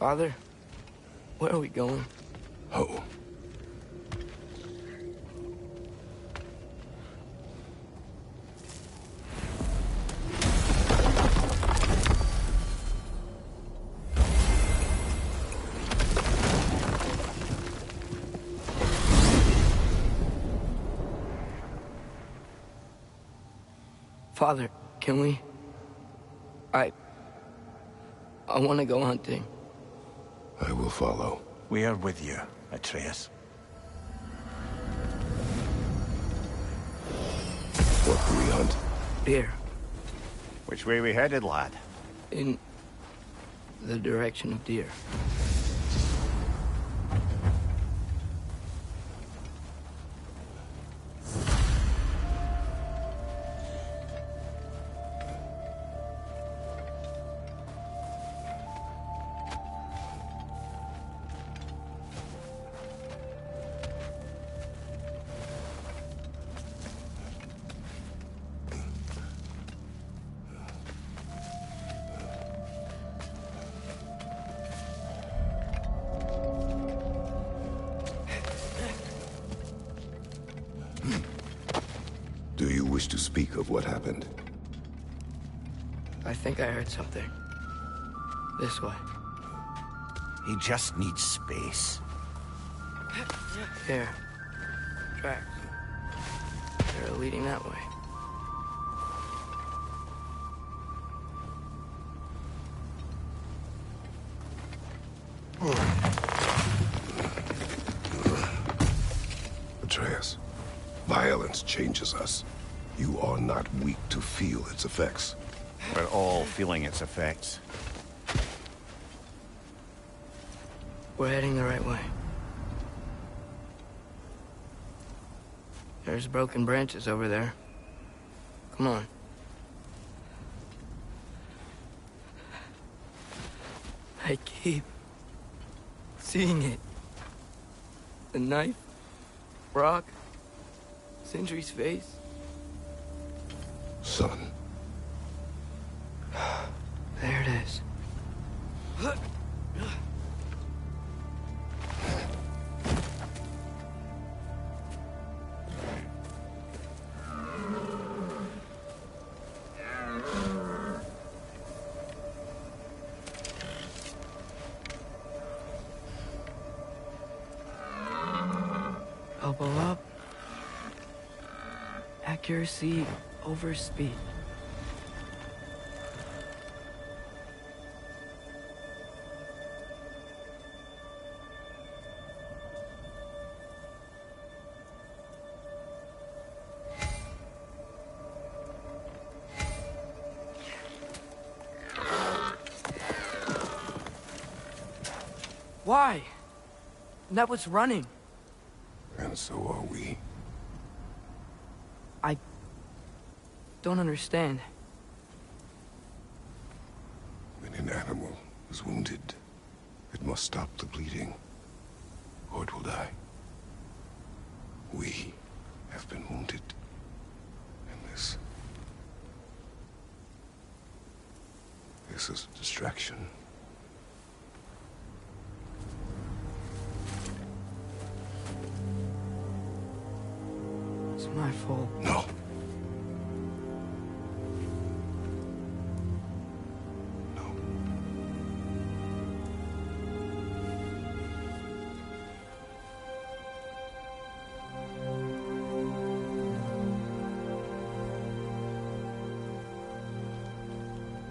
Father, where are we going? Home. Father, can we... I want to go hunting. I will follow. We are with you, Atreus. What do we hunt? Deer. Which way we headed, lad? In the direction of deer. Do you wish to speak of what happened? I think I heard something. This way. He just needs space. Here. Tracks. They're leading that way. Atreus, violence changes us. You are not weak to feel its effects. We're all feeling its effects. We're heading the right way. There's broken branches over there. Come on. I keep seeing it. The knife, rock, Sindri's face. Son. There it is. Elbow up. Accuracy over speed. Why? That was running. And so are we. I don't understand. When an animal is wounded, it must stop the bleeding, or it will die. We have been wounded. And this is a distraction. It's my fault. No. No.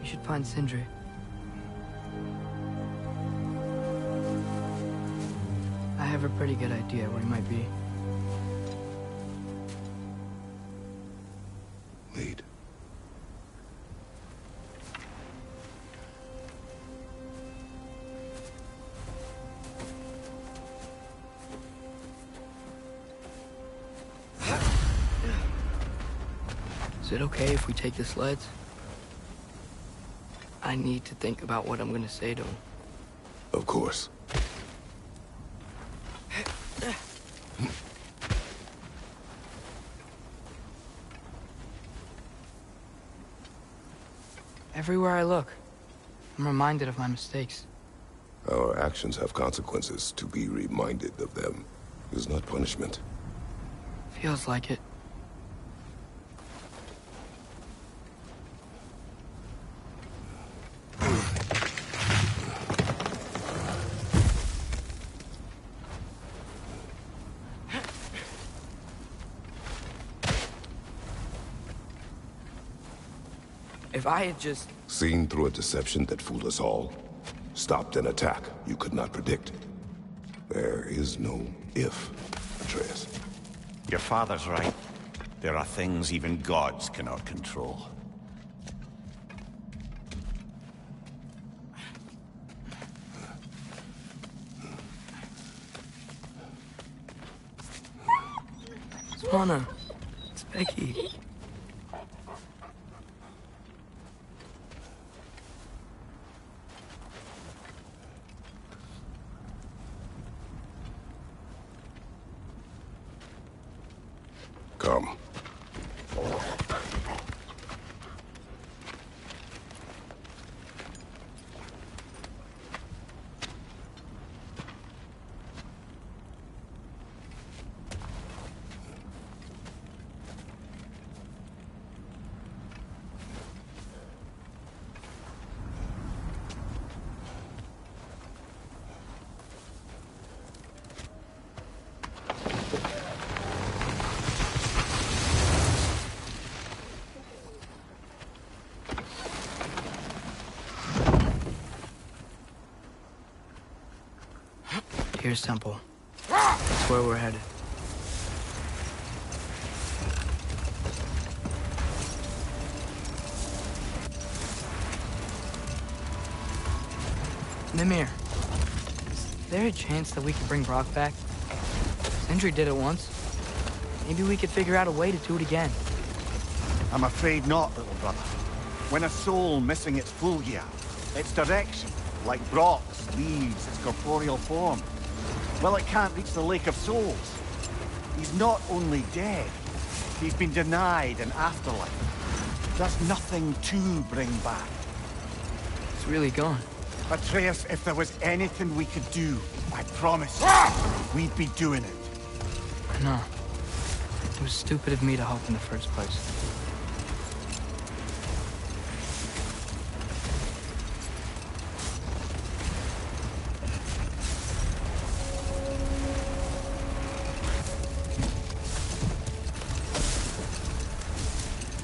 You should find Sindri. I have a pretty good idea where he might be. Lead. Is it okay if we take the sleds? I need to think about what I'm gonna say to him. Of course. Everywhere I look, I'm reminded of my mistakes. Our actions have consequences. To be reminded of them is not punishment. Feels like it. If I had just... Seen through a deception that fooled us all. Stopped an attack you could not predict. There is no if, Atreus. Your father's right. There are things even gods cannot control. Swana, it's Becky. Come. Here's Temple. That's where we're headed. Mimir, is there a chance that we could bring Brock back? Sindri did it once. Maybe we could figure out a way to do it again. I'm afraid not, little brother. When a soul missing its fulgia, its direction, like Brock's, leaves its corporeal form, well, it can't reach the Lake of Souls. He's not only dead, he's been denied an afterlife. There's nothing to bring back. It's really gone. Atreus, if there was anything we could do, I promise you, we'd be doing it. I know. It was stupid of me to hope in the first place.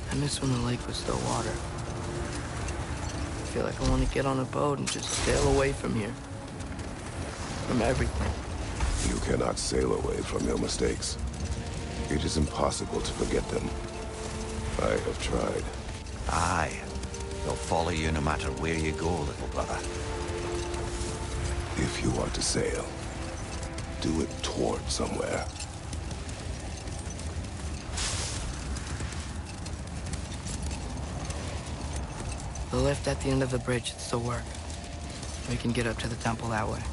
I miss when the lake was still water. I feel like I want to get on a boat and just sail away from here. From everything. You cannot sail away from your mistakes. It is impossible to forget them. I have tried. Aye. They'll follow you no matter where you go, little brother. If you are to sail, do it toward somewhere. The lift at the end of the bridge should still work. We can get up to the temple that way.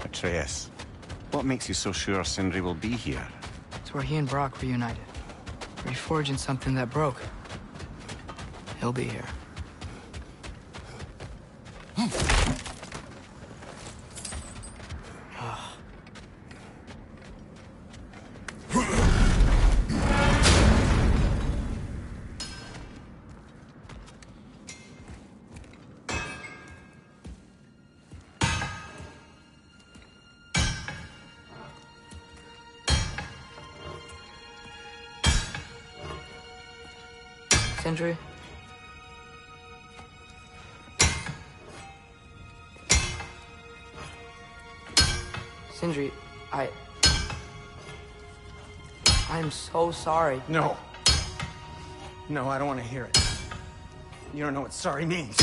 Atreus, what makes you so sure Sindri will be here? It's where he and Brock reunited. Reforging something that broke. He'll be here. Sindri, Sindri, I'm so sorry. No. No, I don't want to hear it. You don't know what sorry means.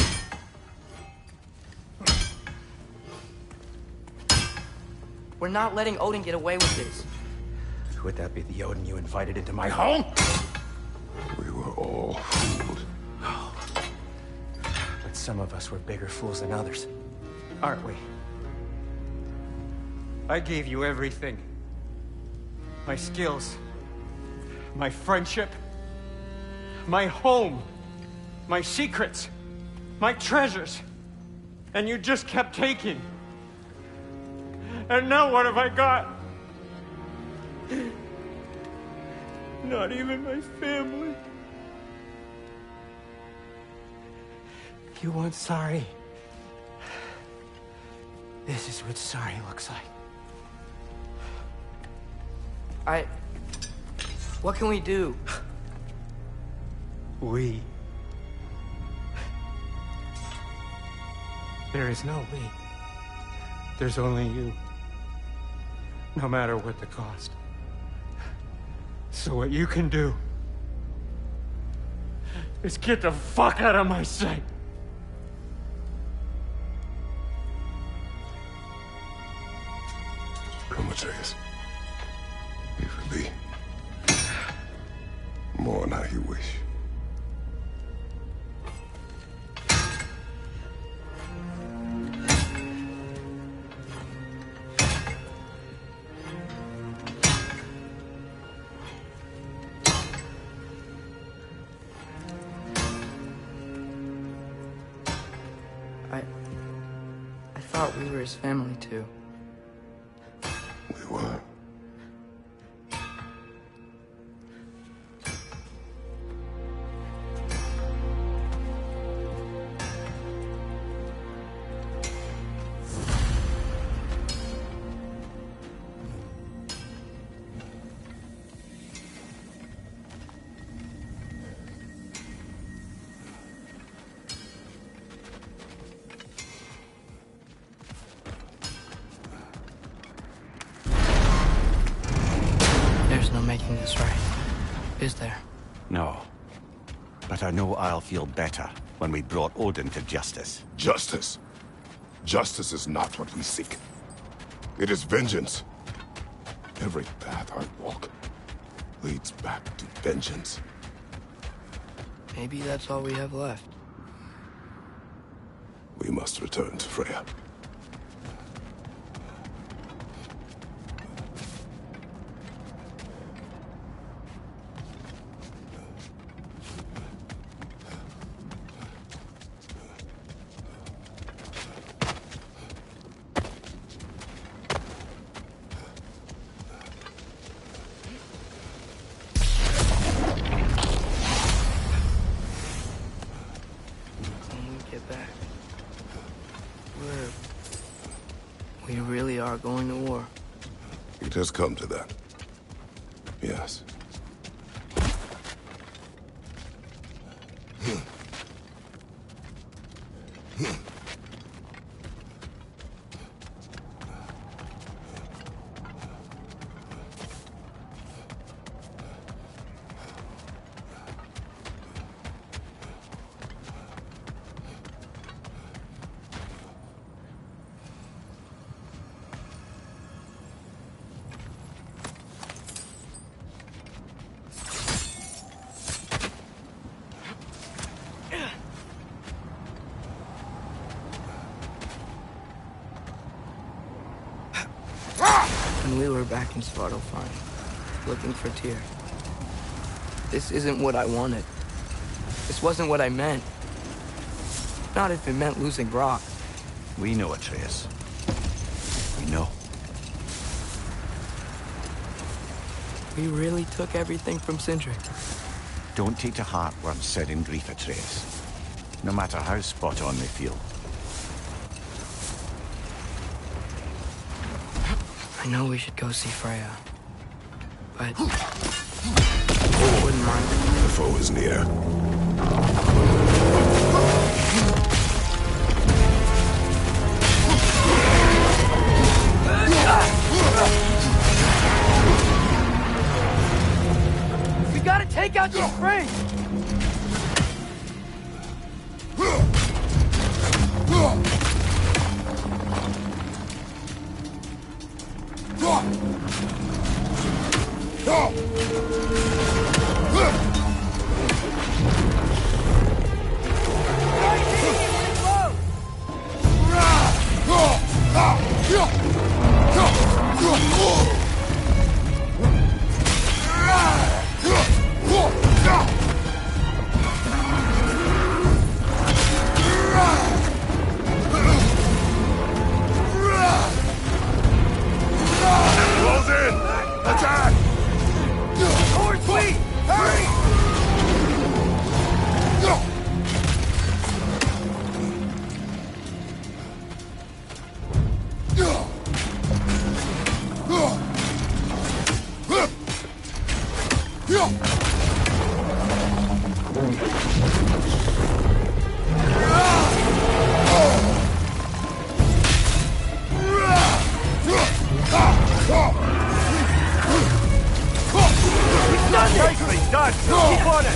We're not letting Odin get away with this. Would that be the Odin you invited into my home? We were all fooled. But some of us were bigger fools than others. Aren't we? I gave you everything. My skills. My friendship. My home. My secrets. My treasures. And you just kept taking. And now what have I got? Not even my family. You want sorry? This is what sorry looks like. What can we do? We. There is no we. There's only you. No matter what the cost. So what you can do is get the fuck out of my sight. Come, Atreus. If it be. Mourn how you wish. I thought we were his family too. We were. There's no making this right, is there? No. But I know I'll feel better when we brought Odin to justice. Justice. Justice is not what we seek. It is vengeance. Every path I walk leads back to vengeance. Maybe that's all we have left. We must return to Freya. Back. We really are going to war. It has come to that. Yes. When we were back in Svartalfheim, looking for Tyr. This isn't what I wanted. This wasn't what I meant. Not if it meant losing Brock. We know, Atreus. We know. We really took everything from Sindri. Don't take to heart words said in grief, Atreus. No matter how spot on they feel. I know we should go see Freya, but I wouldn't mind. The foe is near. Take out the spring! Close in! Attack! Towards me! Hurry! Nicely done! Keep on it!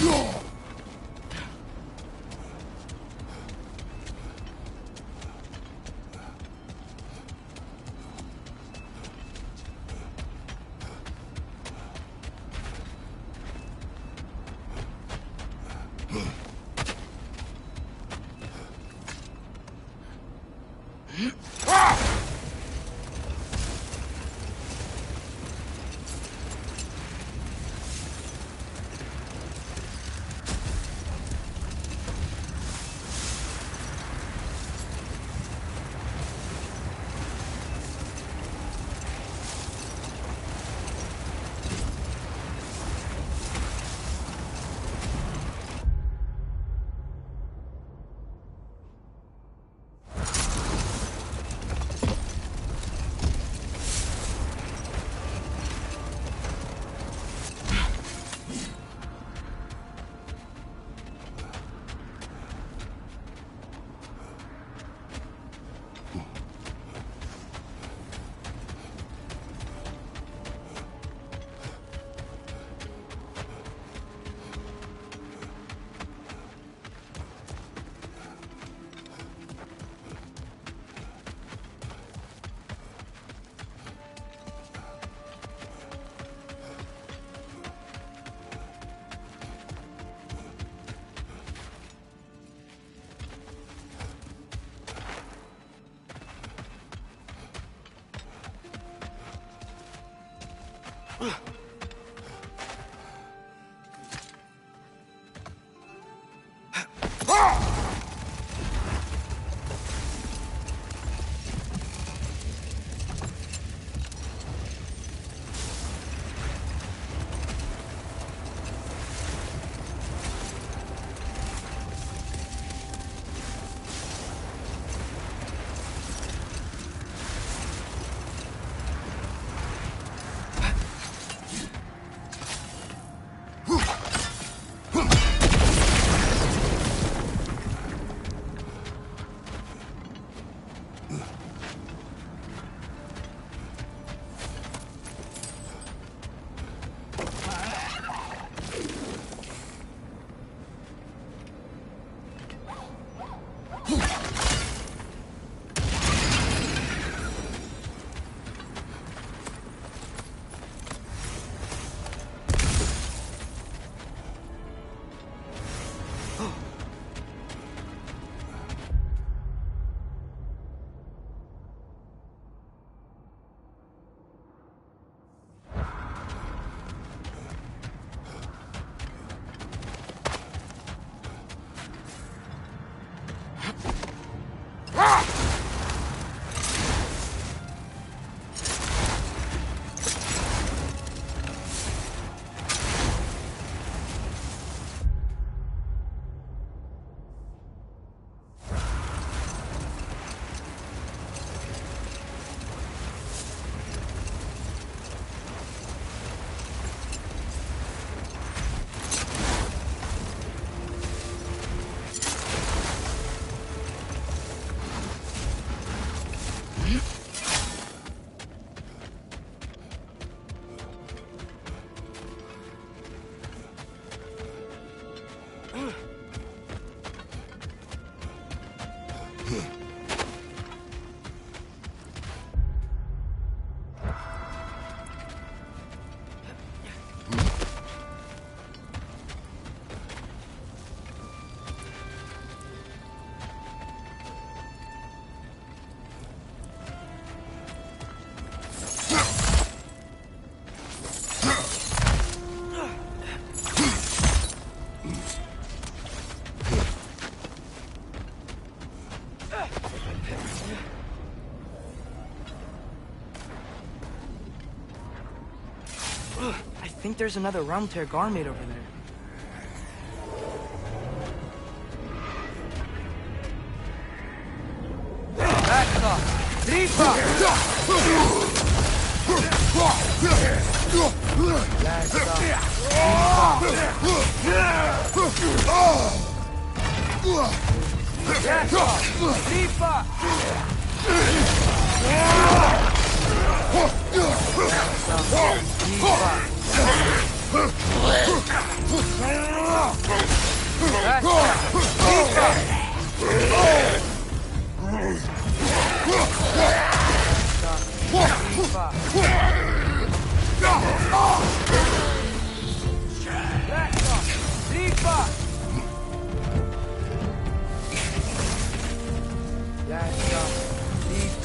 Go! think there's another realm tear garment over there. Back off! Tripa! Last off. Tripa!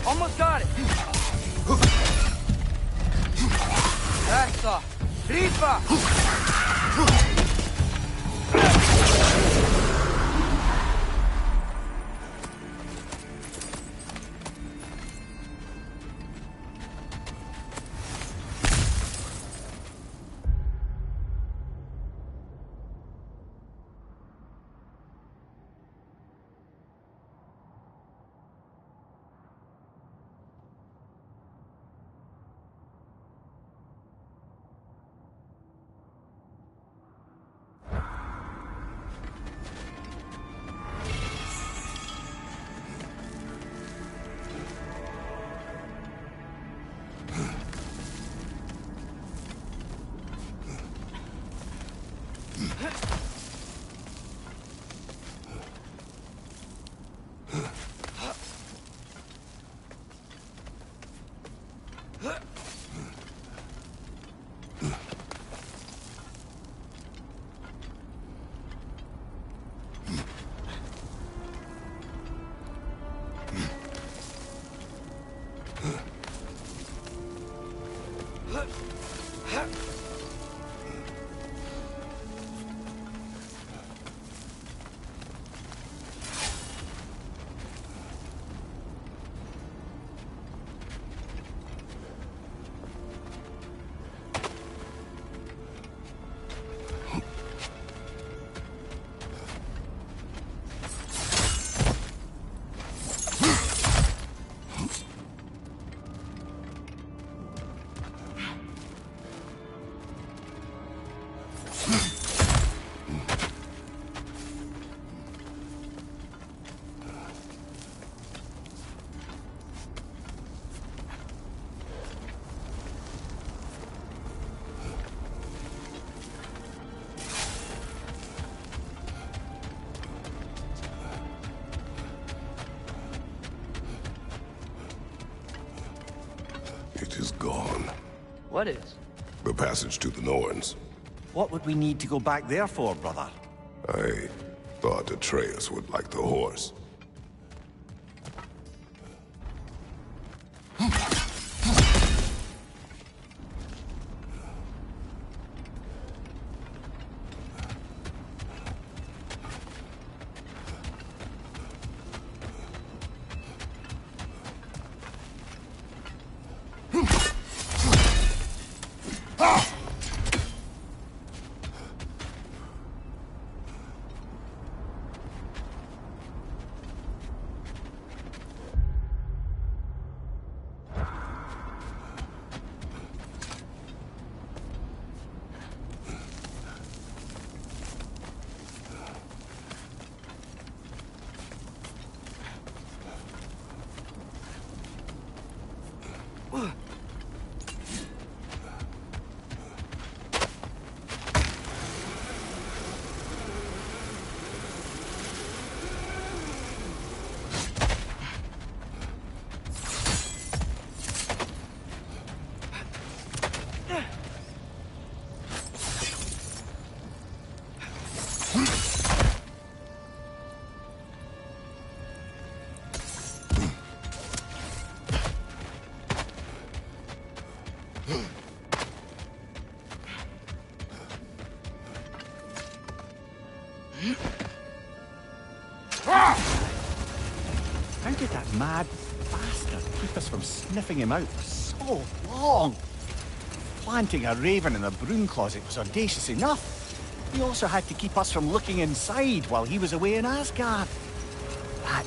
Almost got it. That's off. Tripa! It is gone. What is? The passage to the Norns. What would we need to go back there for, brother? I thought Atreus would like the horse. How did that mad bastard keep us from sniffing him out for so long? Planting a raven in the broom closet was audacious enough. He also had to keep us from looking inside while he was away in Asgard. That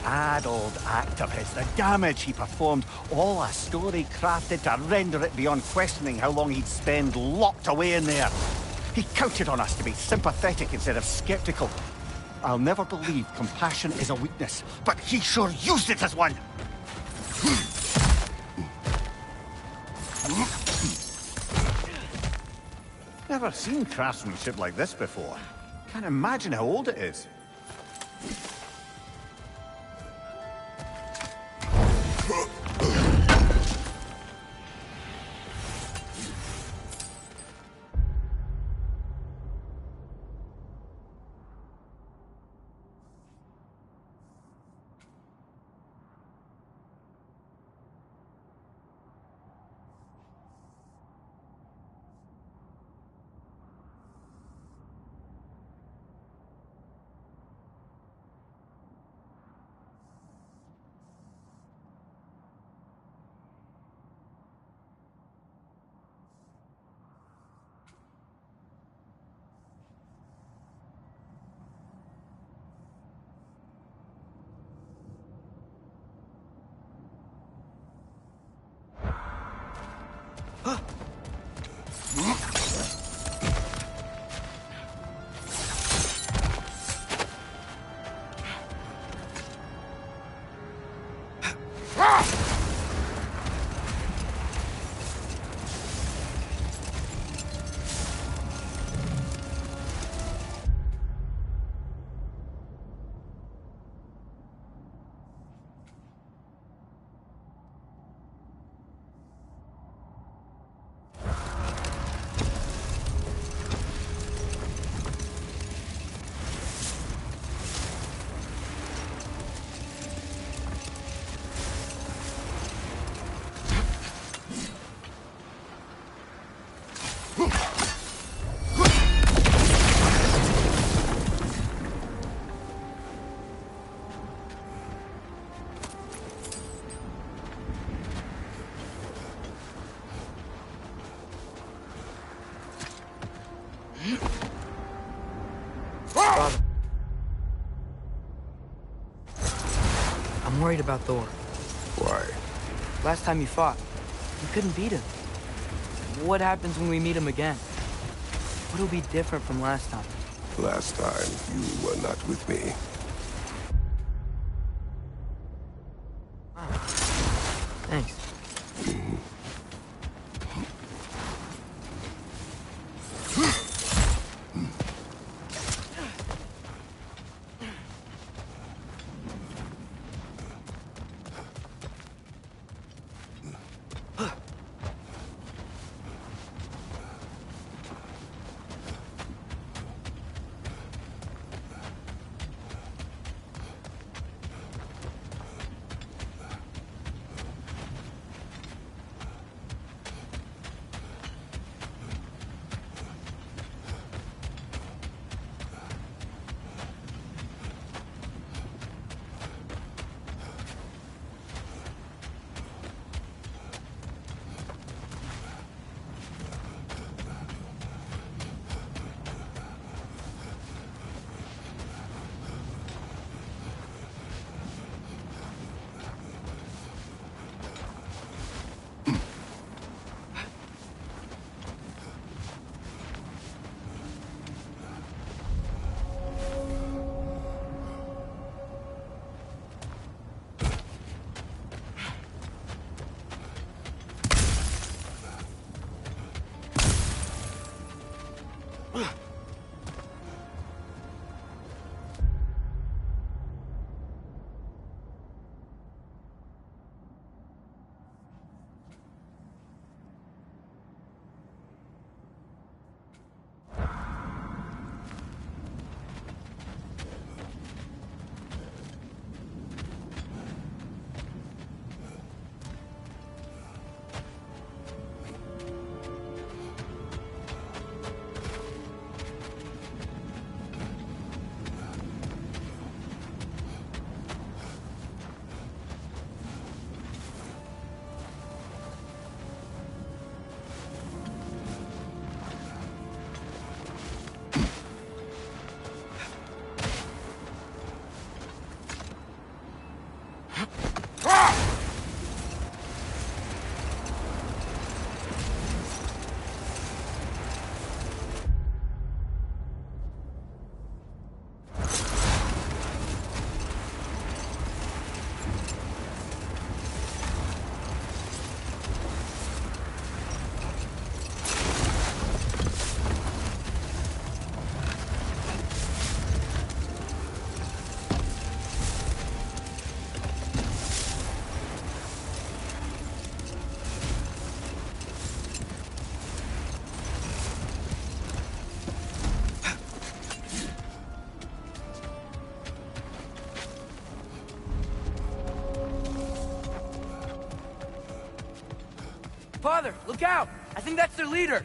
bad old act of his, the damage he performed, all a story crafted to render it beyond questioning how long he'd spend locked away in there. He counted on us to be sympathetic instead of skeptical. I'll never believe compassion is a weakness, but he sure used it as one! Never seen craftsmanship like this before. Can't imagine how old it is. Father. I'm worried about Thor. Why? Last time you fought, you couldn't beat him. What happens when we meet him again? What'll be different from last time? Last time, you were not with me. Thanks. Father, look out! I think that's their leader!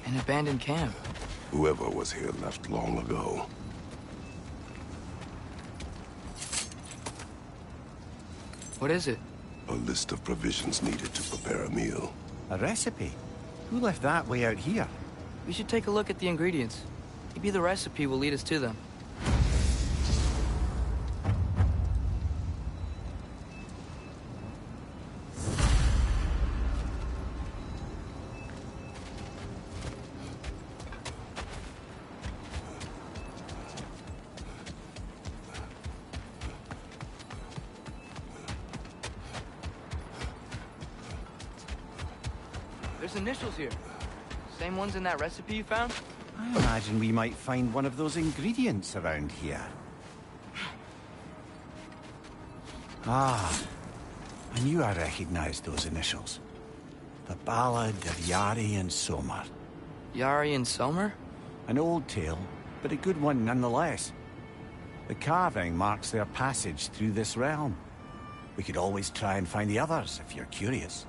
An abandoned camp. Whoever was here left long ago. What is it? A list of provisions needed to prepare a meal. A recipe? Who left that way out here? We should take a look at the ingredients. Maybe the recipe will lead us to them. There's initials here. Same ones in that recipe you found? I imagine we might find one of those ingredients around here. Ah, I knew I recognized those initials. The Ballad of Yari and Somer. Yari and Somer? An old tale, but a good one nonetheless. The carving marks their passage through this realm. We could always try and find the others if you're curious.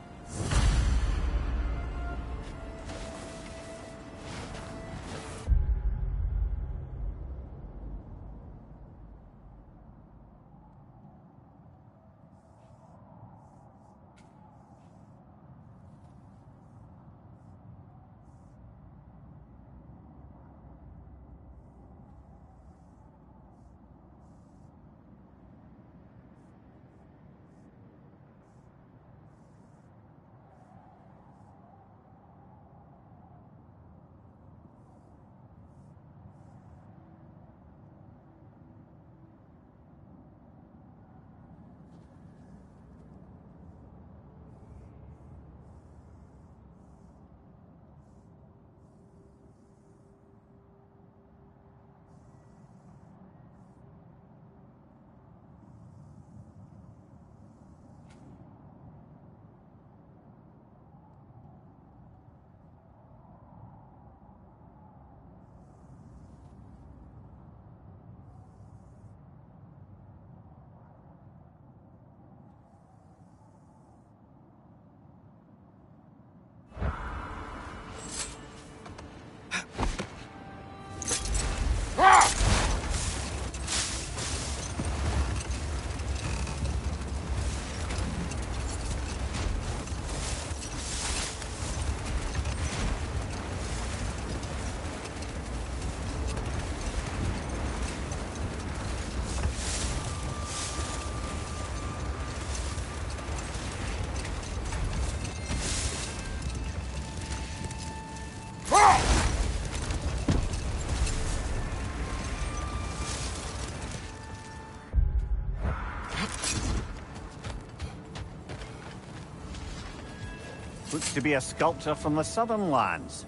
Looks to be a sculptor from the southern lands.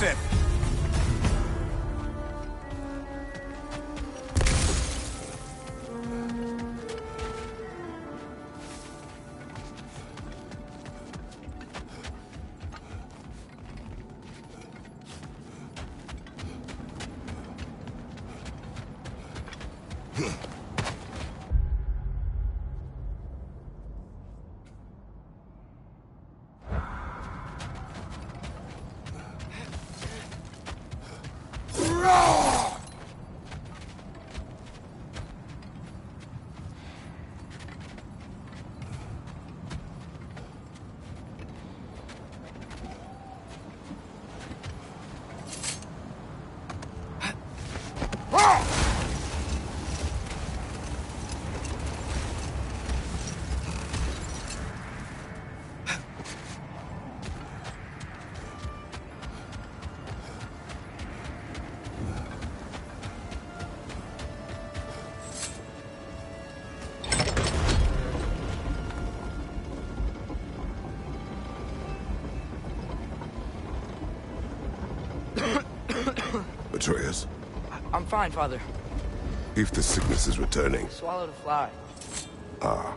Aggressive! Atreus? I'm fine, Father. If the sickness is returning... Swallowed a fly. Ah.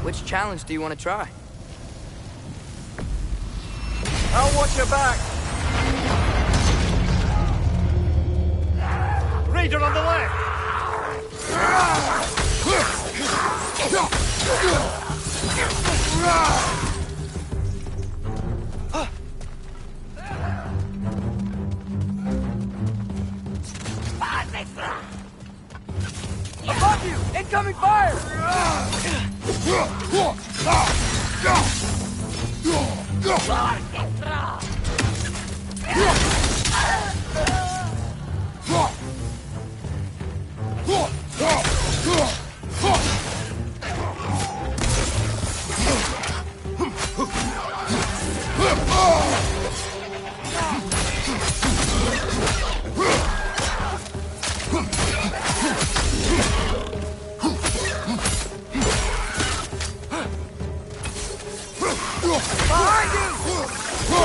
Which challenge do you want to try? I'll watch your back. Raider on the left. Above you! Incoming fire! Behind you!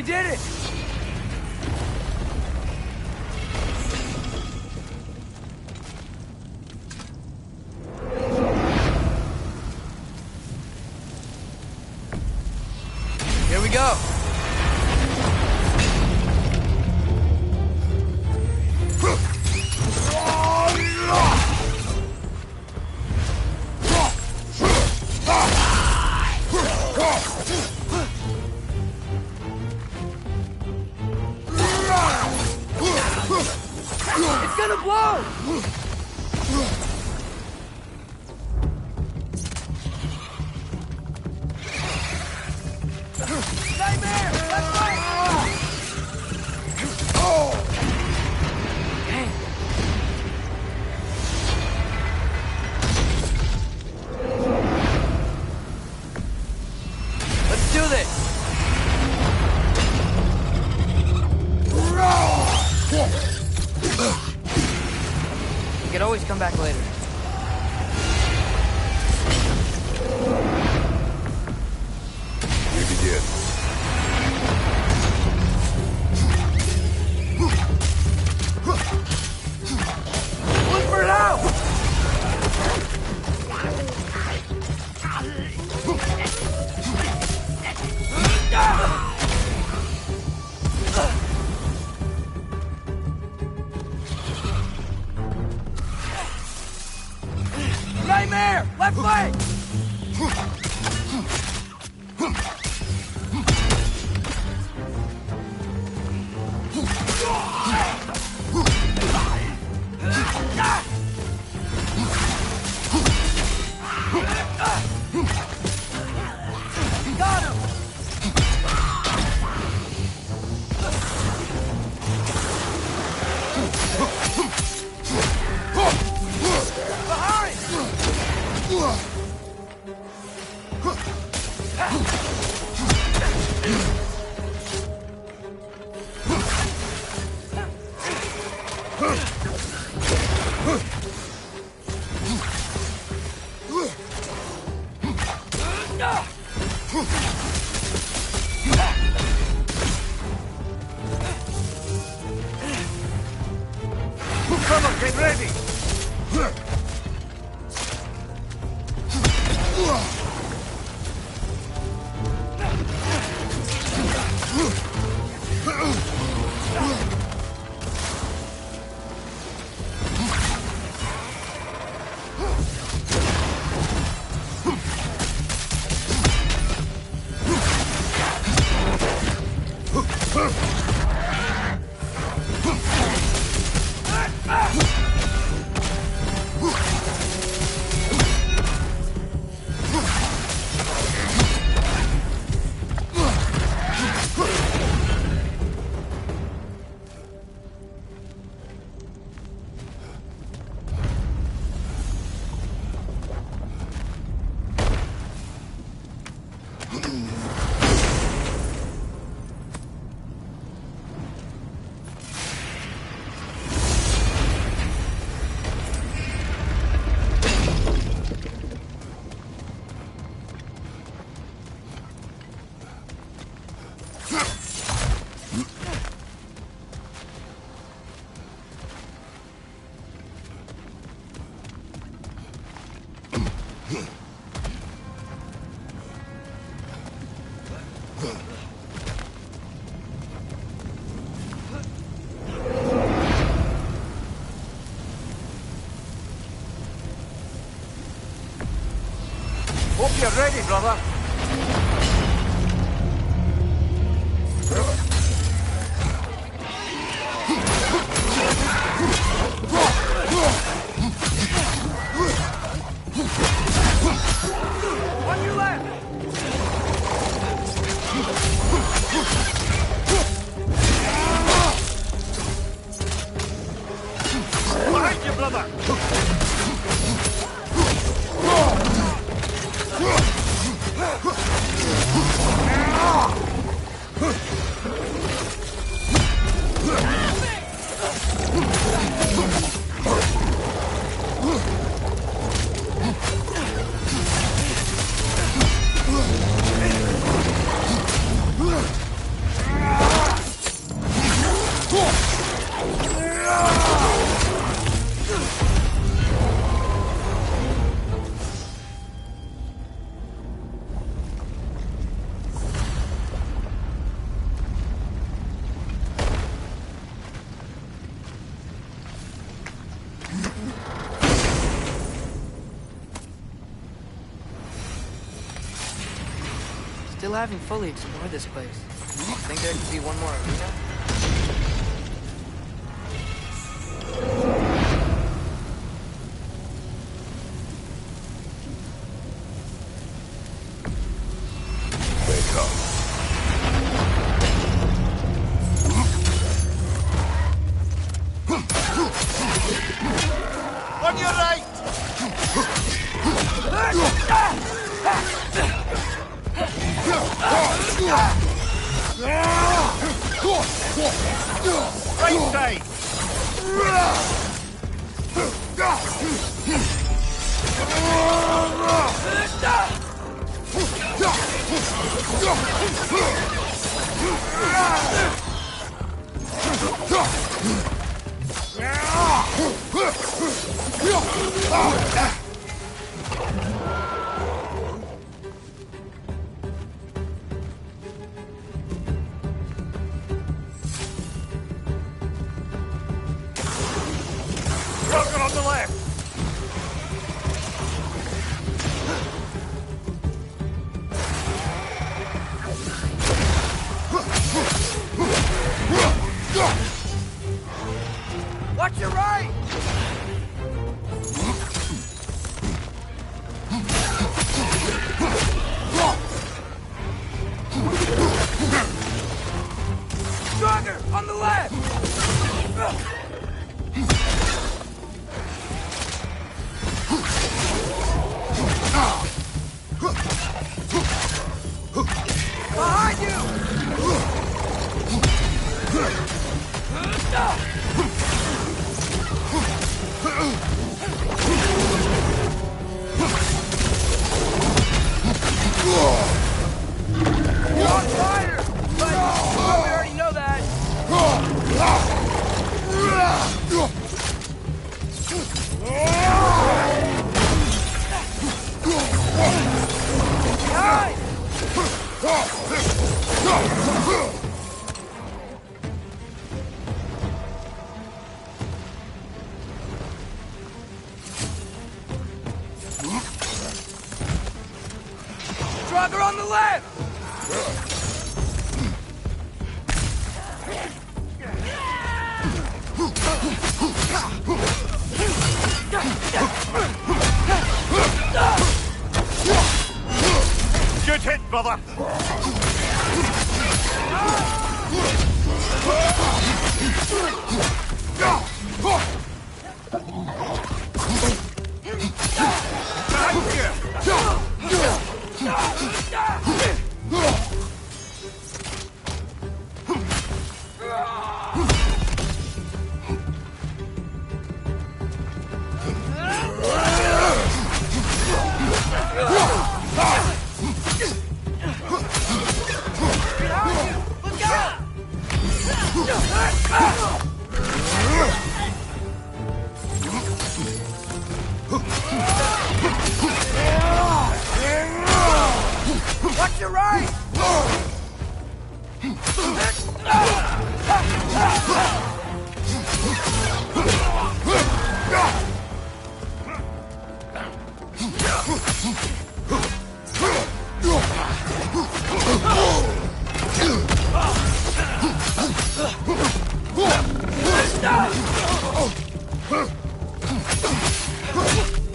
did it! Here we go! It's gonna blow! Nightmare! Let's go! Hey. Let's do this! We can always come back later. We begin. Look for it out! Nightmare! Left leg! Got him! Come on, get ready! Hope you're ready, brother. On your left! Behind you, brother! Still haven't fully explored this place. Think there could be one more arena? On your right! Right side! Roger on the left! Watch your right! Stronger! On the left! Behind you! You're on fire! But we already know that. Behind! Stronger on the left! Good hit, brother! Behind Watch your right!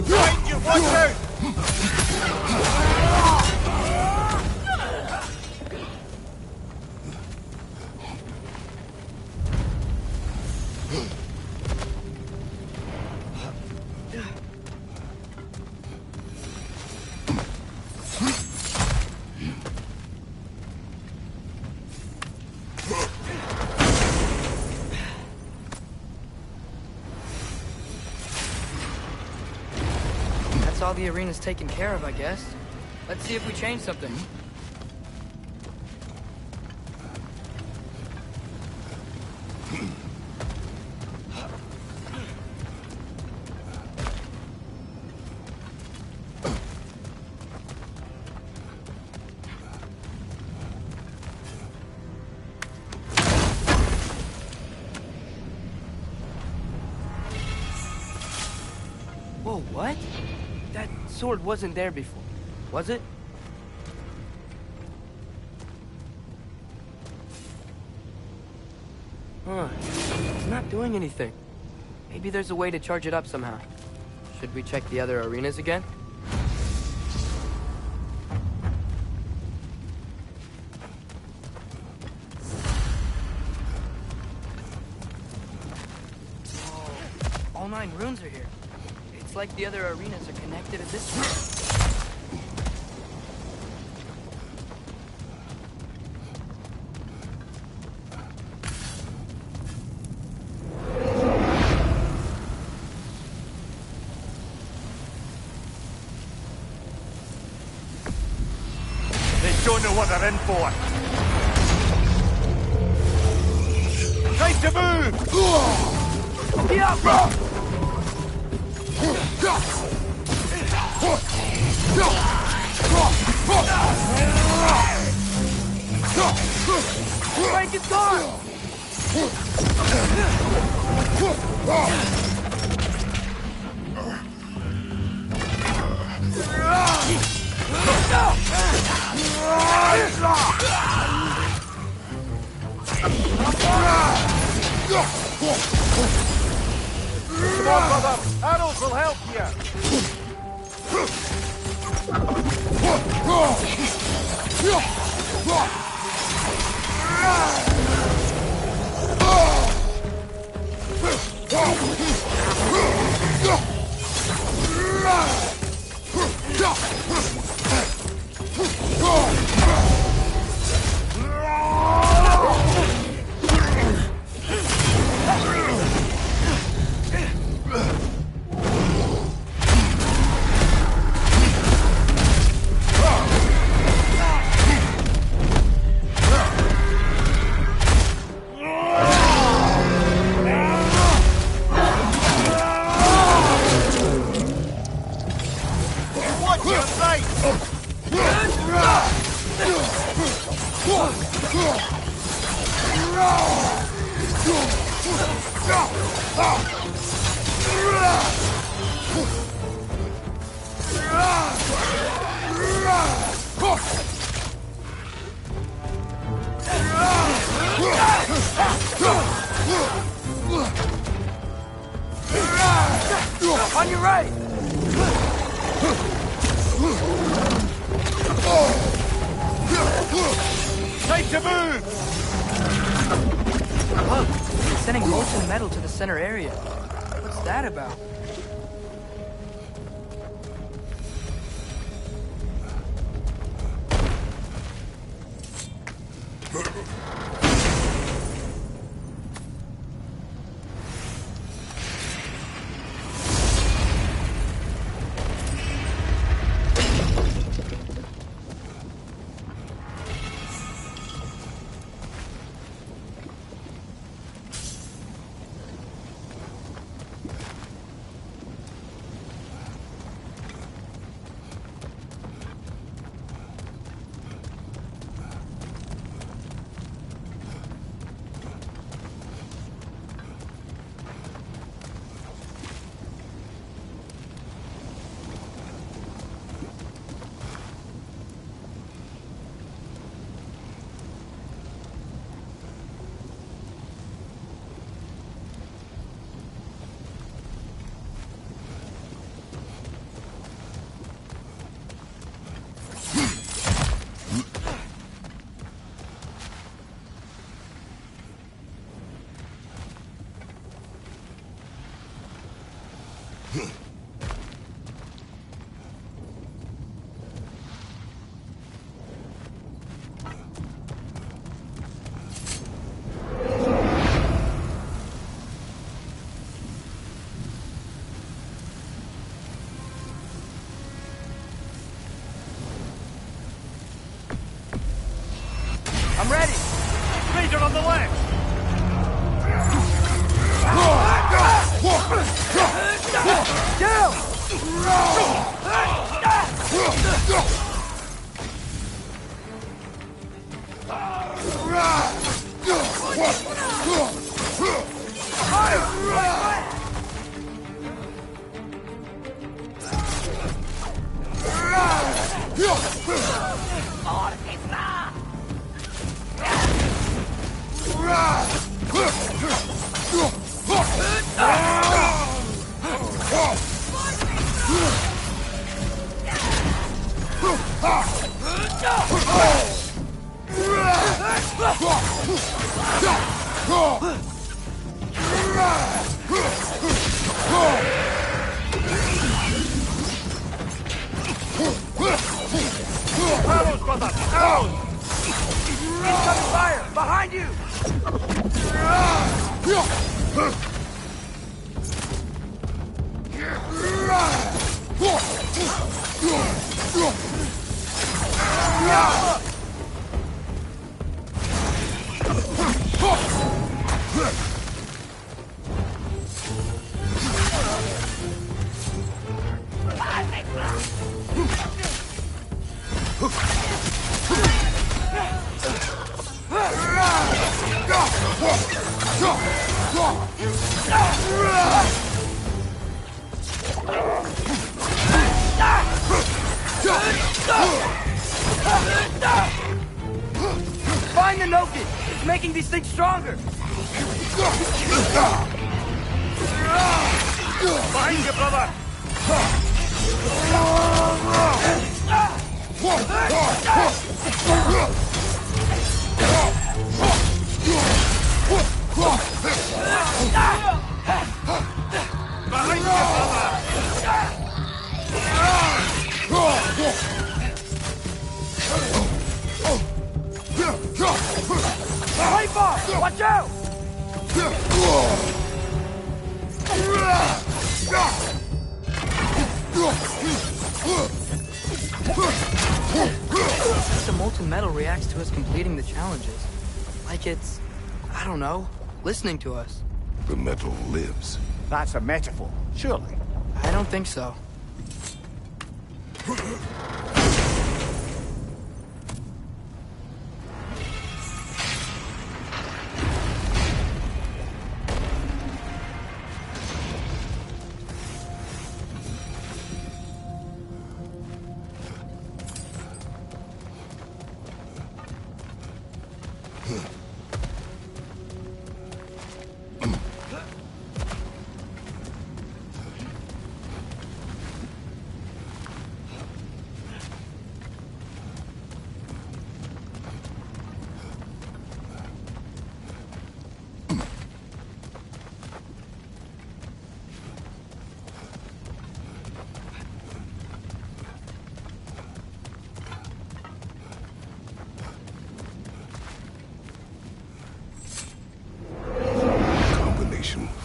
Behind you, watch out! That's all the arena's taken care of, I guess. Let's see if we change something. Whoa, what? That sword wasn't there before, was it? Huh. It's not doing anything. Maybe there's a way to charge it up somehow. Should we check the other arenas again? Whoa. All 9 runes are here. It's like the other arenas are connected at this point. Don't know what they're in for. Time to move! Frank is gone! Come on, brother! Arrows will help you! On your right! Time to move! Look, it's sending molten metal to the center area. What's that about? I'm ready! Raider on the left! It's making these things stronger! Behind you, brother! Behind you, brother! Pipe off! Watch out! The molten metal reacts to us completing the challenges. Like it's, I don't know, listening to us. The metal lives. That's a metaphor, surely. I don't think so.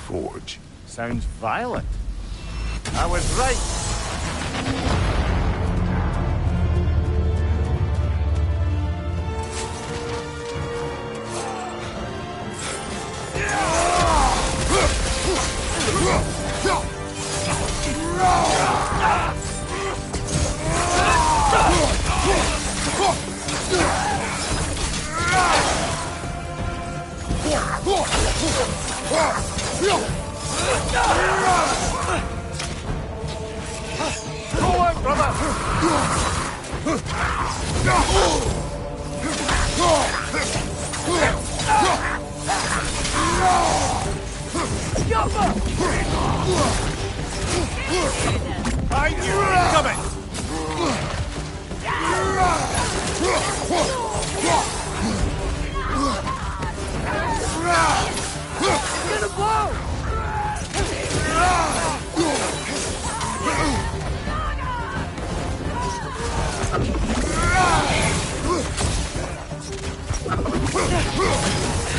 Forge. Sounds violent. I was right. Go on, brother! I knew it was coming! It's gonna blow!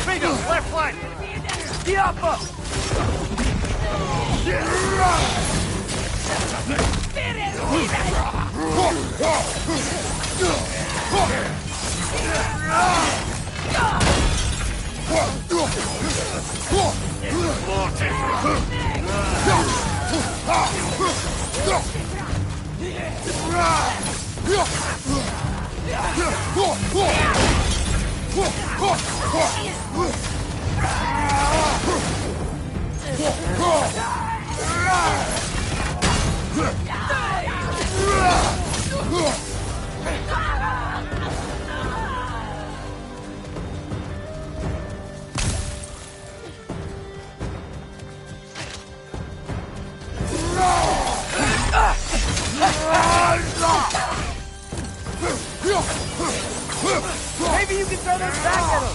Freedom, left flank! Diapa! Maybe you can throw those back at him!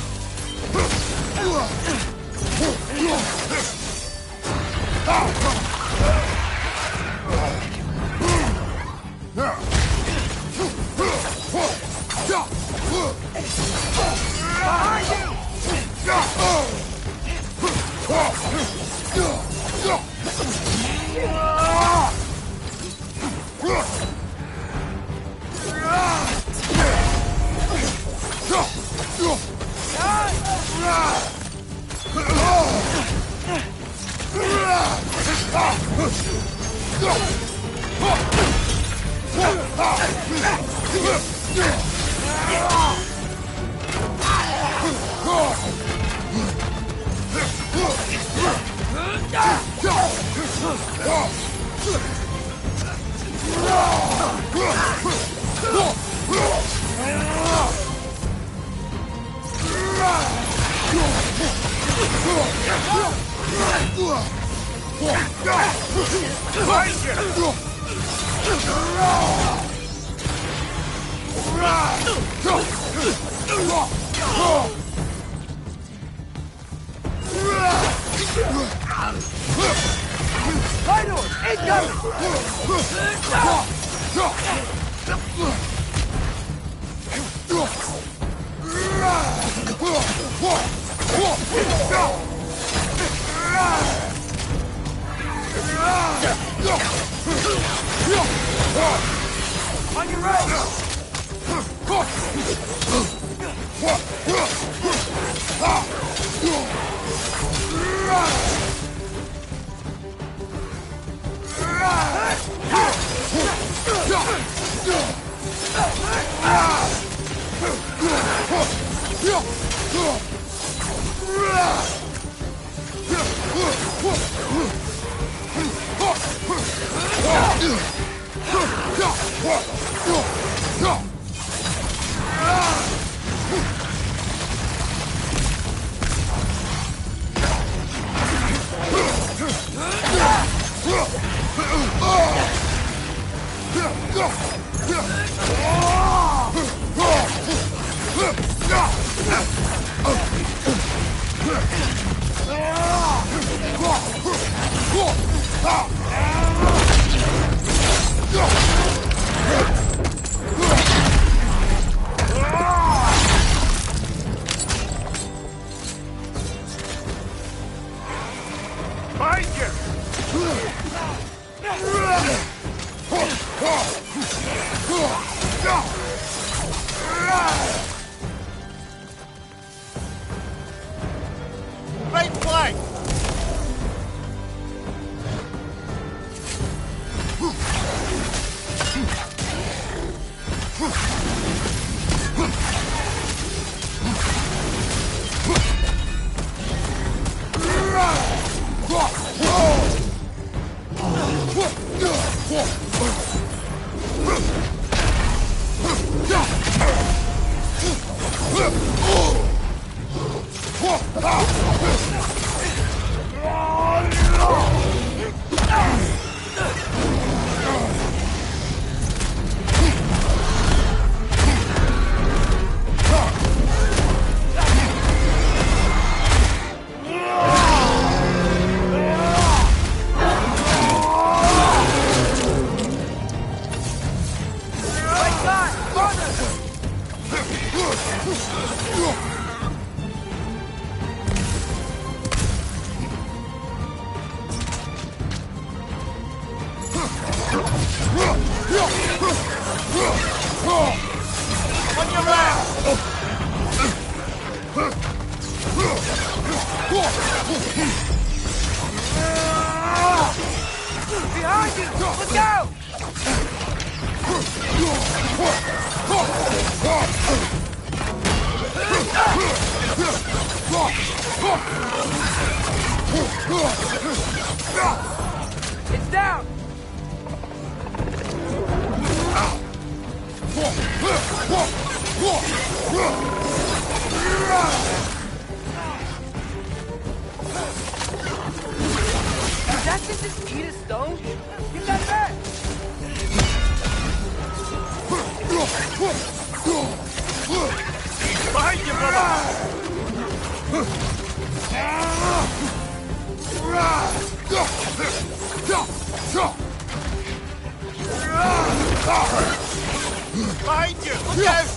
Behind you! On your right! Right flank! On your left! Behind you! Look out! It's down! Did that just eat a stone? Get that back! Behind you, brother! Behind you! Look out!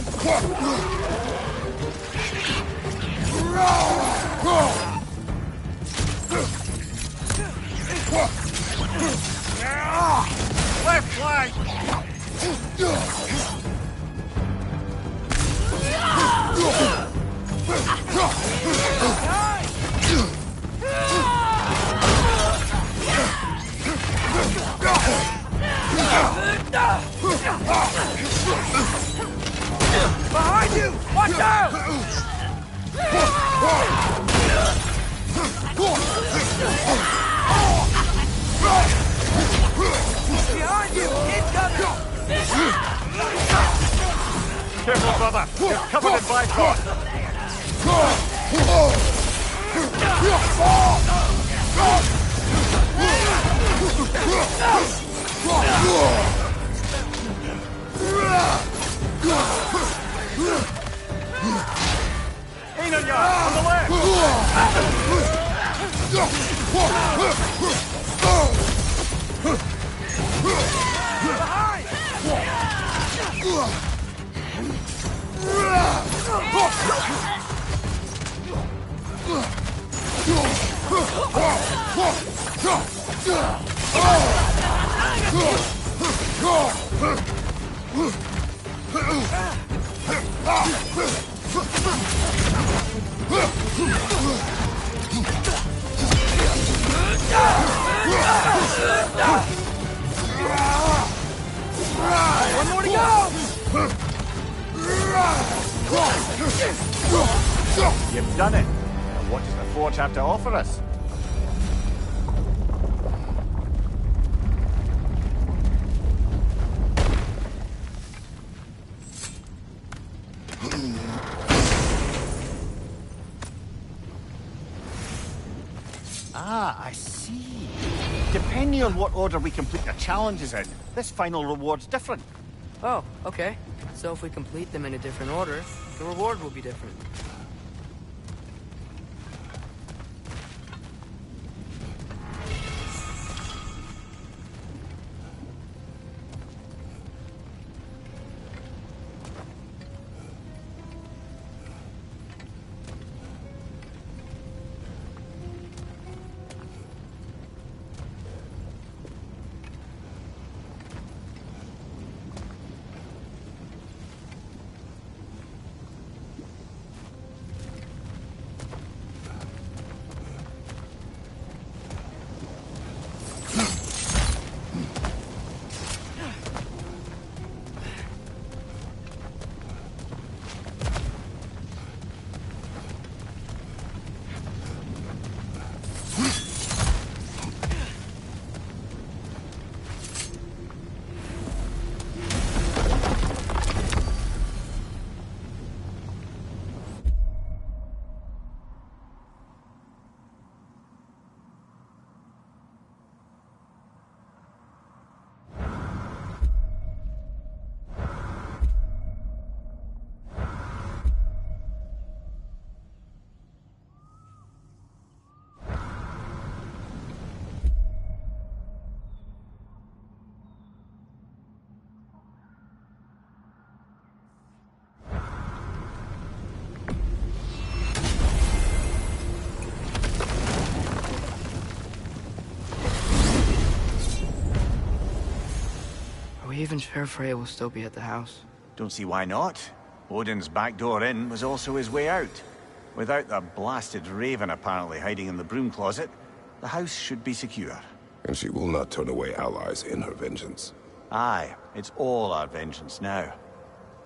Left flank! Behind you! Watch out! Behind you! Incoming! Careful, brother! You're covered in Bifrost! One more to go! You've done it. Now what does the Forge have to offer us? Ah, I see. Depending on what order we complete the challenges in, this final reward's different. Oh, okay. So if we complete them in a different order, the reward will be different. Are we even sure Freya will still be at the house? Don't see why not. Odin's back door in was also his way out. Without the blasted raven apparently hiding in the broom closet, the house should be secure. And she will not turn away allies in her vengeance. Aye, it's all our vengeance now.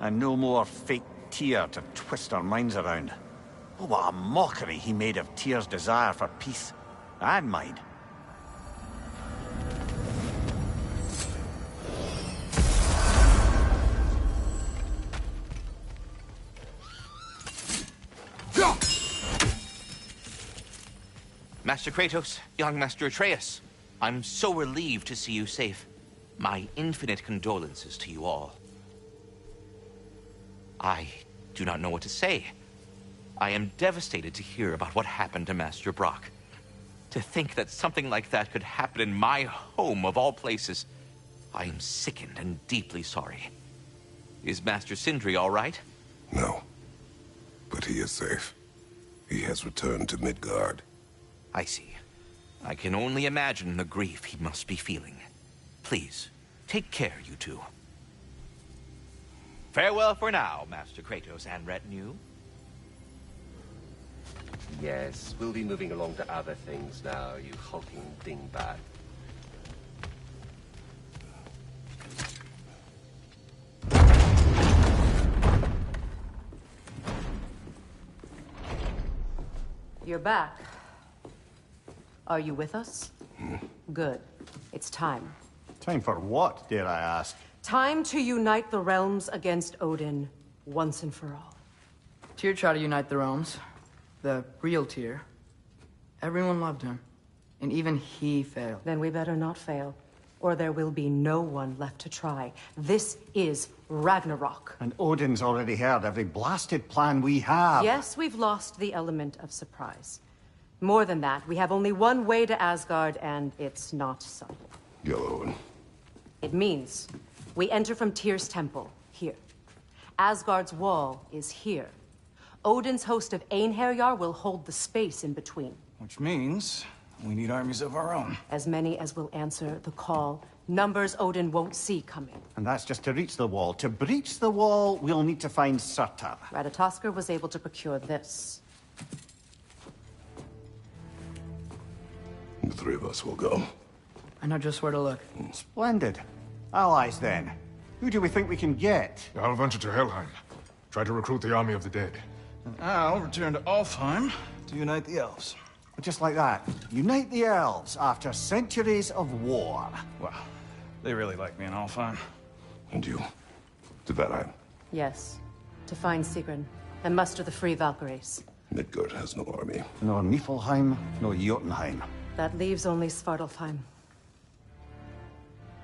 And no more fake Tyr to twist our minds around. Oh, what a mockery he made of Tyr's desire for peace. And mine. Master Kratos, young Master Atreus, I'm so relieved to see you safe. My infinite condolences to you all. I do not know what to say. I am devastated to hear about what happened to Master Brock. To think that something like that could happen in my home of all places. I am sickened and deeply sorry. Is Master Sindri all right? No. But he is safe. He has returned to Midgard. I see. I can only imagine the grief he must be feeling. Please, take care, you two. Farewell for now, Master Kratos and retinue. Yes, we'll be moving along to other things now, you hulking dingbat. You're back. Are you with us? Good. It's time. Time for what, dare I ask? Time to unite the realms against Odin, once and for all. Tyr tried to unite the realms. The real Tyr. Everyone loved him. And even he failed. Then we better not fail, or there will be no one left to try. This is Ragnarok. And Odin's already heard every blasted plan we have. Yes, we've lost the element of surprise. More than that, we have only one way to Asgard, and it's not subtle. Yellow. It means we enter from Tyr's temple, here. Asgard's wall is here. Odin's host of Einherjar will hold the space in between. Which means we need armies of our own. As many as will answer the call. Numbers Odin won't see coming. And that's just to reach the wall. To breach the wall, we'll need to find Surtur. Ratatoskr was able to procure this. The three of us will go. I know just where to look. Splendid. Allies, then. Who do we think we can get? I'll venture to Helheim. Try to recruit the army of the dead. And I'll return to Alfheim to unite the elves. Just like that. Unite the elves after centuries of war. Well, they really like me in Alfheim. And you? To Valheim. Yes. To find Sigrun and muster the free Valkyries. Midgard has no army. Nor Niflheim, nor Jotunheim. That leaves only Svartalfheim.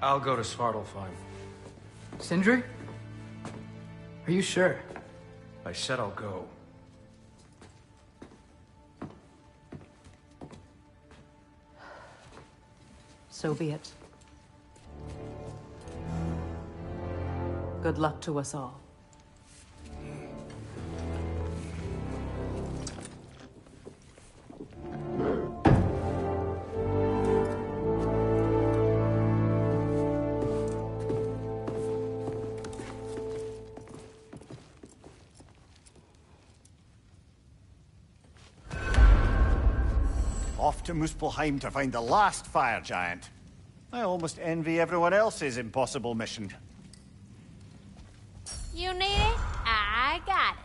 I'll go to Svartalfheim. Sindri? Are you sure? I said I'll go. So be it. Good luck to us all. Off to Muspelheim to find the last fire giant. I almost envy everyone else's impossible mission. You need it? I got it.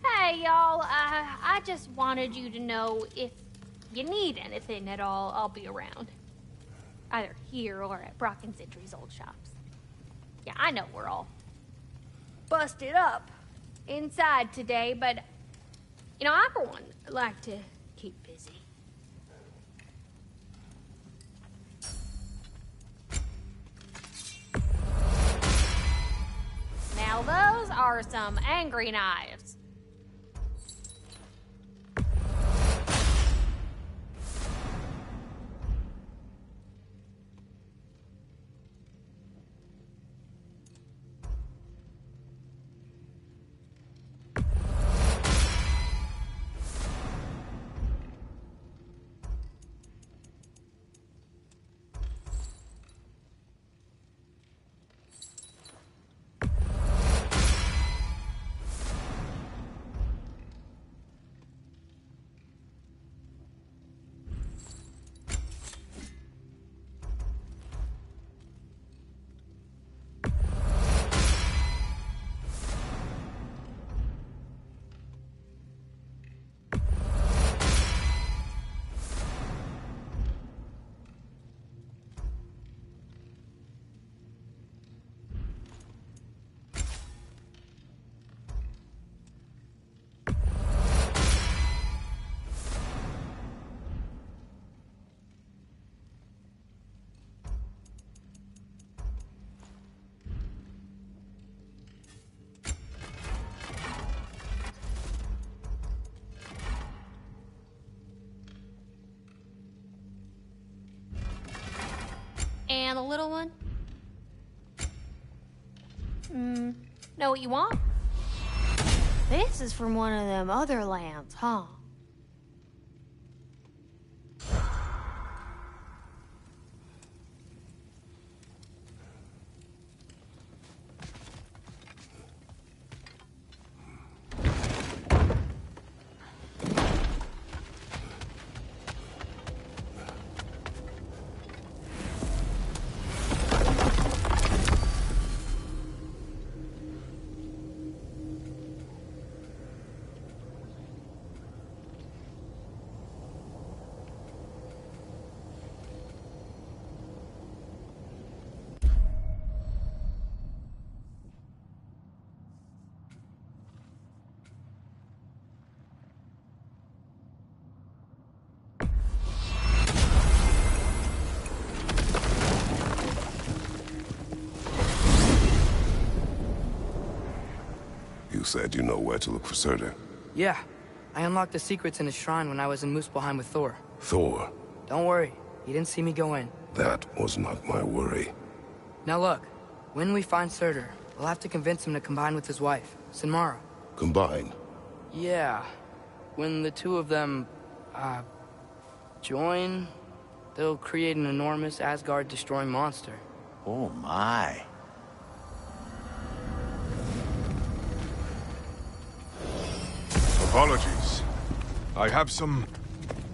Hey, y'all. I just wanted you to know if you need anything at all, I'll be around. Either here or at Brock and Sindri's old shops. Yeah, I know we're all busted up inside today, but, you know, I, for one, like to keep busy. Now those are some angry knives. And the little one? Know what you want? This is from one of them other lands, huh? You said you know where to look for Surtur. Yeah, I unlocked the secrets in his shrine when I was in Muspelheim with Thor. Thor? Don't worry, he didn't see me go in. That was not my worry. Now look, when we find Surtur, we'll have to convince him to combine with his wife, Sinmara. Combine? Yeah. When the two of them, join, they'll create an enormous Asgard-destroying monster. Oh my. Apologies. I have some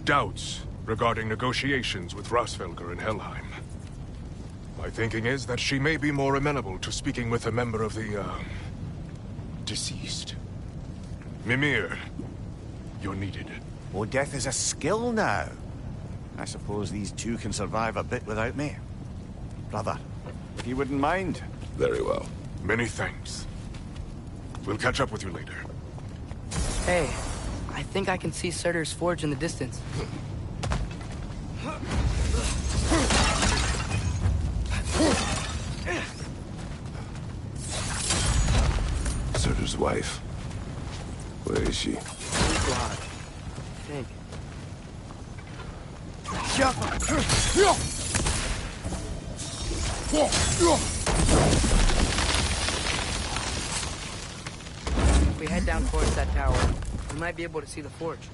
doubts regarding negotiations with Rosfelger in Helheim. My thinking is that she may be more amenable to speaking with a member of the, deceased. Mimir, you're needed. Oh, death is a skill now. I suppose these two can survive a bit without me. Brother, if you wouldn't mind. Very well. Many thanks. We'll catch up with you later. Hey, I think I can see Surtur's forge in the distance. Surtur's wife. Where is she? I think. If we head down towards that tower, we might be able to see the forge.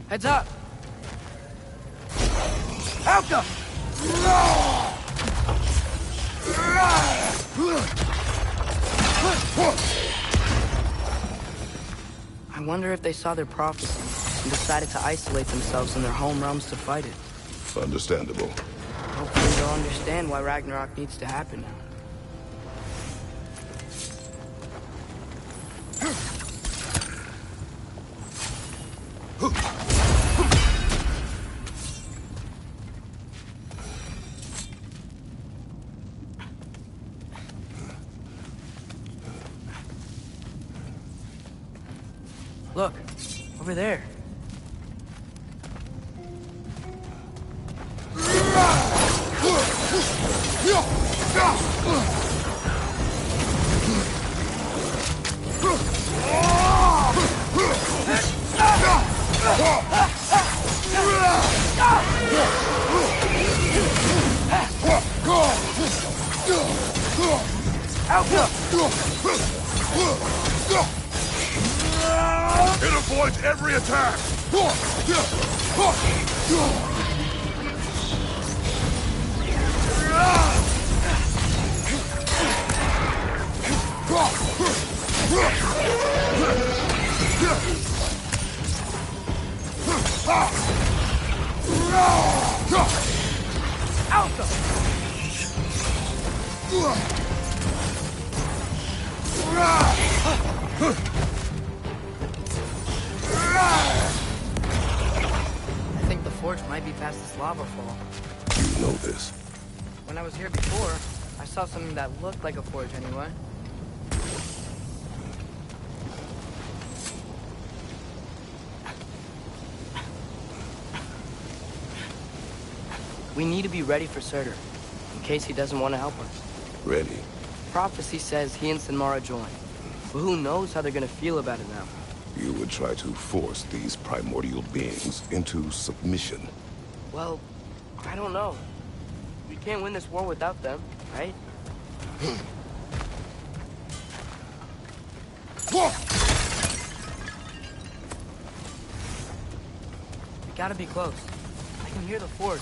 Heads up! Alka! I wonder if they saw their prophecy and decided to isolate themselves in their home realms to fight it. Understandable. Hopefully they'll understand why Ragnarok needs to happen now. Look, over there. It avoids every attack! I think the forge might be past this lava fall. You know this. When I was here before, I saw something that looked like a forge anyway. We need to be ready for Surtur, in case he doesn't want to help us. Ready? Prophecy says he and Sinmara join, but who knows how they're gonna feel about it now. You would try to force these primordial beings into submission. Well, I don't know. We can't win this war without them, right? We gotta be close. I can hear the forge.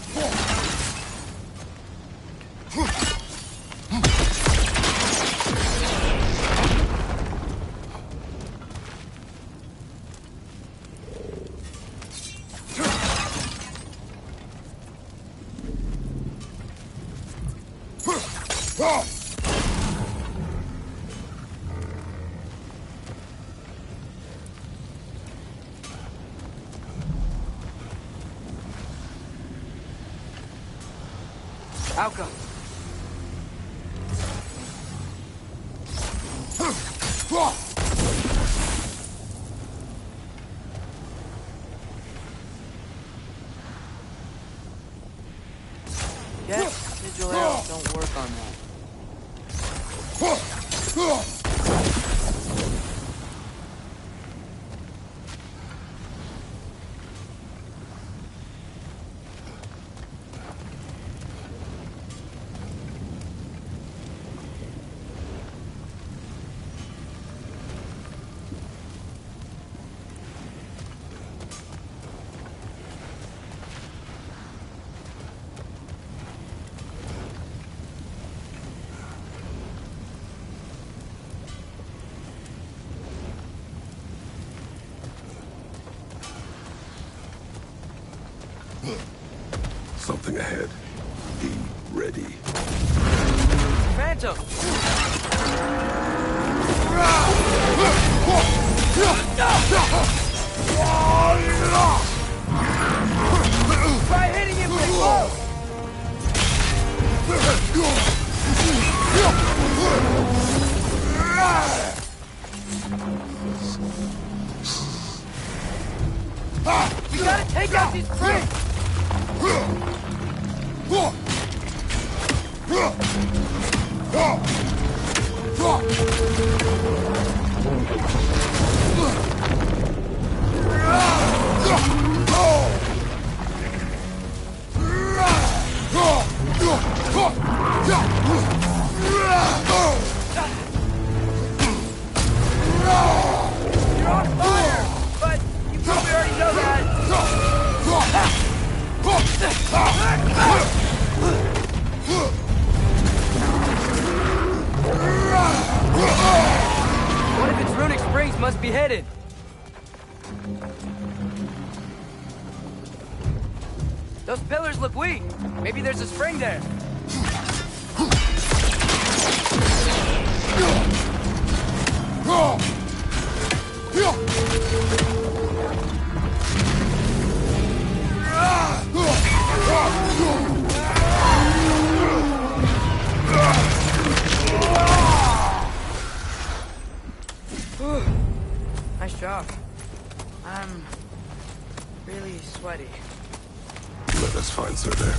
Alka. Something ahead. Be ready. Phantom! Try hitting him with close! You gotta take out these springs! You're on fire! But you probably already know that. One of its runic springs must be hidden. Those pillars look weak. Maybe there's a spring there. Nice job. I'm really sweaty. Let us find Sir there.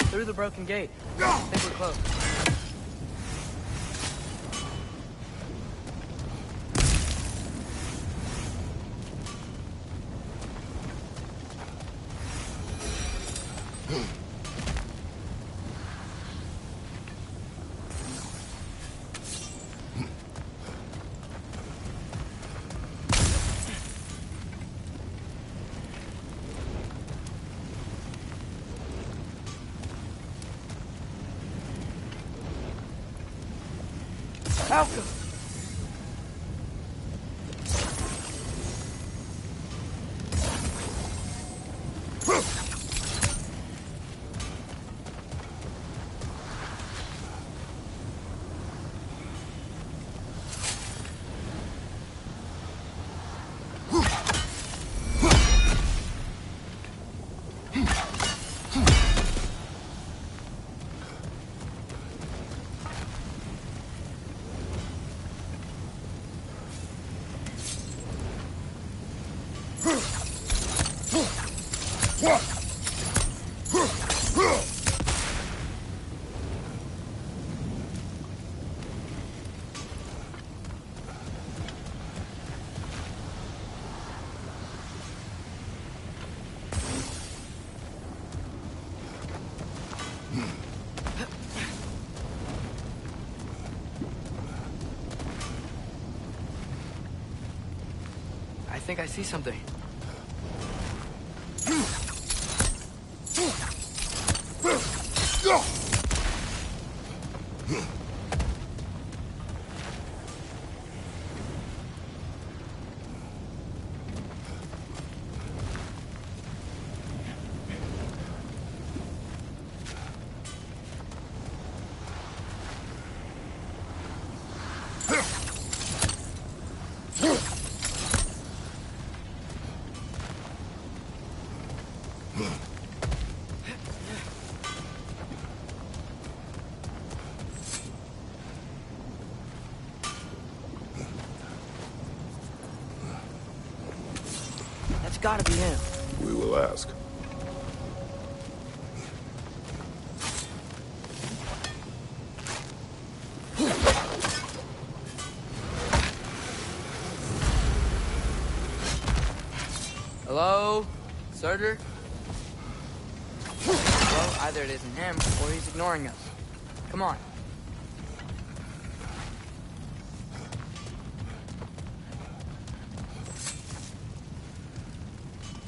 Through the broken gate. I think we're close. Malcolm! I think I see something. gotta be him. We will ask. Hello? Surtur? Well, either it isn't him, or he's ignoring us. Come on.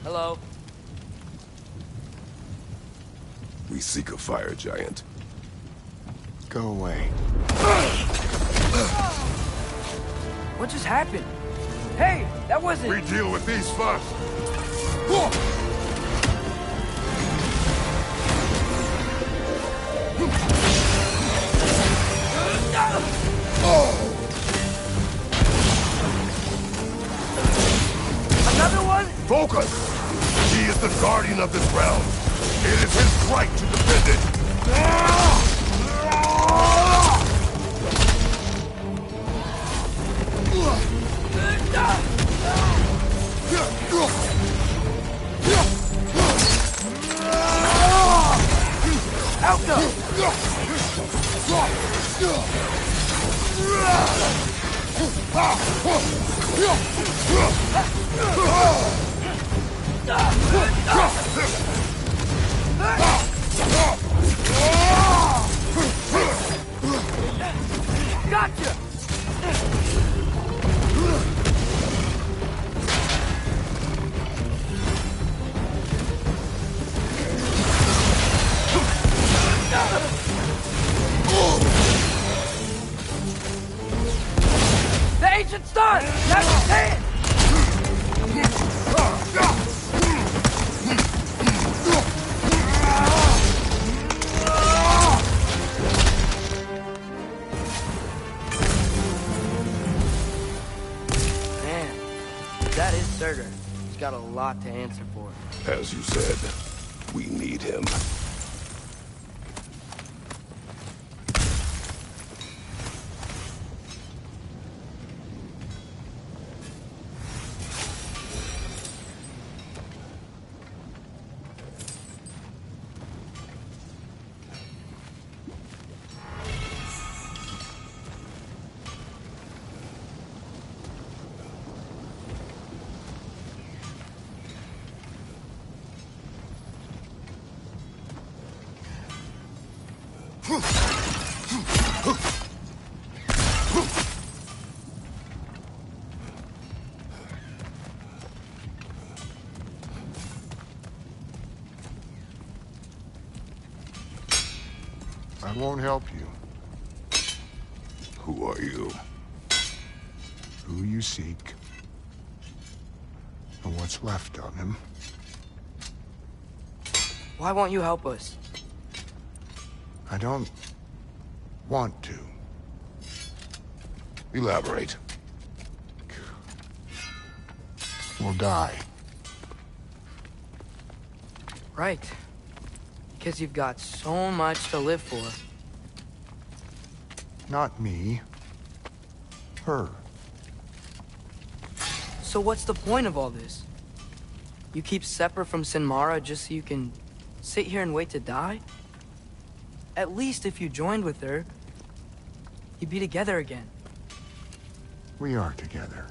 Hello? We seek a fire giant. Go away. What just happened? Hey, that wasn't... We deal with these first. Another one? Focus! He is the guardian of this realm. It is his right to defend it. Gotcha! The ancient's done! Now you stand! Man, that is Surtur. He's got a lot to answer for. As you said, we need him. I won't help you. Who are you? Who you seek, and what's left of him. Why won't you help us? I don't want to. Elaborate. We'll die. Right. Because you've got so much to live for. Not me. Her. So what's the point of all this? You keep separate from Sinmara just so you can sit here and wait to die? At least if you joined with her, you'd be together again. We are together.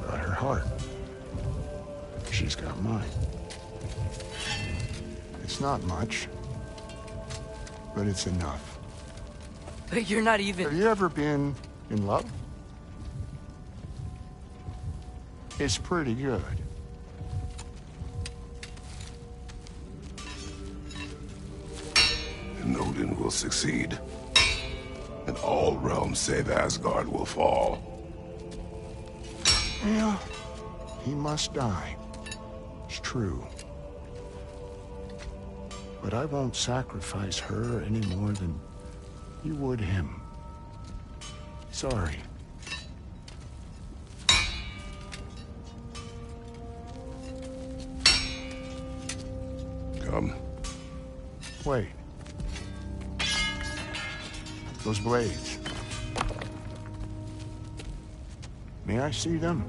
Got her heart. She's got mine. It's not much, but it's enough. But you're not even... Have you ever been in love? It's pretty good. And Odin will succeed. And all realms save Asgard will fall. Yeah, he must die. It's true. But I won't sacrifice her any more than you would him. Sorry. Come. Wait. Those blades. May I see them?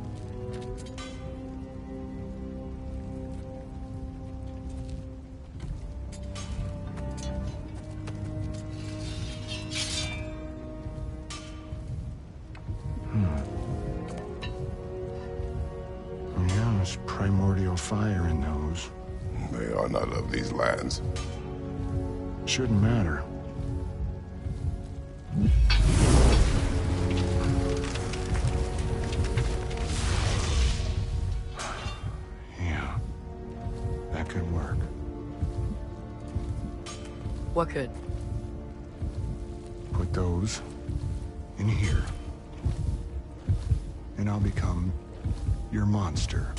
Yeah, there's primordial fire in those. They are not of these lands. Shouldn't matter. Yeah, that could work. What could? Put those in here. And I'll become your monster.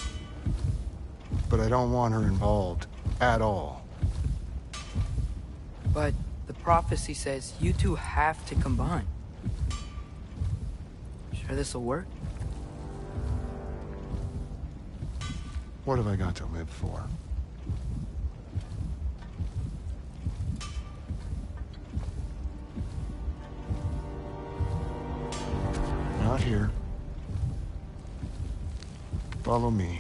But I don't want her involved at all. But the prophecy says you two have to combine. Sure this'll work? What have I got to live for? Not here. Follow me.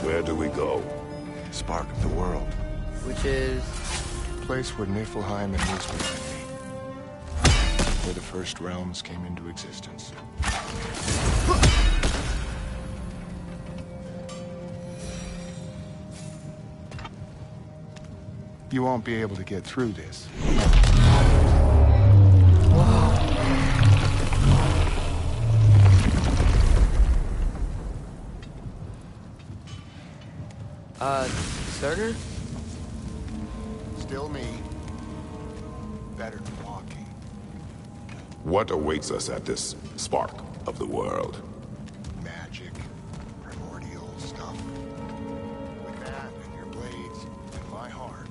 Where do we go? Spark of the world. Which is... Place where Niflheim and Muspelheim meet. Where the first realms came into existence. You won't be able to get through this. Surtur? Still me. Better than walking. What awaits us at this spark of the world? Magic. Primordial stuff. With that and your blades and my heart,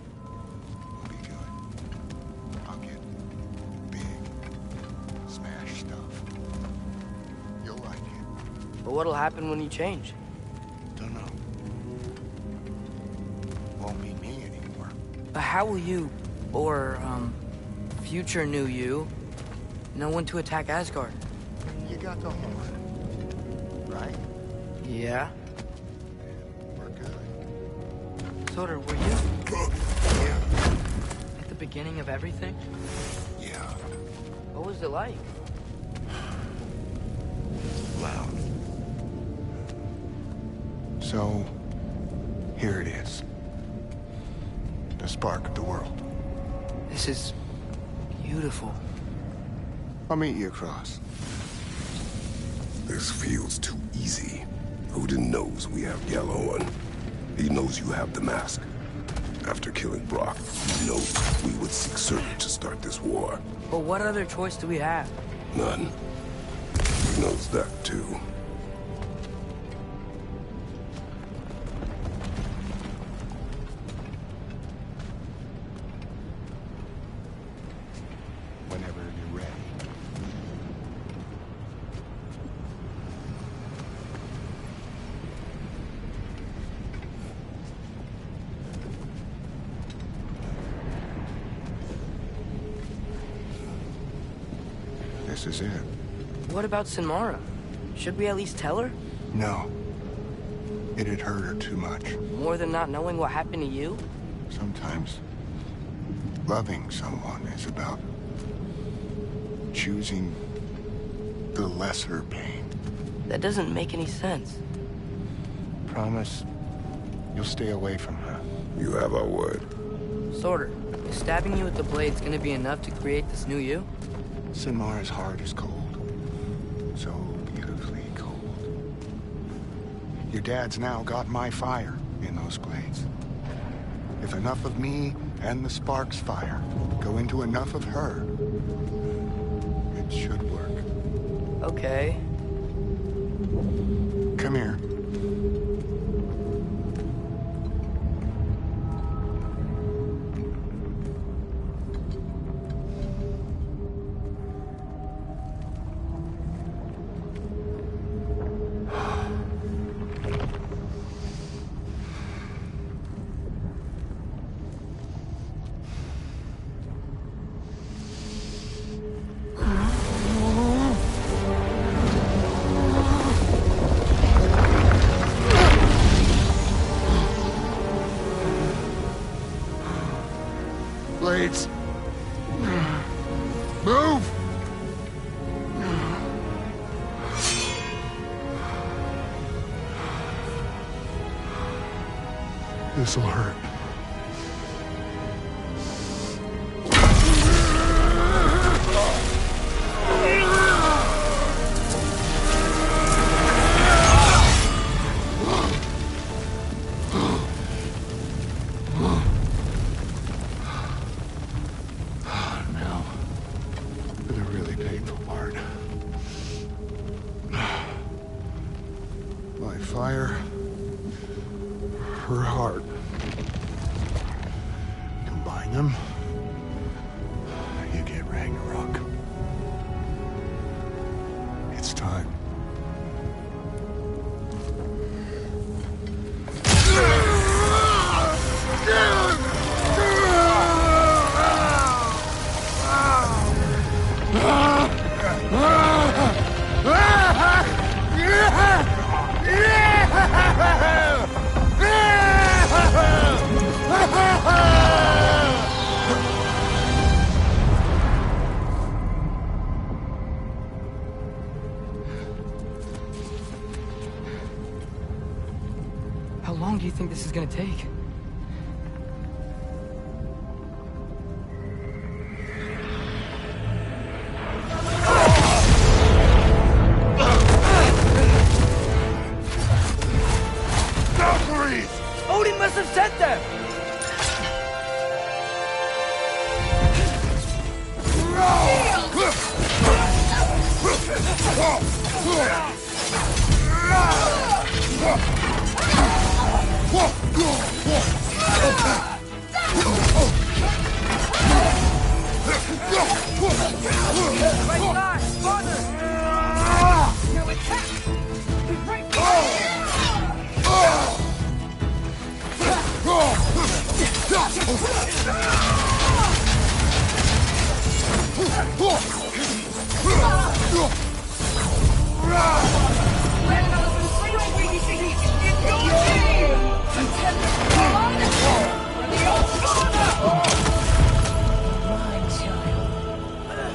we'll be good. I'll get big. Smash stuff. You'll like it. But what'll happen when you change? Don't know. Won't be me anymore. But how will you, or, future new you, know when to attack Asgard? You got the horn, right? Yeah. We're good. Surtur, were you Yeah. at the beginning of everything? Yeah. What was it like? Loud. So, here it is. The spark of the world. This is beautiful. I'll meet you across. This feels too easy. Odin knows we have Yellowin. He knows you have the mask. After killing Brock, he knows we would seek Surtur to start this war. But what other choice do we have? None. He knows that too. Whenever you're ready. This is it. What about Sinmara? Should we at least tell her? No. It'd hurt her too much. More than not knowing what happened to you? Sometimes loving someone is about choosing the lesser pain. That doesn't make any sense. Promise you'll stay away from her. You have our word. Surtur, is stabbing you with the blade's gonna be enough to create this new you? Sinmara's heart is cold. So beautifully cold. Your dad's now got my fire in those blades. If enough of me and the spark's fire go into enough of her, it should work. Okay. Come here. This'll hurt. Now, for the really painful part. My fire, her heart. Combine them, you get Ragnarok. It's time. How long do you think this is gonna take? Odin must have sent them! Right side! Father! Now attack!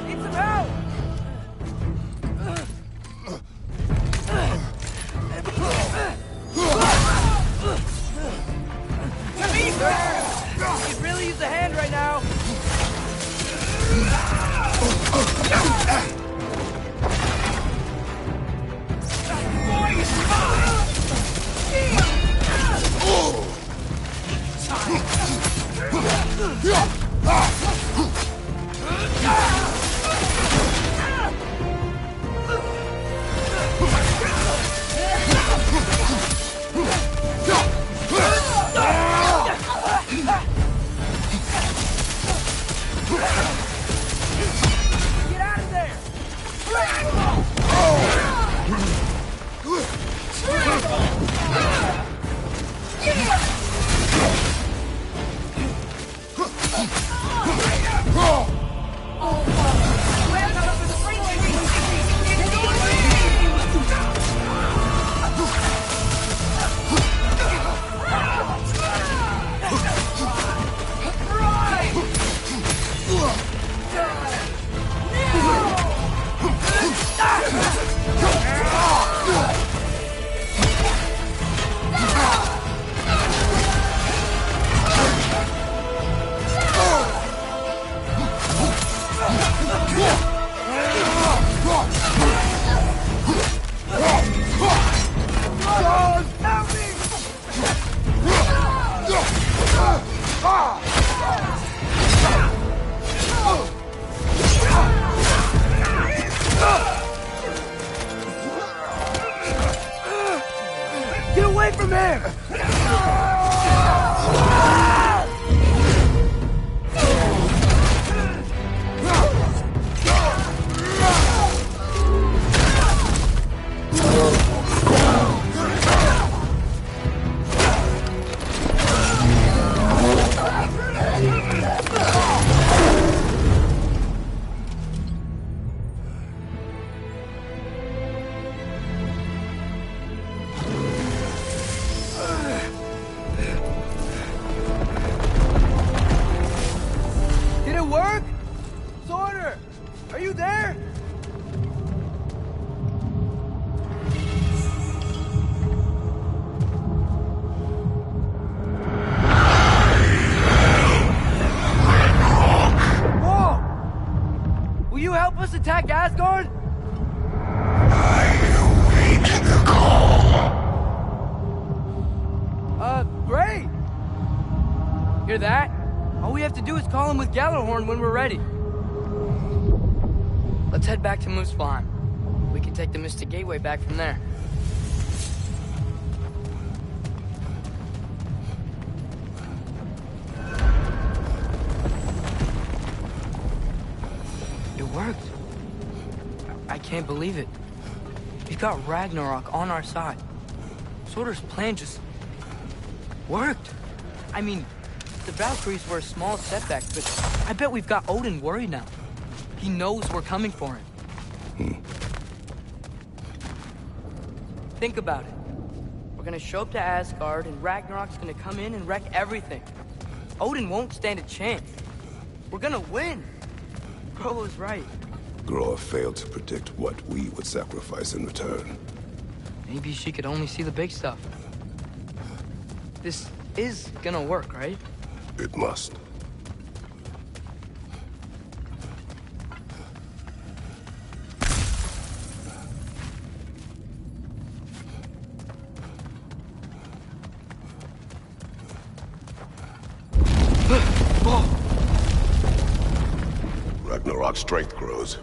Need some help! You could really use a hand right now. Will you help us attack Asgard? I await the call. Great! Hear that? All we have to do is call him with Gjallarhorn when we're ready. Let's head back to Muspelheim. We can take the Mystic Gateway back from there. It worked. I can't believe it. We've got Ragnarok on our side. Surtur's plan just worked. I mean, the Valkyries were a small setback, but I bet we've got Odin worried now. He knows we're coming for him. Think about it. We're gonna show up to Asgard, and Ragnarok's gonna come in and wreck everything. Odin won't stand a chance. We're gonna win. Groa was right. Groa failed to predict what we would sacrifice in return. Maybe she could only see the big stuff. This is gonna work, right? It must. Ragnarok's strength grows.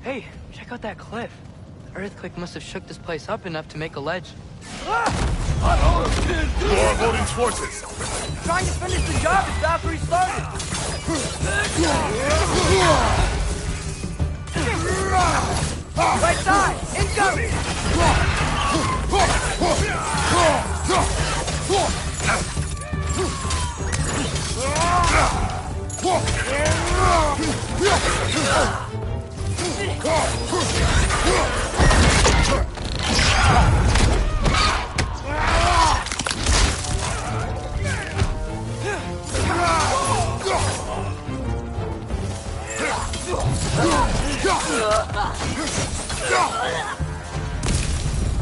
Hey, check out that cliff. The earthquake must have shook this place up enough to make a ledge. More of Odin's forces! Trying to finish the job as Valkyrie started! Right side! Incoming!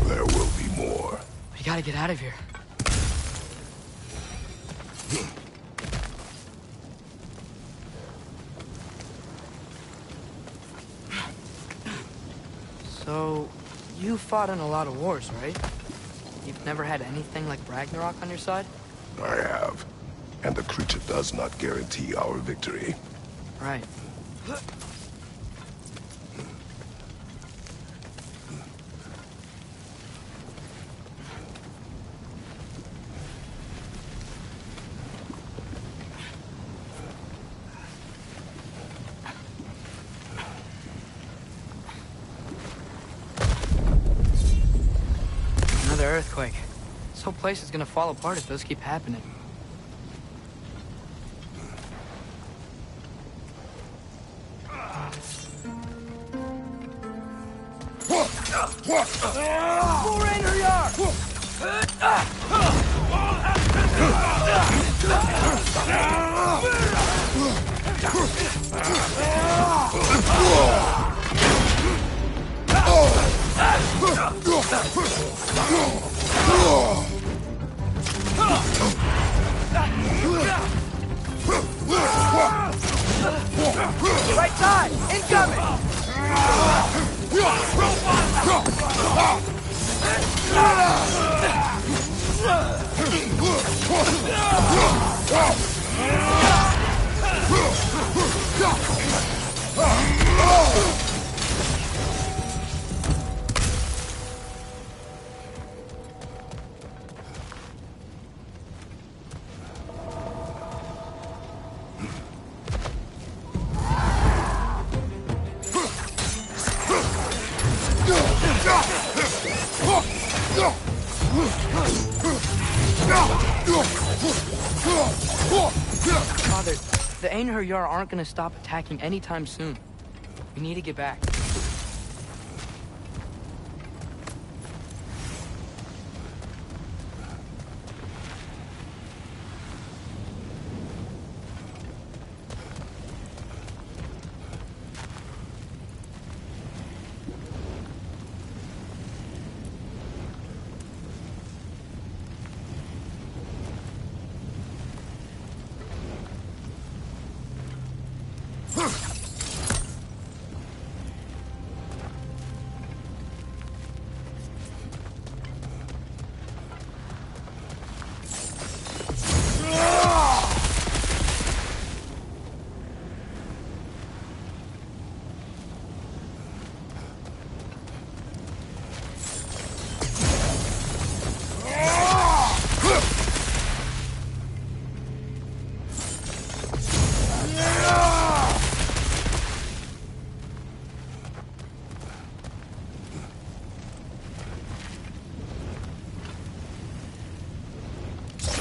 There will be more. We gotta get out of here. So, you fought in a lot of wars, right? You've never had anything like Ragnarok on your side? I have. And the creature does not guarantee our victory. Right. Another earthquake. This whole place is gonna fall apart if those keep happening. War Ragnarok! Right side! Incoming! Father, the Einherjar aren't gonna stop attacking anytime soon. We need to get back.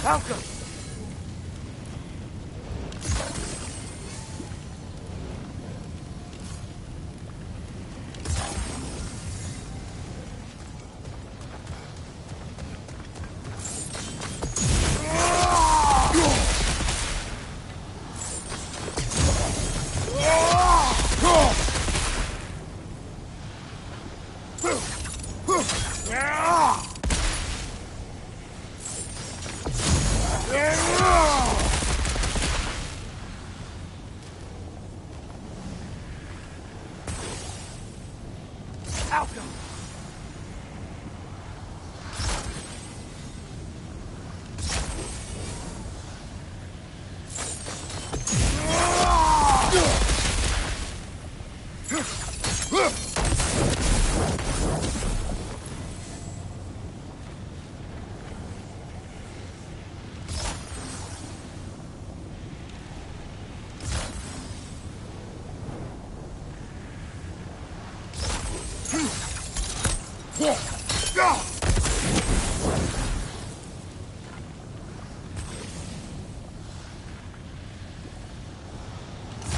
Malcolm!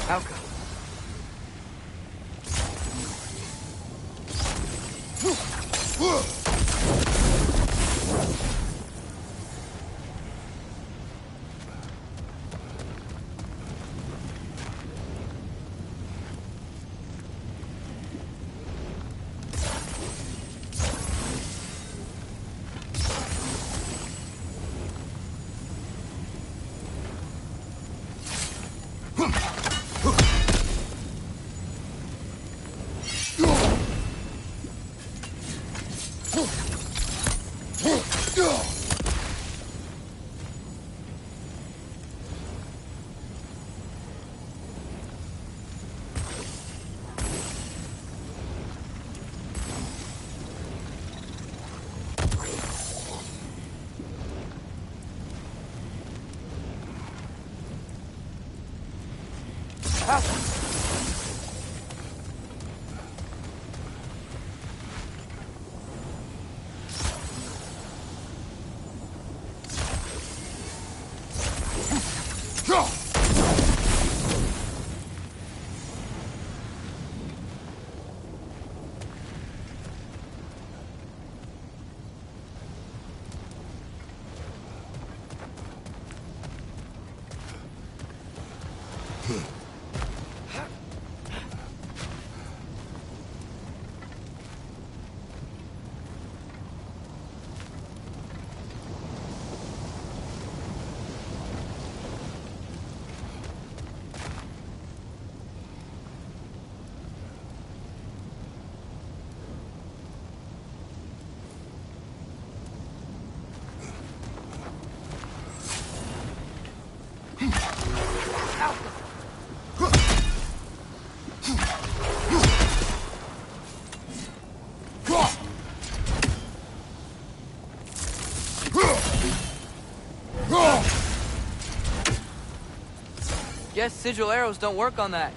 Malcolm. Guess sigil arrows don't work on that.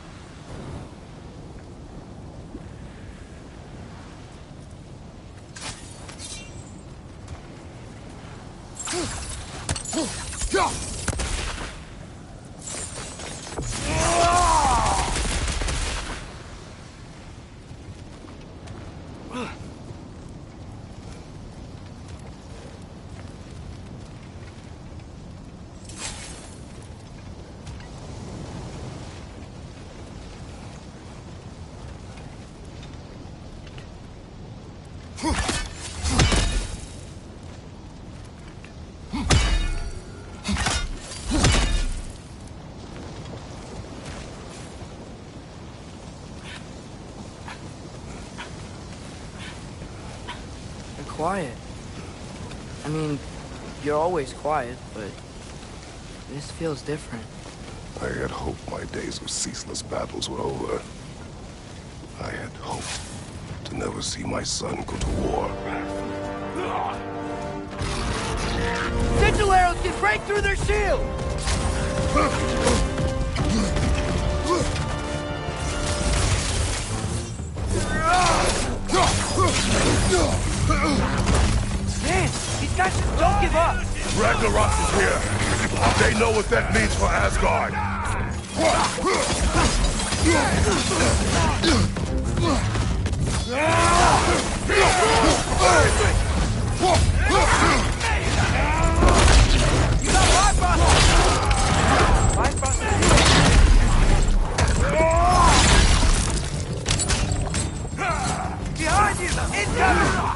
Quiet. I mean, you're always quiet, but this feels different. I had hoped my days of ceaseless battles were over. I had hoped to never see my son go to war. Sigil arrows can break through their shield! Man, these guys just don't give up. Ragnarok is here. They know what that means for Asgard. Behind you! Incoming!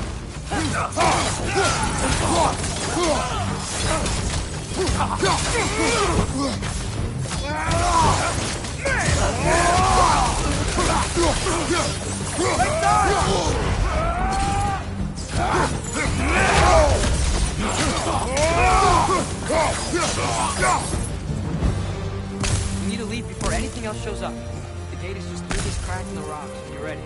We need to leave before anything else shows up. The gate is just through this crack in the rocks when you're ready.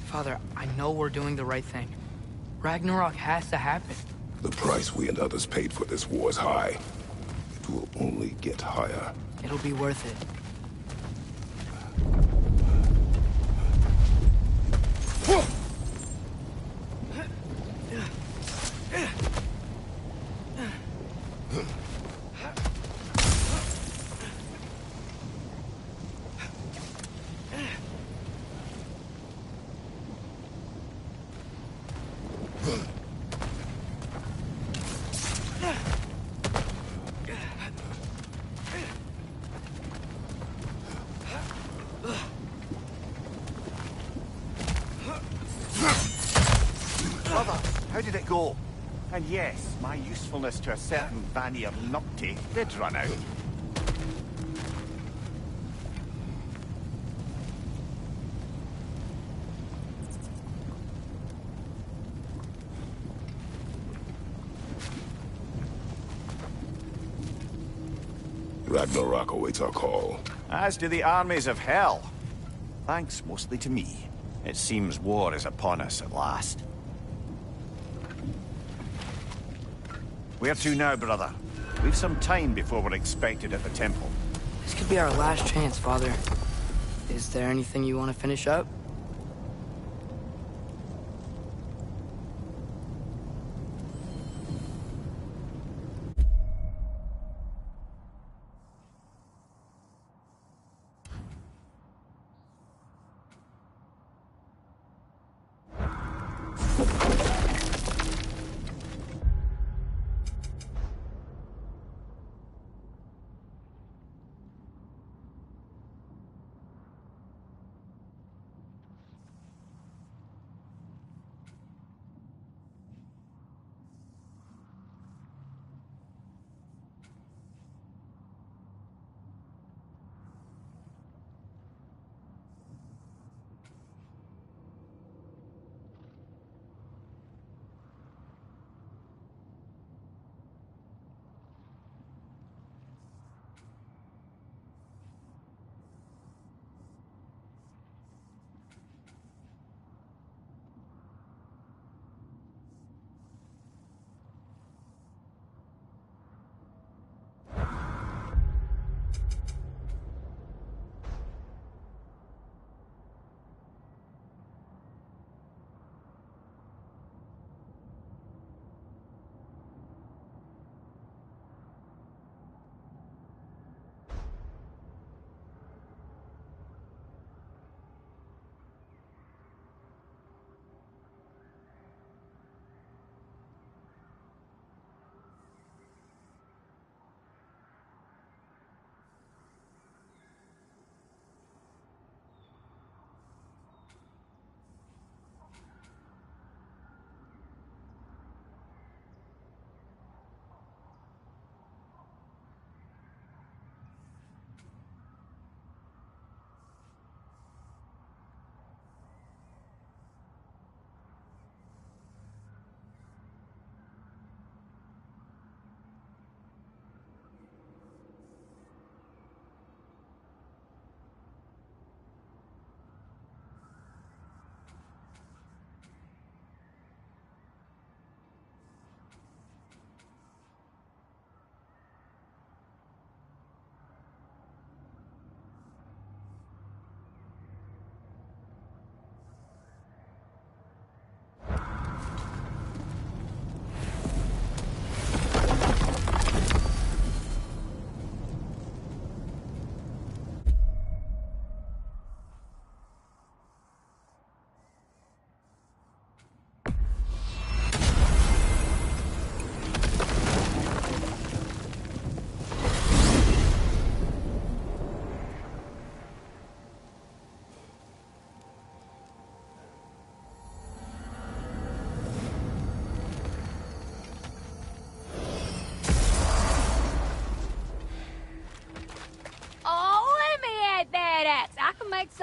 Father, I know we're doing the right thing. Ragnarok has to happen. The price we and others paid for this war is high. It will only get higher. It'll be worth it. Brother, how did it go? And yes, my usefulness to a certain Vanny of Nupty did run out. Ragnarok awaits our call. As do the armies of hell. Thanks mostly to me. It seems war is upon us at last. Where to now, brother? We've some time before we're expected at the temple. This could be our last chance, Father. Is there anything you want to finish up?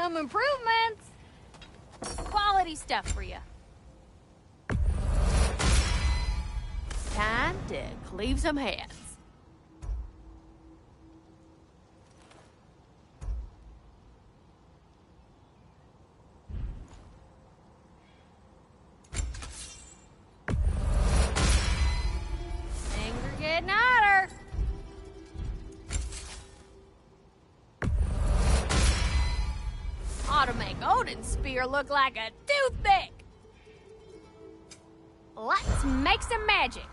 home improvements. Quality stuff for you. Time to cleave some heads. Things are getting hotter. Ought to make Odin's spear look like a toothpick. Let's make some magic.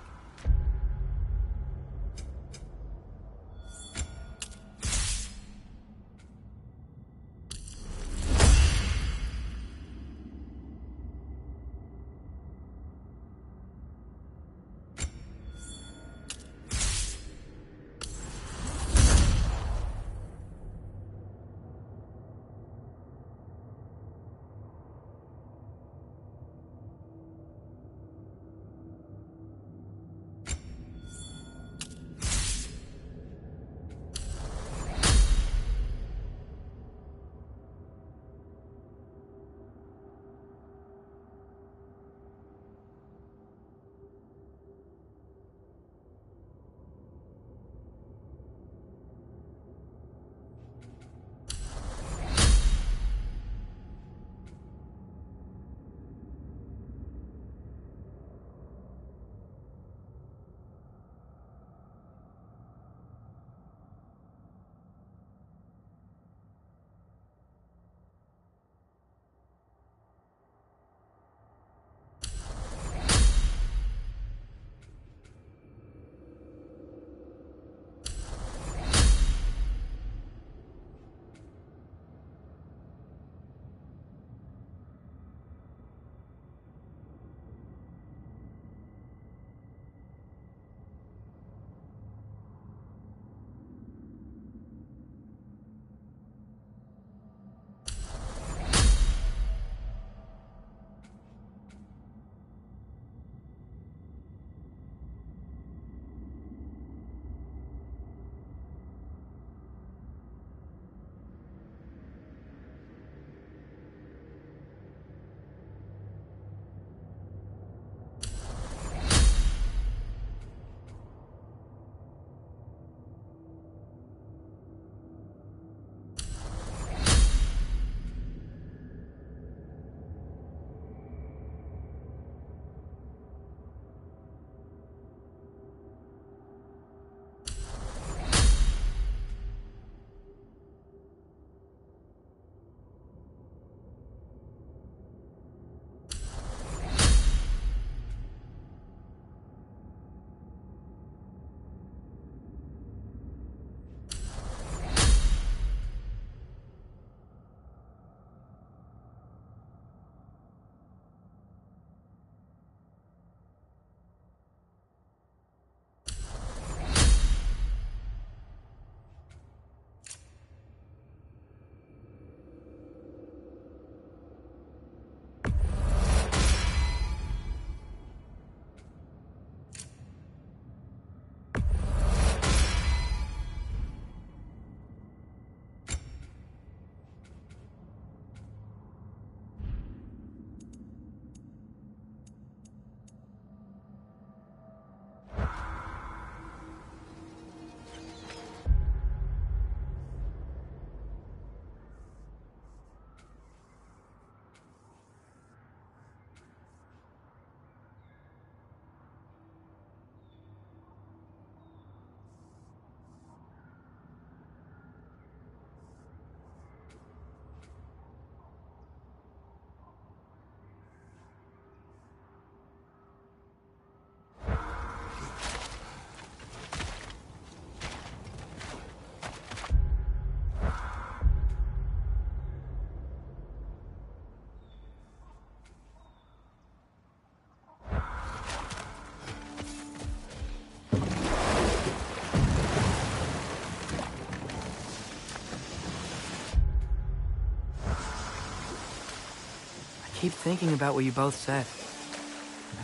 keep thinking about what you both said.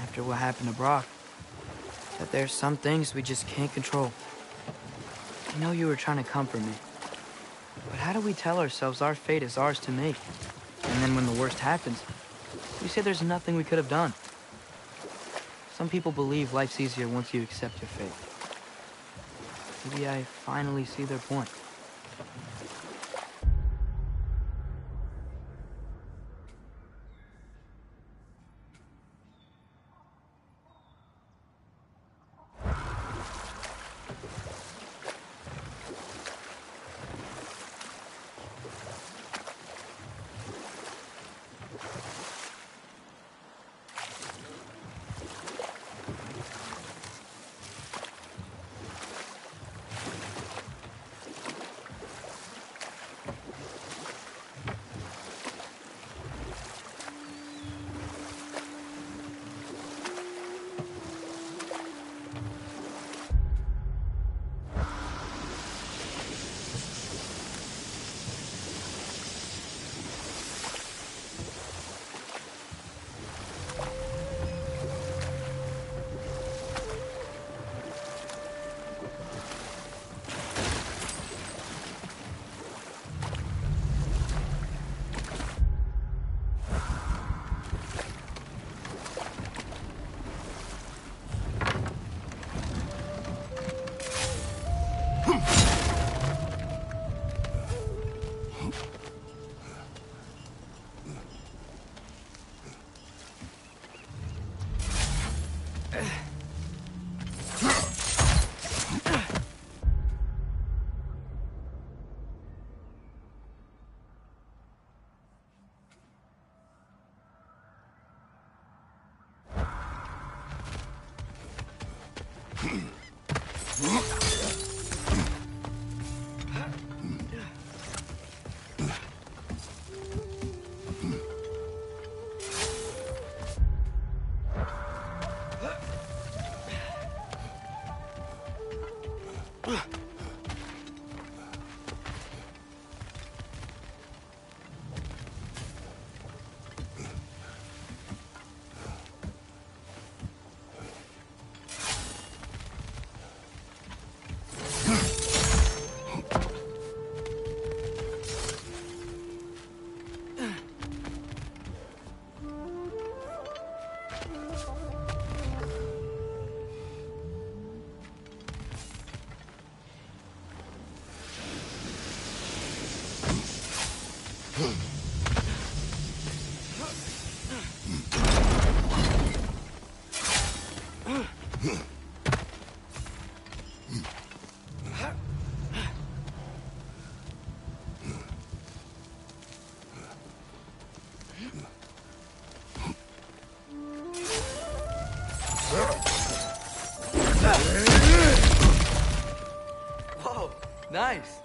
After what happened to Brock. That there's some things we just can't control. I know you were trying to comfort me. But how do we tell ourselves our fate is ours to make? And then when the worst happens, we say there's nothing we could have done. Some people believe life's easier once you accept your fate. Maybe I finally see their point. Whoa, nice.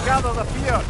Gather the fear!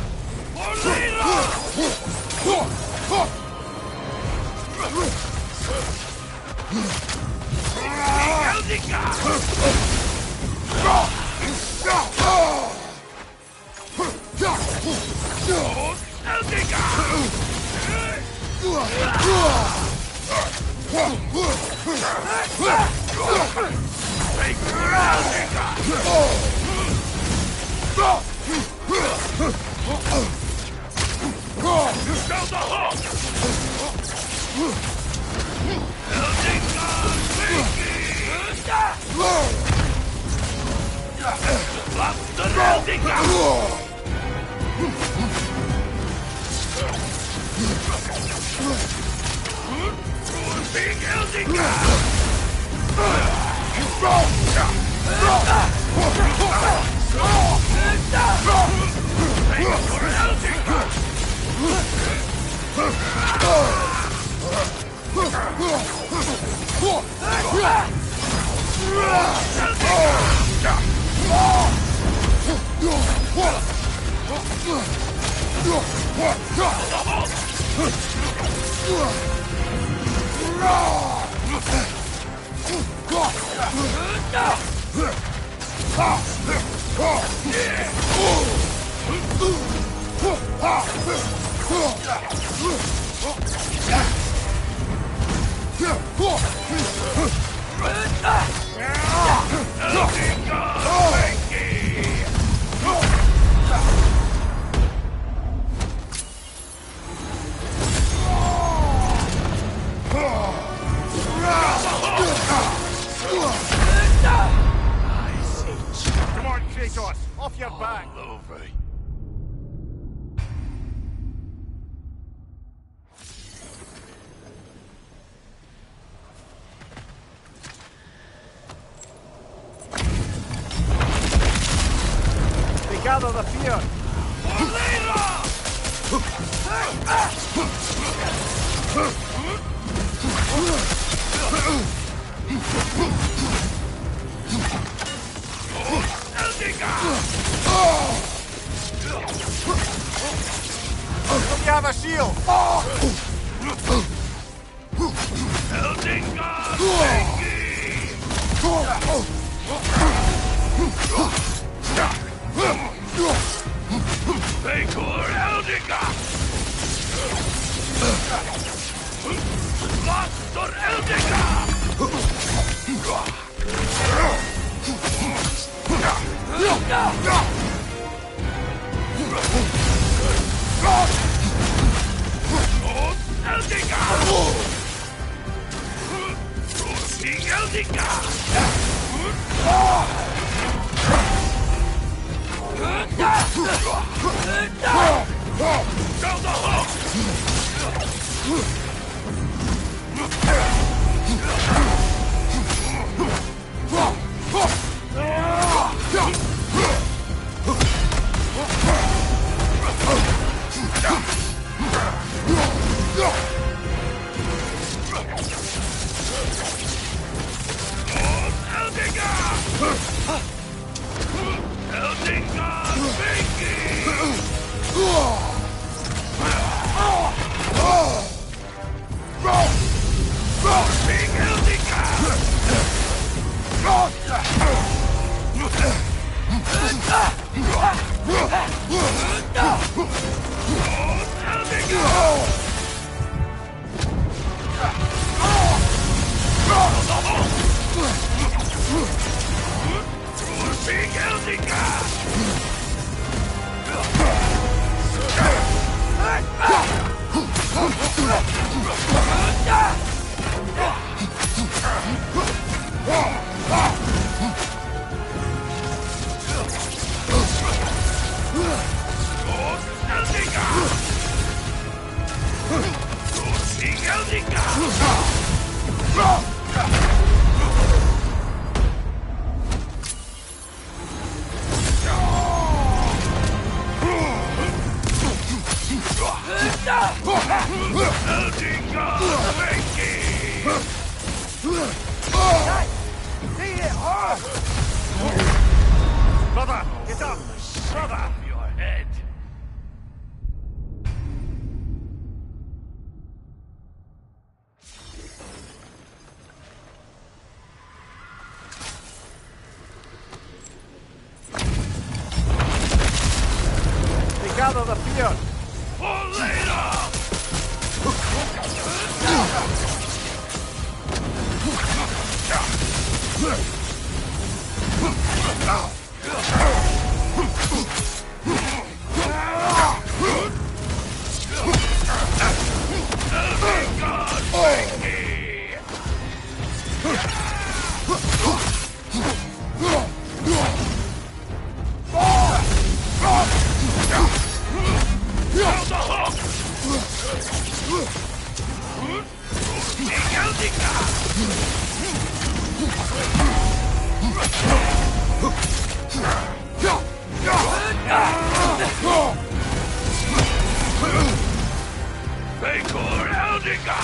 Come on, Kratos! Off your back! They gather the fear! Let me have a shield! Vekor Eldiga! Lastor Eldiga! Eldiga! Eldiga! Down the hook! Brother, get up! Brother! Your head. They gather the fear! For later! Vekor Eldiga!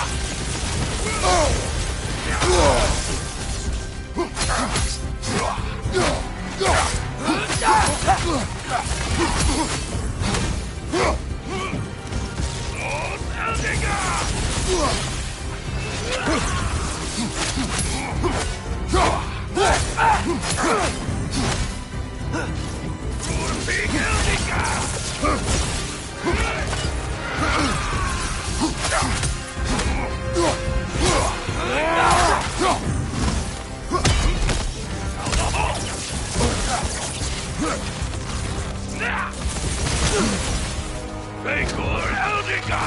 Vekor Eldiga!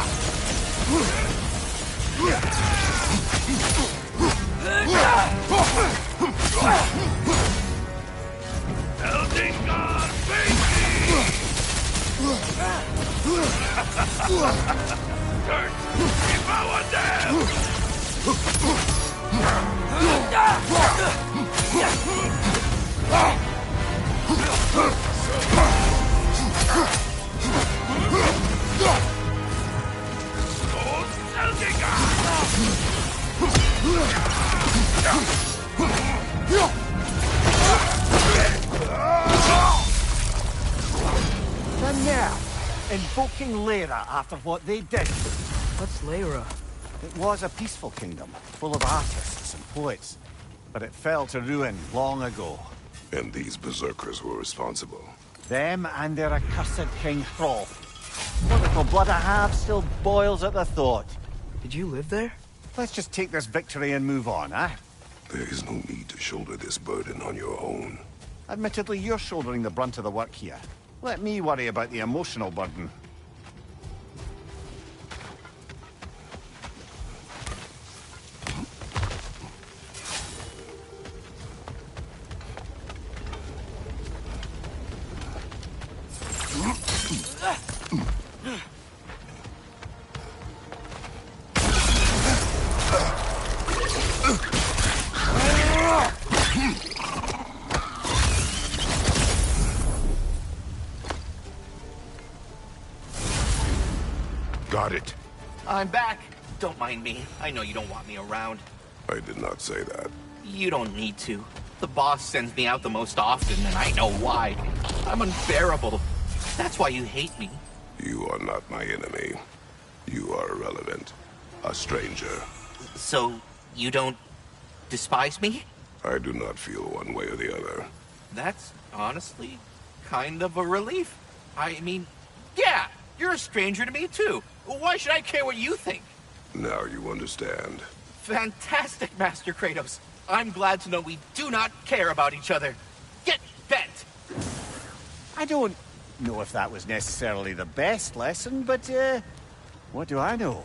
Eldingar Fakey! Kurt, devour them! The nerve! Invoking Lyra after what they did. What's Lyra? It was a peaceful kingdom, full of artists and poets. but it fell to ruin long ago. And these berserkers were responsible. Them and their accursed King Hrolf. What little blood I have still boils at the thought. Did you live there? Let's just take this victory and move on, eh? There is no need to shoulder this burden on your own. Admittedly, you're shouldering the brunt of the work here. Let me worry about the emotional burden. Got it. I'm back. Don't mind me. I know you don't want me around. I did not say that. You don't need to. The boss sends me out the most often, and I know why. I'm unbearable. That's why you hate me. You are not my enemy. You are irrelevant. A stranger. So, you don't despise me? I do not feel one way or the other. That's honestly kind of a relief. I mean, yeah, you're a stranger to me too. Why should I care what you think? Now you understand. Fantastic, Master Kratos. I'm glad to know we do not care about each other. Get bent! I don't know if that was necessarily the best lesson, but, what do I know?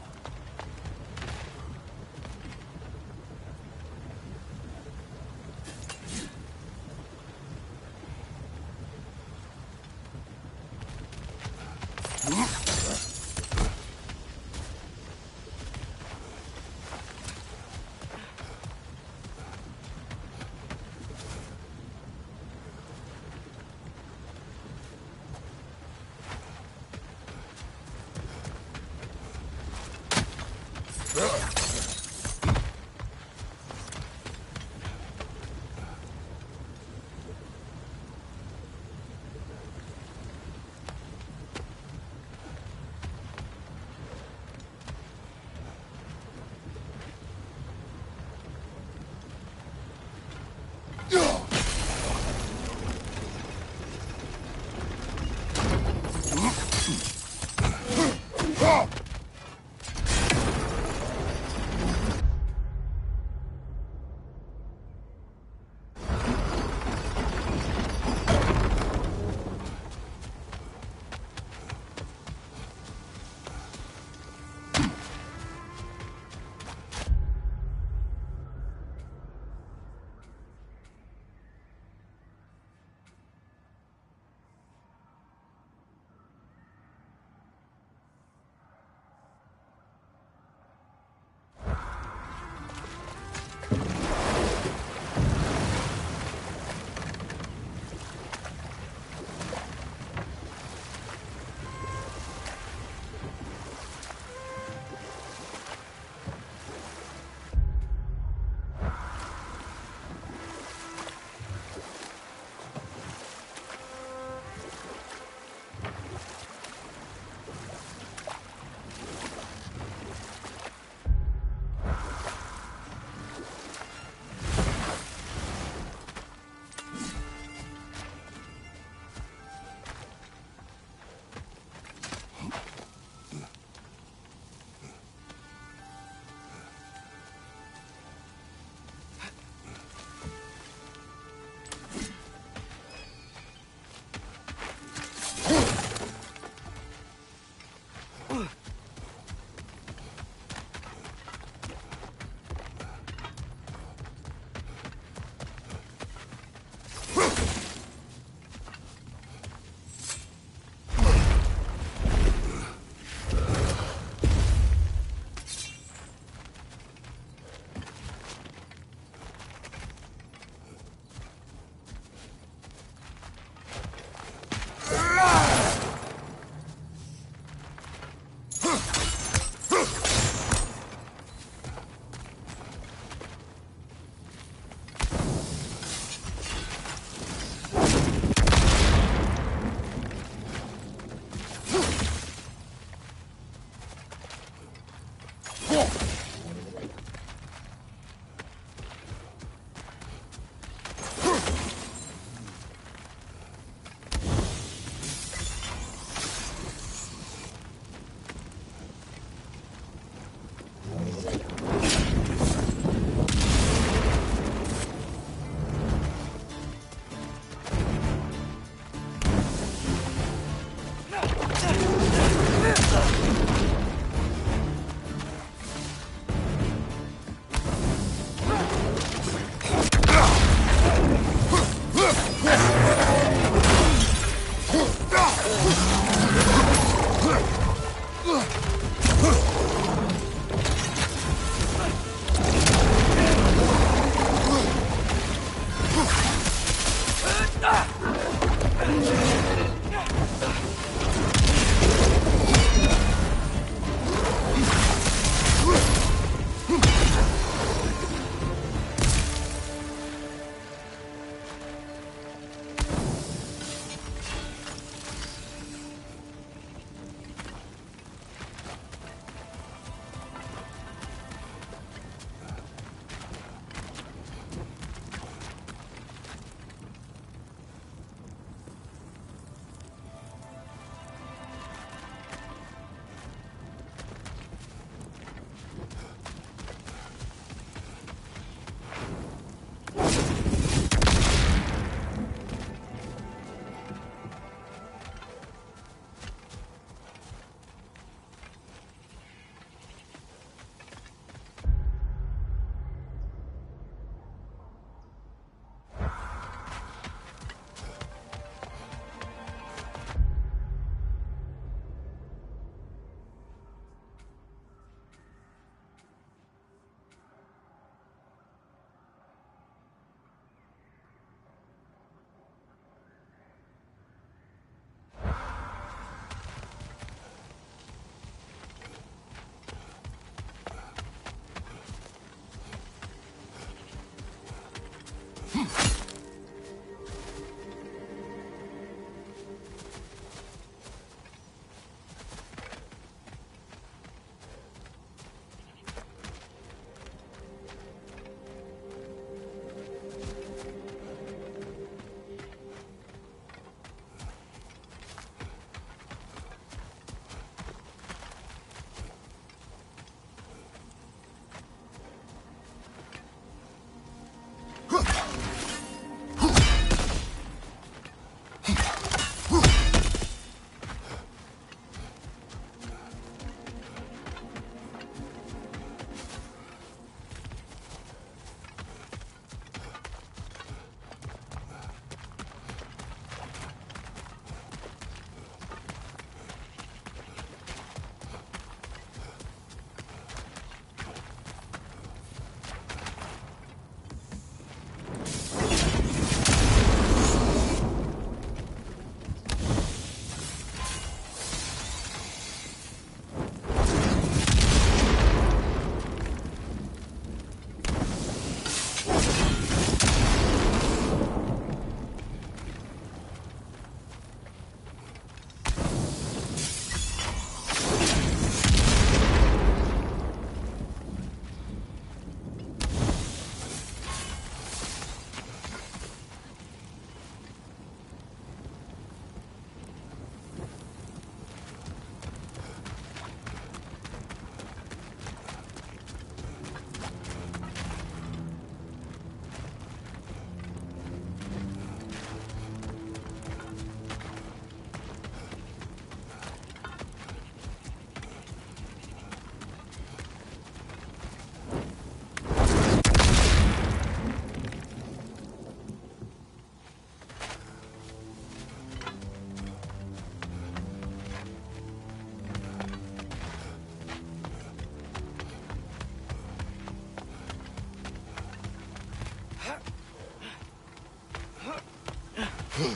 Huh.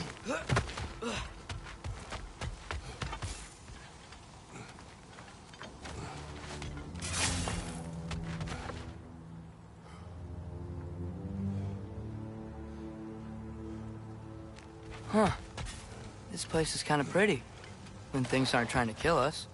This place is kind of pretty. When things aren't trying to kill us.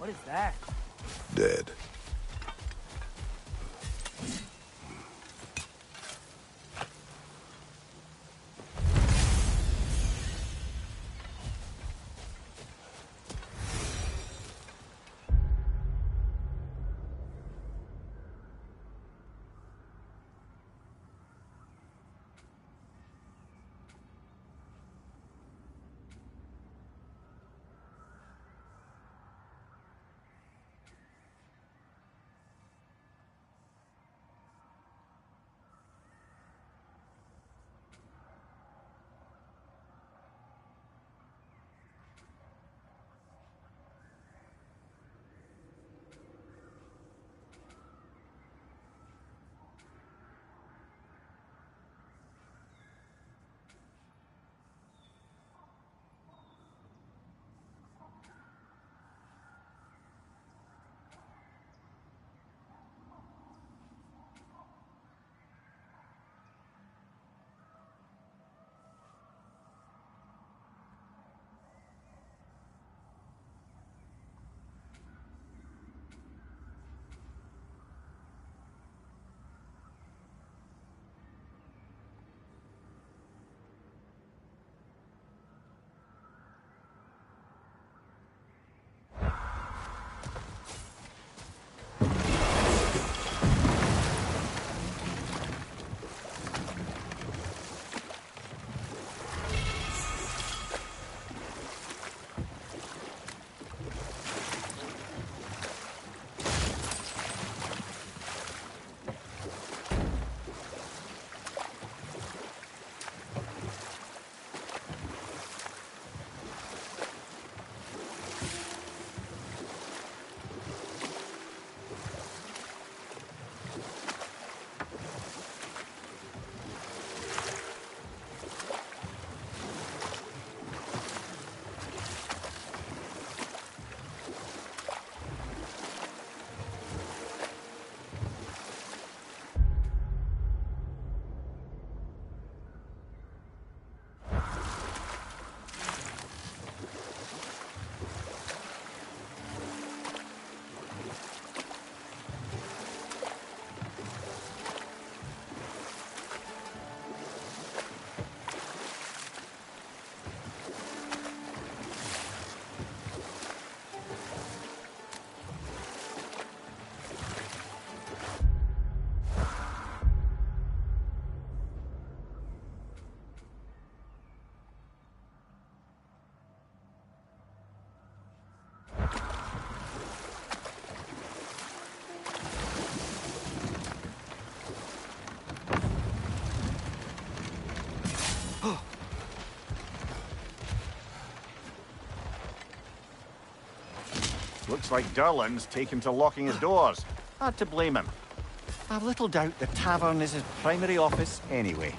What is that? Dead. Looks like Durlin's taken to locking his doors. Hard to blame him. I've little doubt the tavern is his primary office anyway.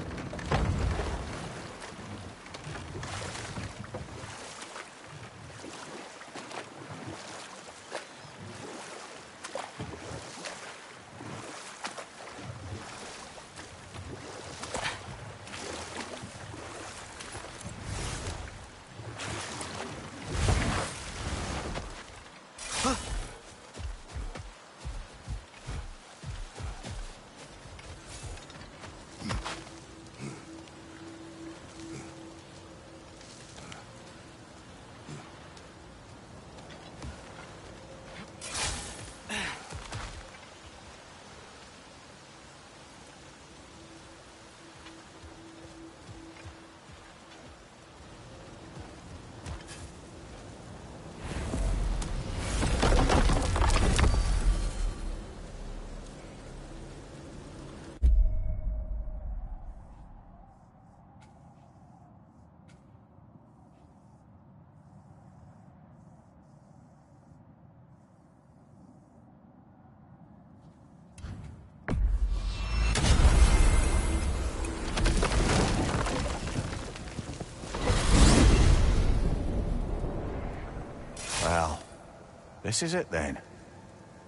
This is it then.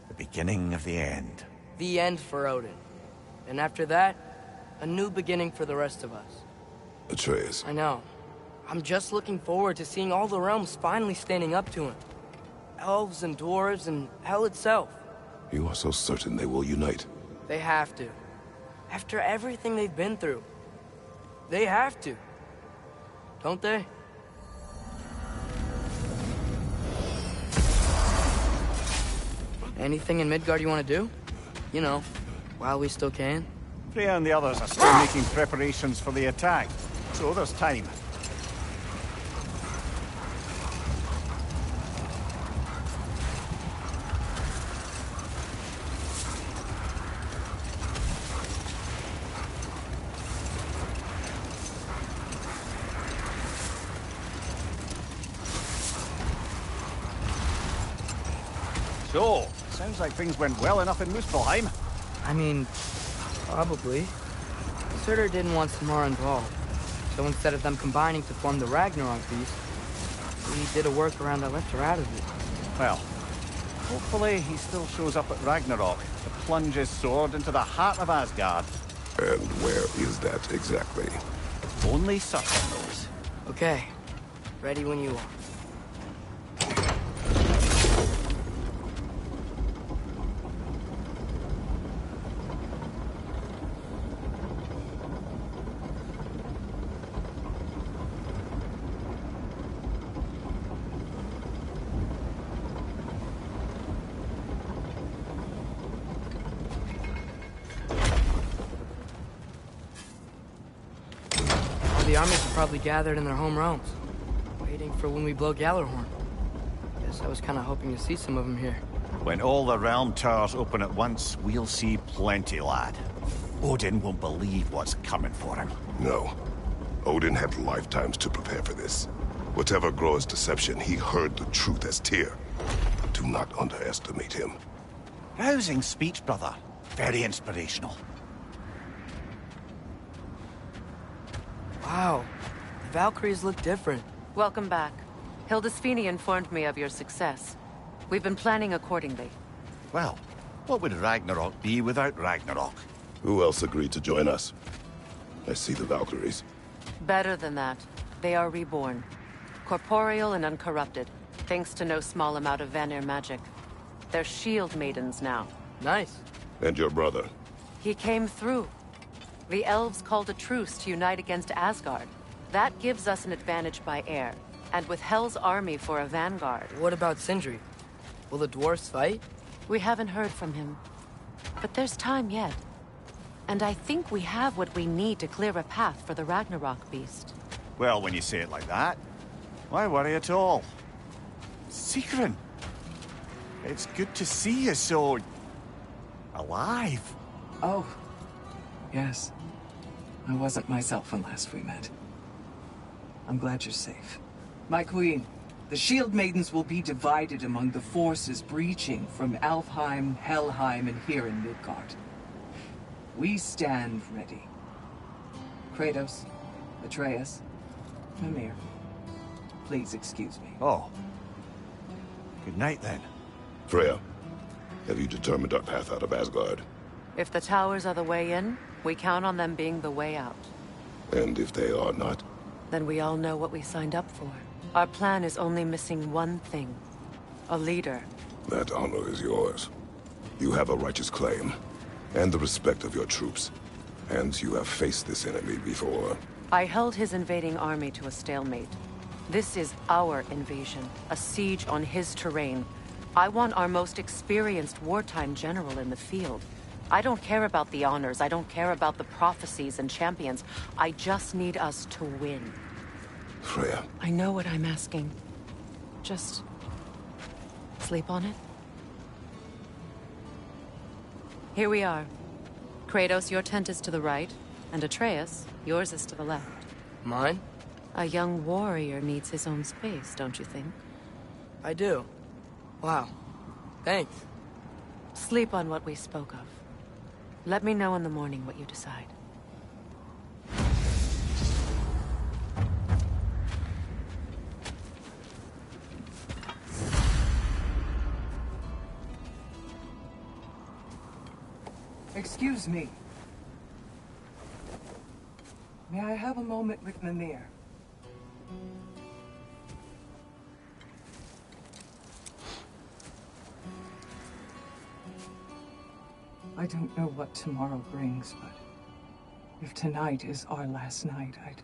The beginning of the end. The end for Odin. And after that, a new beginning for the rest of us. Atreus. I know. I'm just looking forward to seeing all the realms finally standing up to him. Elves and dwarves and hell itself. You are so certain they will unite? They have to. After everything they've been through. They have to. Don't they? Anything in Midgard you want to do? You know, while we still can. Freya and the others are still making preparations for the attack, so there's time. So, sounds like things went well enough in Muspelheim. I mean, probably. Surtur didn't want Samara involved, so instead of them combining to form the Ragnarok beast, we did a workaround that left her out of it. Well, hopefully he still shows up at Ragnarok to plunge his sword into the heart of Asgard. And where is that exactly? Only Surtur knows. Okay, ready when you are. The armies are probably gathered in their home realms, waiting for when we blow Gjallarhorn. Guess I was kind of hoping to see some of them here. When all the realm towers open at once, we'll see plenty, lad. Odin won't believe what's coming for him. No. Odin had lifetimes to prepare for this. Whatever Groa's deception, he heard the truth as Tyr. Do not underestimate him. Rousing speech, brother. Very inspirational. Wow, the Valkyries look different. Welcome back. Hildisfini informed me of your success. We've been planning accordingly. Well, what would Ragnarok be without Ragnarok? Who else agreed to join us? I see the Valkyries. Better than that. They are reborn. Corporeal and uncorrupted, thanks to no small amount of Vanir magic. They're shield maidens now. Nice. And your brother? He came through. The elves called a truce to unite against Asgard. That gives us an advantage by air, and with Hel's army for a vanguard. What about Sindri? Will the dwarves fight? We haven't heard from him. But there's time yet. And I think we have what we need to clear a path for the Ragnarok beast. Well, when you say it like that, why worry at all? Sigrun! It's good to see you so... alive. Oh. Yes. I wasn't myself when last we met. I'm glad you're safe. My queen, the Shield Maidens will be divided among the forces breaching from Alfheim, Helheim, and here in Midgard. We stand ready. Kratos, Atreus, Mimir, please excuse me. Oh. Good night, then. Freya, have you determined our path out of Asgard? If the towers are the way in, we count on them being the way out. And if they are not? Then we all know what we signed up for. Our plan is only missing one thing. A leader. That honor is yours. You have a righteous claim, and the respect of your troops. And you have faced this enemy before. I held his invading army to a stalemate. This is our invasion, a siege on his terrain. I want our most experienced wartime general in the field. I don't care about the honors, I don't care about the prophecies and champions. I just need us to win. Freya. I know what I'm asking. Just... sleep on it? Here we are. Kratos, your tent is to the right, and Atreus, yours is to the left. Mine? A young warrior needs his own space, don't you think? I do. Wow. Thanks. Sleep on what we spoke of. Let me know in the morning what you decide. Excuse me. May I have a moment with Mimir? I don't know what tomorrow brings, but if tonight is our last night, I'd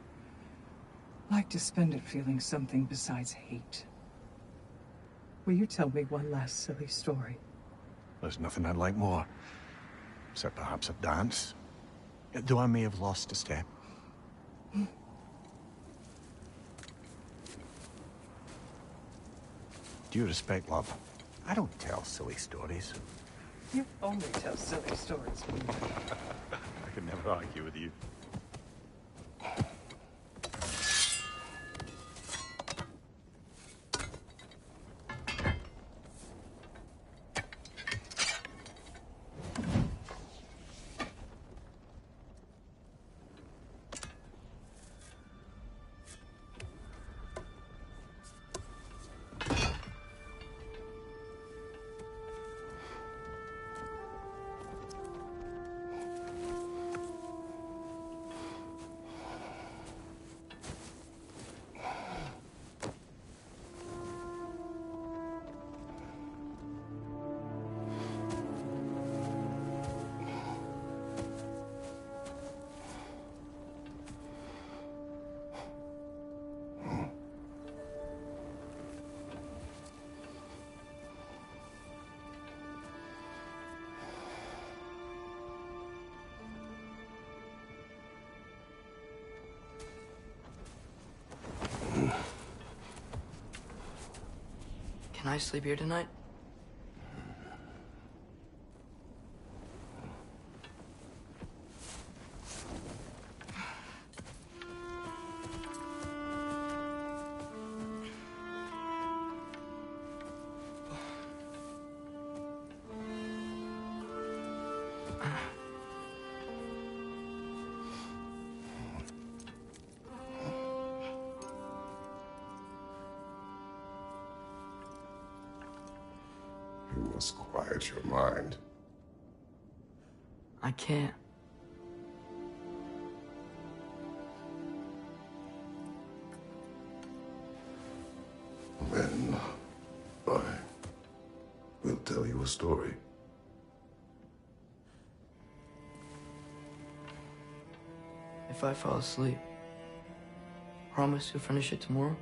like to spend it feeling something besides hate. Will you tell me one last silly story? There's nothing I'd like more. Except perhaps a dance. Though I may have lost a step. Due respect, love. I don't tell silly stories. You only tell silly stories. I could never argue with you. Can I sleep here tonight? You must quiet your mind. I can't. Then I will tell you a story. If I fall asleep, promise you'll finish it tomorrow?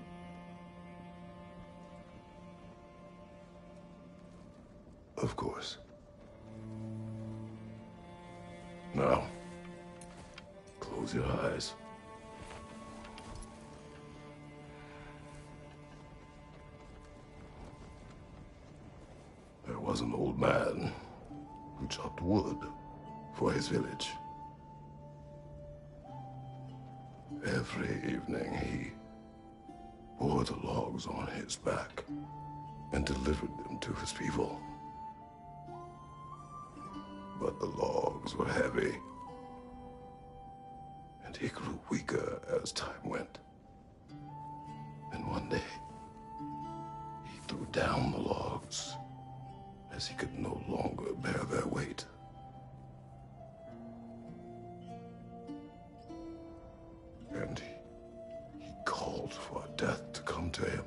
Of course. Now, close your eyes. There was an old man who chopped wood for his village. Every evening he bore the logs on his back and delivered them to his people. But the logs were heavy, and he grew weaker as time went. And one day, he threw down the logs as he could no longer bear their weight. And he called for death to come to him.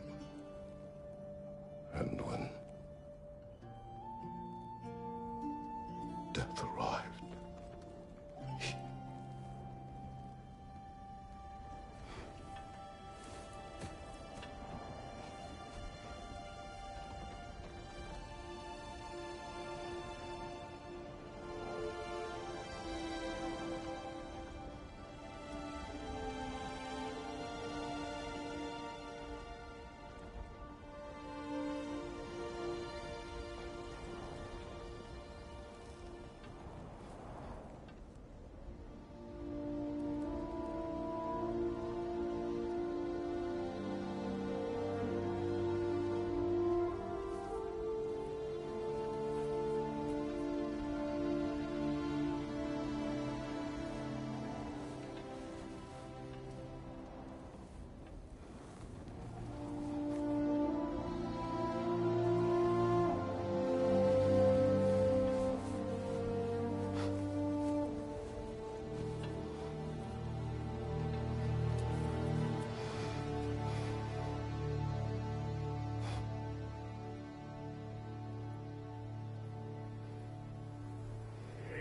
And when death arrived,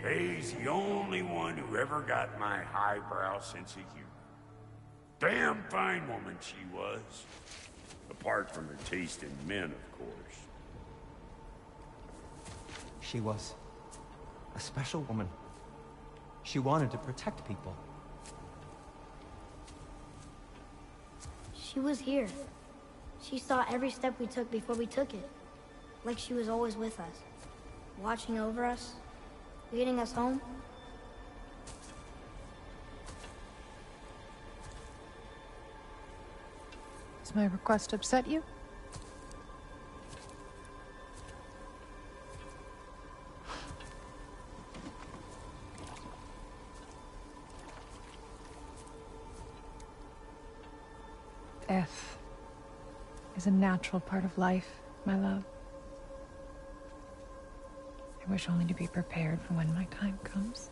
Faye's the only one who ever got my highbrow sense of humor. Damn fine woman she was. Apart from her taste in men, of course. She was a special woman. She wanted to protect people. She was here. She saw every step we took before we took it. Like she was always with us. Watching over us. Leading us home. Does my request upset you? Death is a natural part of life, my love. I wish only to be prepared for when my time comes.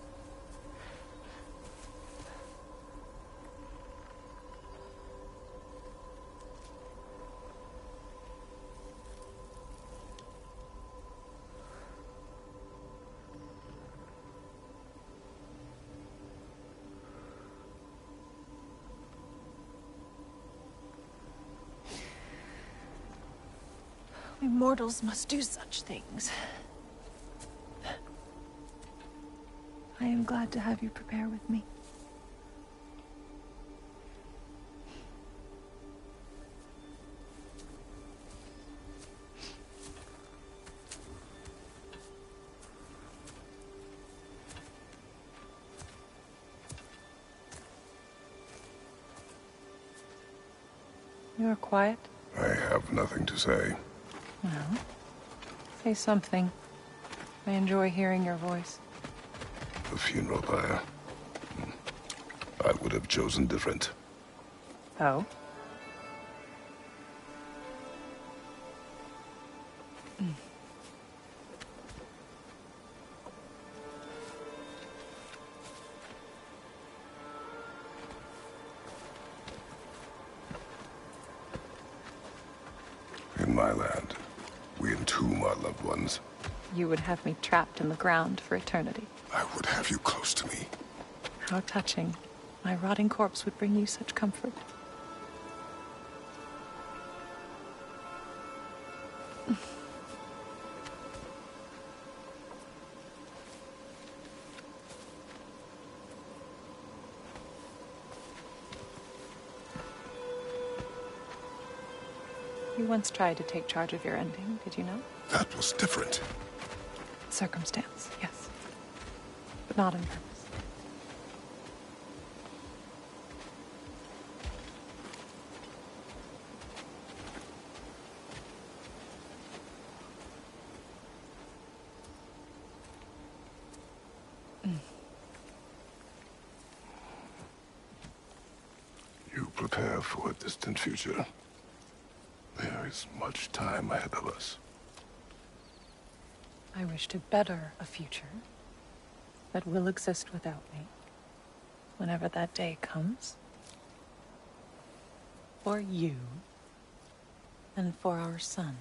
We mortals must do such things. I am glad to have you prepare with me. You are quiet? I have nothing to say. Well, say something. I enjoy hearing your voice. The funeral pyre. I would have chosen different. Oh? In my land, we entomb our loved ones. You would have me trapped in the ground for eternity. I would have you close to me. How touching. My rotting corpse would bring you such comfort. You once tried to take charge of your ending, did you know? That was different. Circumstance, yes. But not on purpose. You prepare for a distant future. There is much time ahead of us. I wish to better a future that will exist without me, whenever that day comes. For you, and for our son.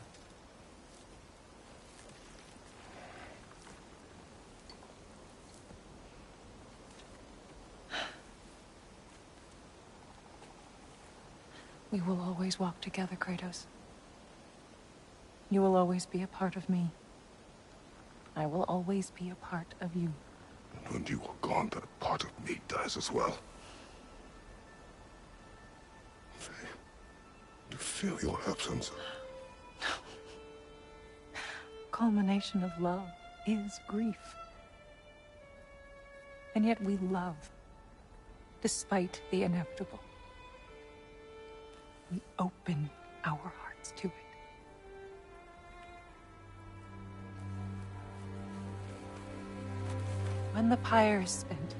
We will always walk together, Kratos. You will always be a part of me. I will always be a part of you. And when you are gone, that part of me dies as well. Faye, you feel your absence. Culmination of love is grief. And yet we love, despite the inevitable. We open our hearts to it. When the pyre is spent,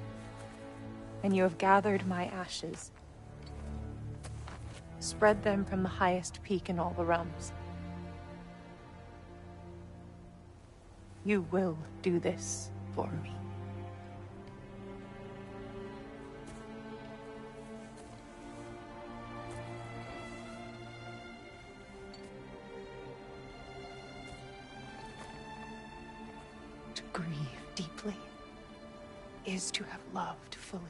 and you have gathered my ashes, spread them from the highest peak in all the realms. You will do this for me. To grieve deeply is to have loved fully.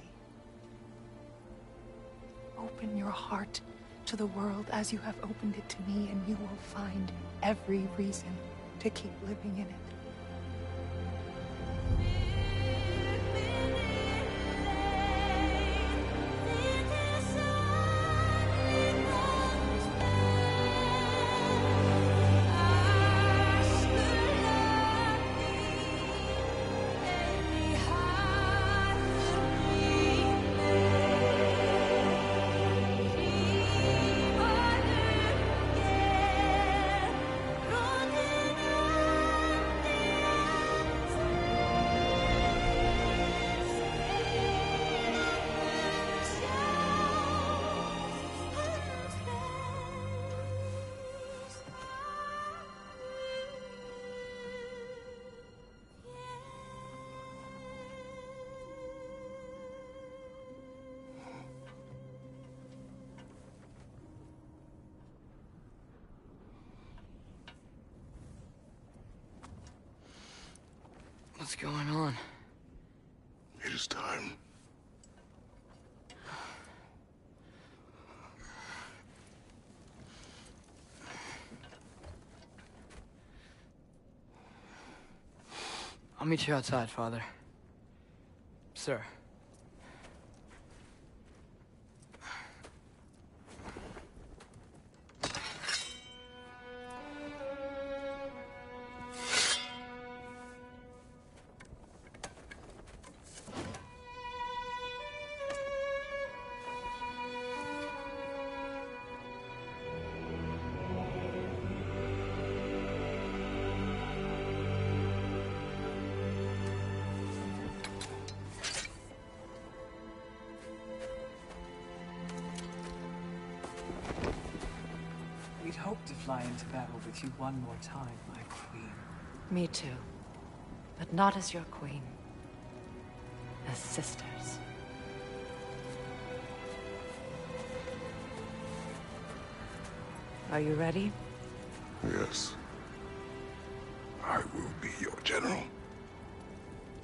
Open your heart to the world as you have opened it to me, and you will find every reason to keep living in it. What's going on? It is time. I'll meet you outside, Father. Sir. We'd hoped to fly into battle with you one more time, my queen. Me too. But not as your queen. As sisters. Are you ready? Yes. I will be your general.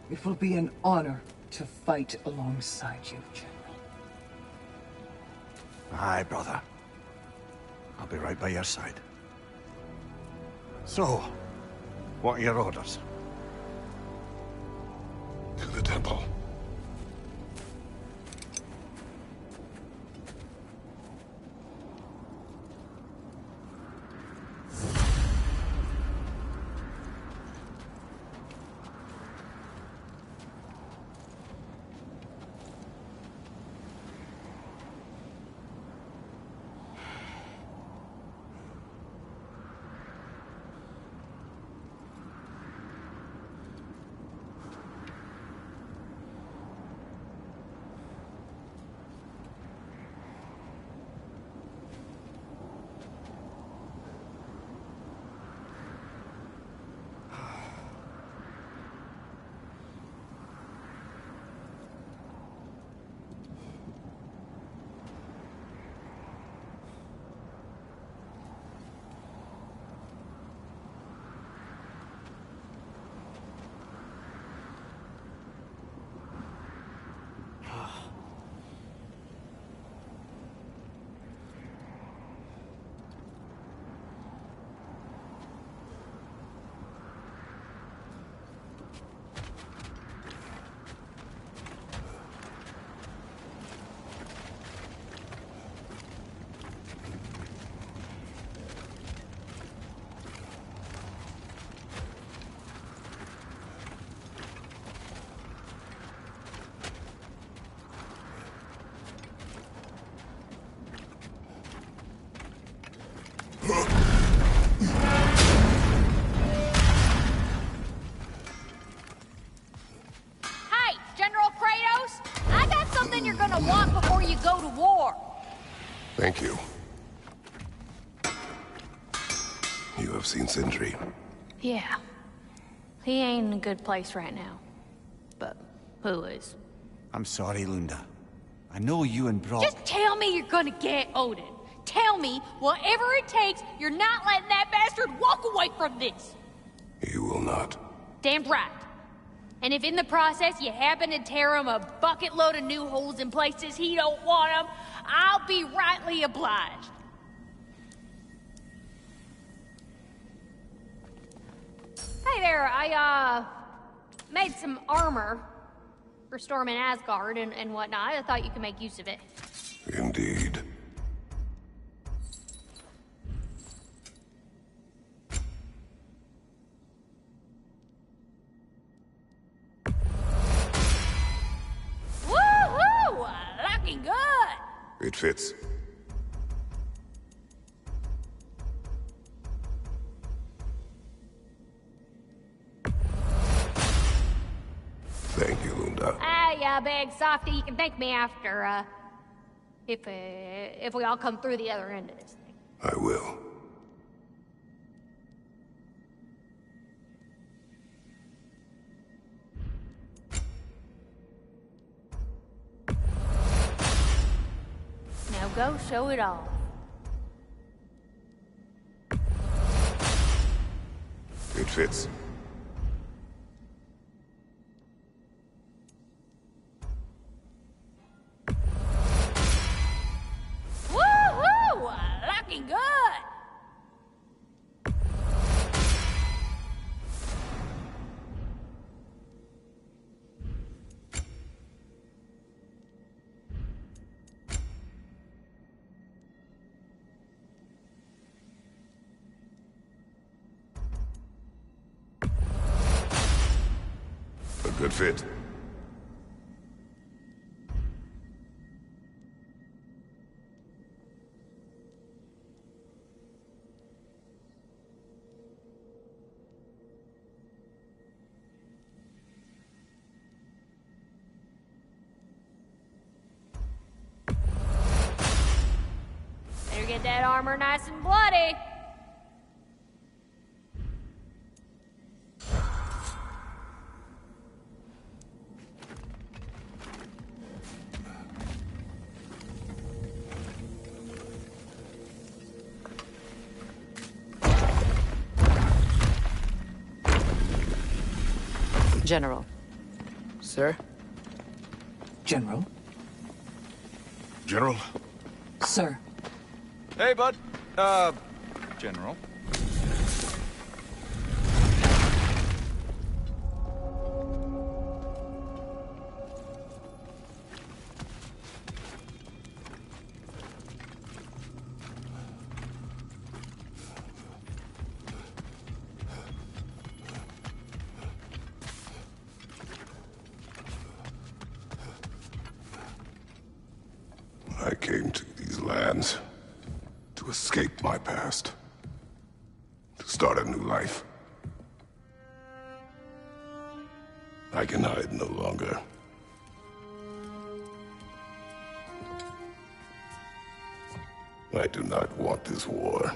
It will be an honor to fight alongside you, General. Aye, brother. I'll be right by your side. So, what are your orders? To the temple. Hey, General Kratos! I got something you're gonna want before you go to war. Thank you. You have seen Sindri. Yeah. He ain't in a good place right now. But who is? I'm sorry, Lunda. I know you and Brock... Just tell me you're gonna get Odin. Tell me, whatever it takes, you're not letting that bastard walk away from this. You will not. Damn right. And if in the process you happen to tear him a bucket load of new holes in places he don't want them, I'll be rightly obliged. Hey there, I made some armor for storming Asgard and whatnot. I thought you could make use of it. Indeed. Woohoo! Looking good! It fits. Thank you, Lunda. Yeah, big softy. You can thank me after, if we all come through the other end of this thing. I will. Now go show it all. It fits. Woohoo! Looking good! A good fit. Better get that armor nice and bloody. General. Sir? General? General? Sir. Hey, bud. General. I came to these lands to escape my past, to start a new life. I can hide no longer. I do not want this war.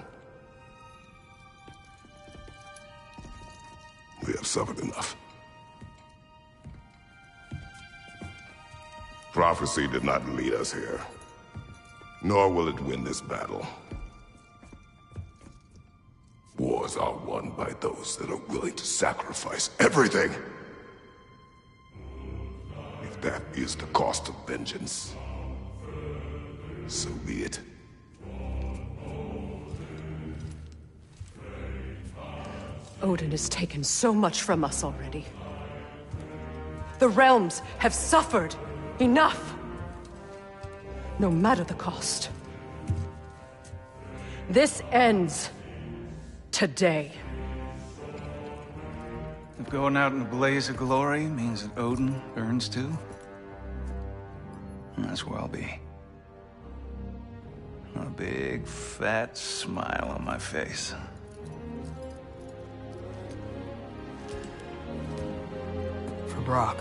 We have suffered enough. Prophecy did not lead us here, nor will it win this battle. Wars are won by those that are willing to sacrifice everything. If that is the cost of vengeance, so be it. Odin has taken so much from us already. The realms have suffered enough. No matter the cost. This ends today. If going out in a blaze of glory means that Odin burns too, that's where I'll be. A big, fat smile on my face. For Brock.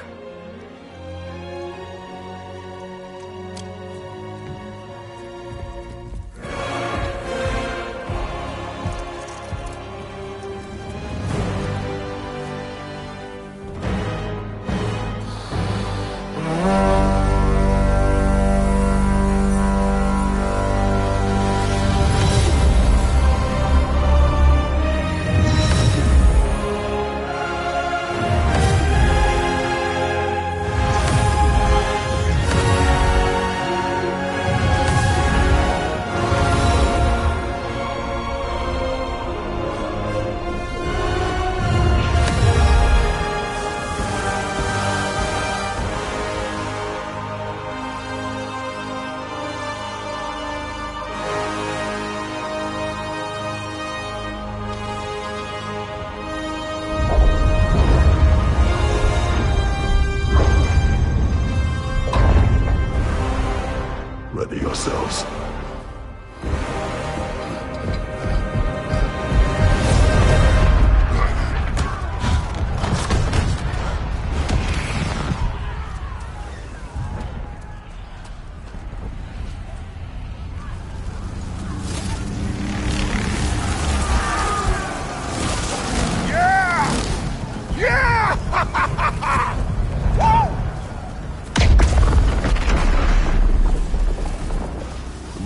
Ready yourselves.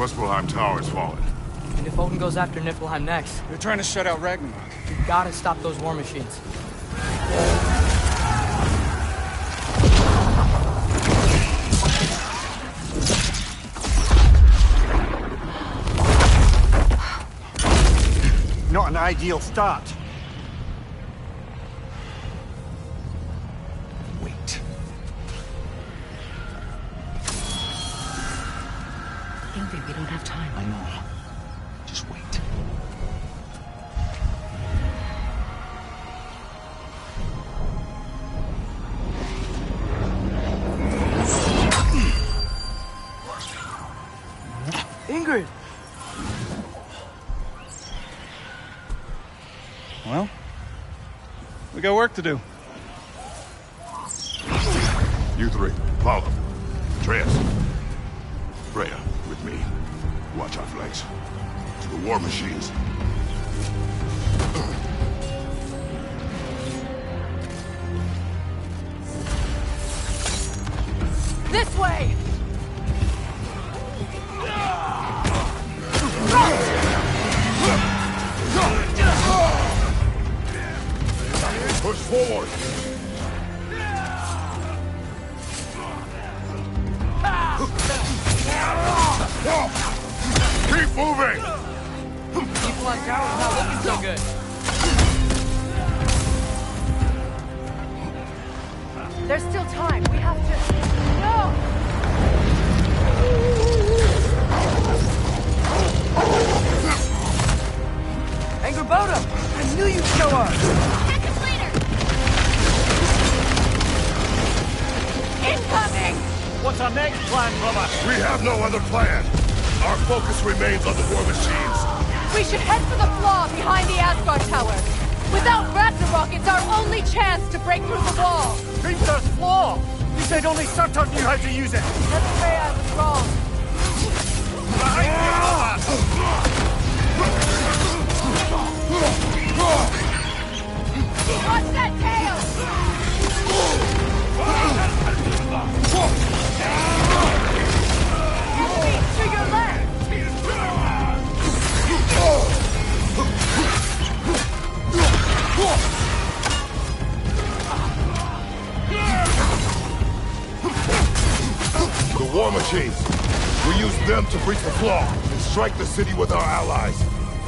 Muspelheim Tower's fallen. And if Odin goes after Niflheim next... They're trying to shut out Ragnarok. You gotta stop those war machines. Not an ideal start. Wait. Ingrid, we don't have time. I know. Just wait. Ingrid! Well, we got work to do. You three, follow. Atreus. Freya, with me. Watch our flanks. To the war machines. This way! Push forward! Keep moving! People on tower's not looking so good. There's still time. We have to... No! Angerboda! I knew you'd show up! Incoming! What's our next plan, brother? We have no other plan. Our focus remains on the war machines. We should head for the flaw behind the Asgard Tower. Without Ragnarok, it's our only chance to break through the wall. Hrimthur's flaw! You said only Surtur knew how to use it! Let's say I was wrong. Behind you, Watch that tail! Enemies to your left! The war machines. We use them to breach the flaw and strike the city with our allies.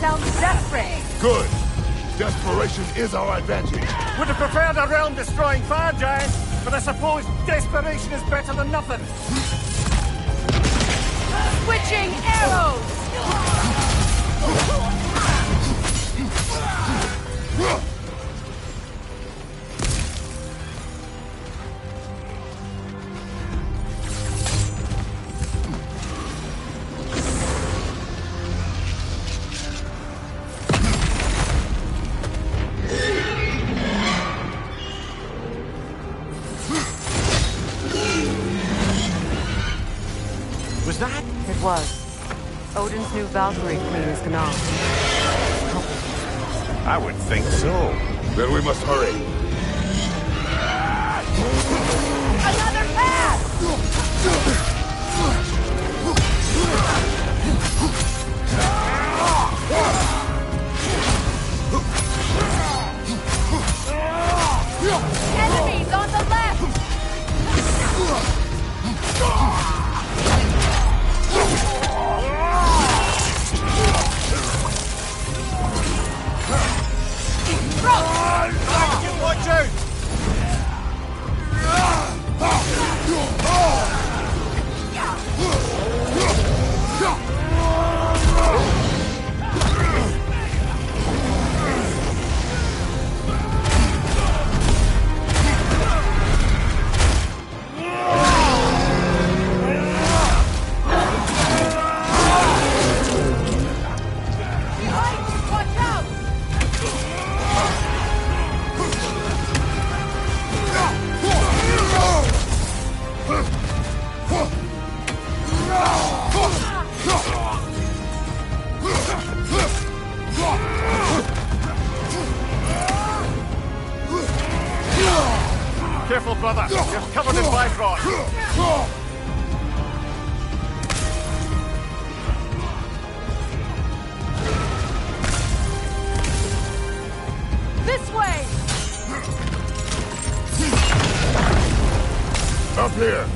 Sounds desperate. Good. Desperation is our advantage. Would have preferred a realm-destroying fire giant, but I suppose desperation is better than nothing. Switching arrows! Was that? It was. Odin's new Valkyrie queen is Gná. I would think so. Then we must hurry. Another path! Enemies on the left! Watch out! Careful, brother. You're covered in Bifrost. This way! Up here!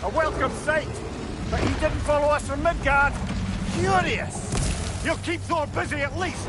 A welcome sight! But he didn't follow us from Midgard! Furious! He'll keep Thor busy at least!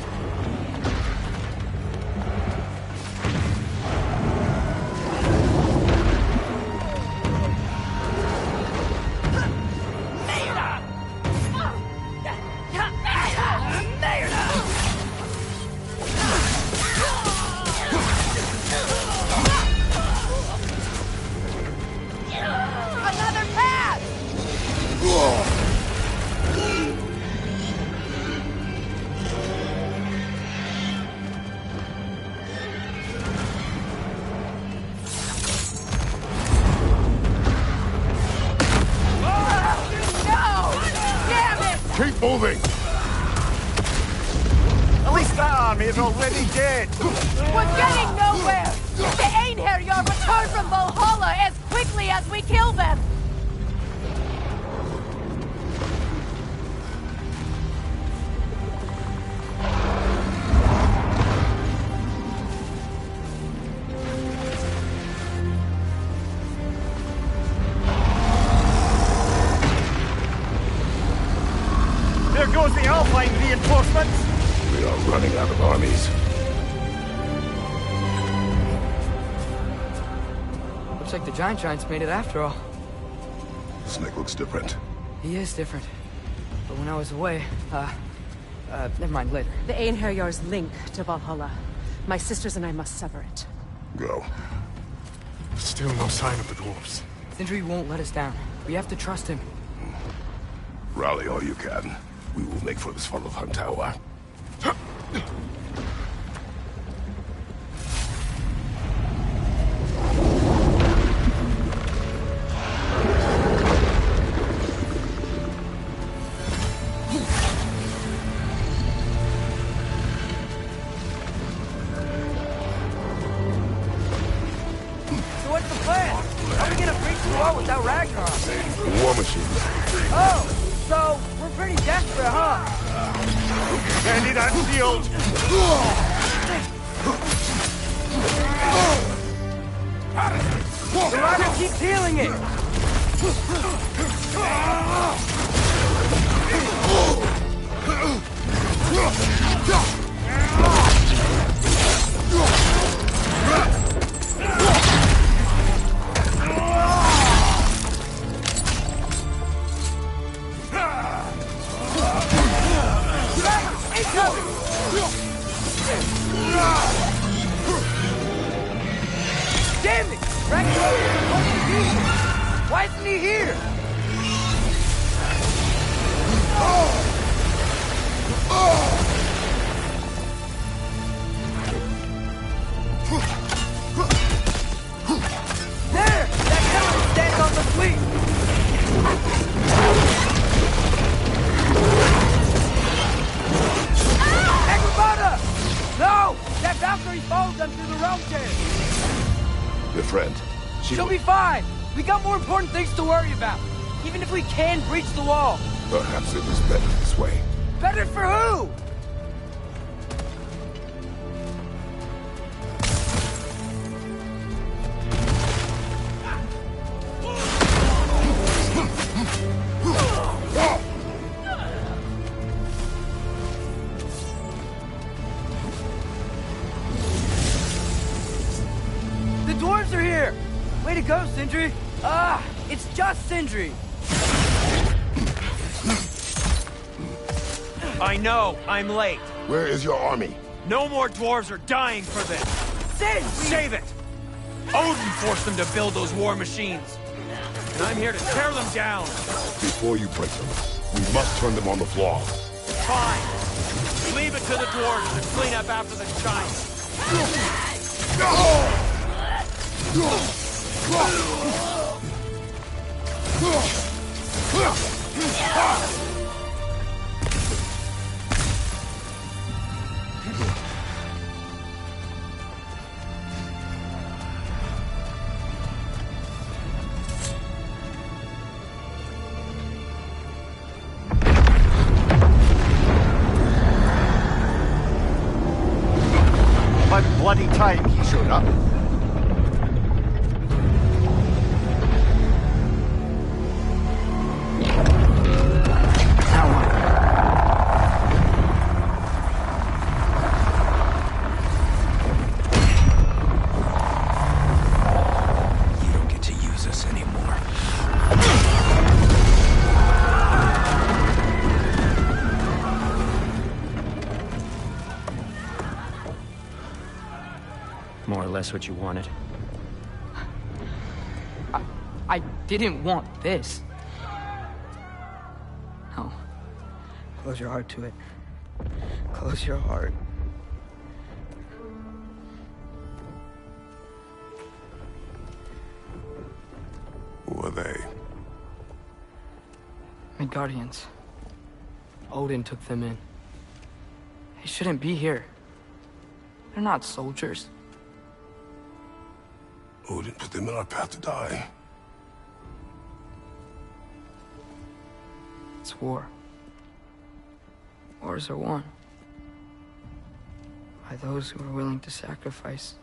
Keep moving! At least that army is already dead! We're getting nowhere! The Einherjar return from Valhalla as quickly as we kill them! There goes the Alpine reinforcements! We are running out of armies. Looks like the Giants made it after all. Snake looks different. He is different. But when I was away, never mind, later. The Einherjar's link to Valhalla. My sisters and I must sever it. Go. Still no sign of the dwarves. Sindri won't let us down. We have to trust him. Rally all you can. We will make for this Svartalfheim tower. So what's the plan? How are we gonna breach the wall without Ragnarok? War machine. Oh, so we're pretty desperate, huh? Handy that shield! The ladder keeps healing it! Damn it! Ragnarok is supposed to be here! Why isn't he here? There! That tower stands on the fleet! Agrabata! No! That Valkyrie followed them through the realm tear! Your friend. She'll be fine! We got more important things to worry about! Even if we can breach the wall! Perhaps it was better this way. Better for who? The dwarves are here! Way to go, Sindri! It's just Sindri! I know, I'm late. Where is your army? No more dwarves are dying for this. Sindri! Save it! Odin forced them to build those war machines. And I'm here to tear them down. Before you break them, we must turn them on the floor. fine. Leave it to the dwarves to clean up after the giants. About bloody time he showed up. More or less what you wanted. I didn't want this. No. Close your heart to it. Close your heart. Who are they? Midgardians. Odin took them in. They shouldn't be here. They're not soldiers. Odin put them in our path to die. It's war. Wars are won by those who are willing to sacrifice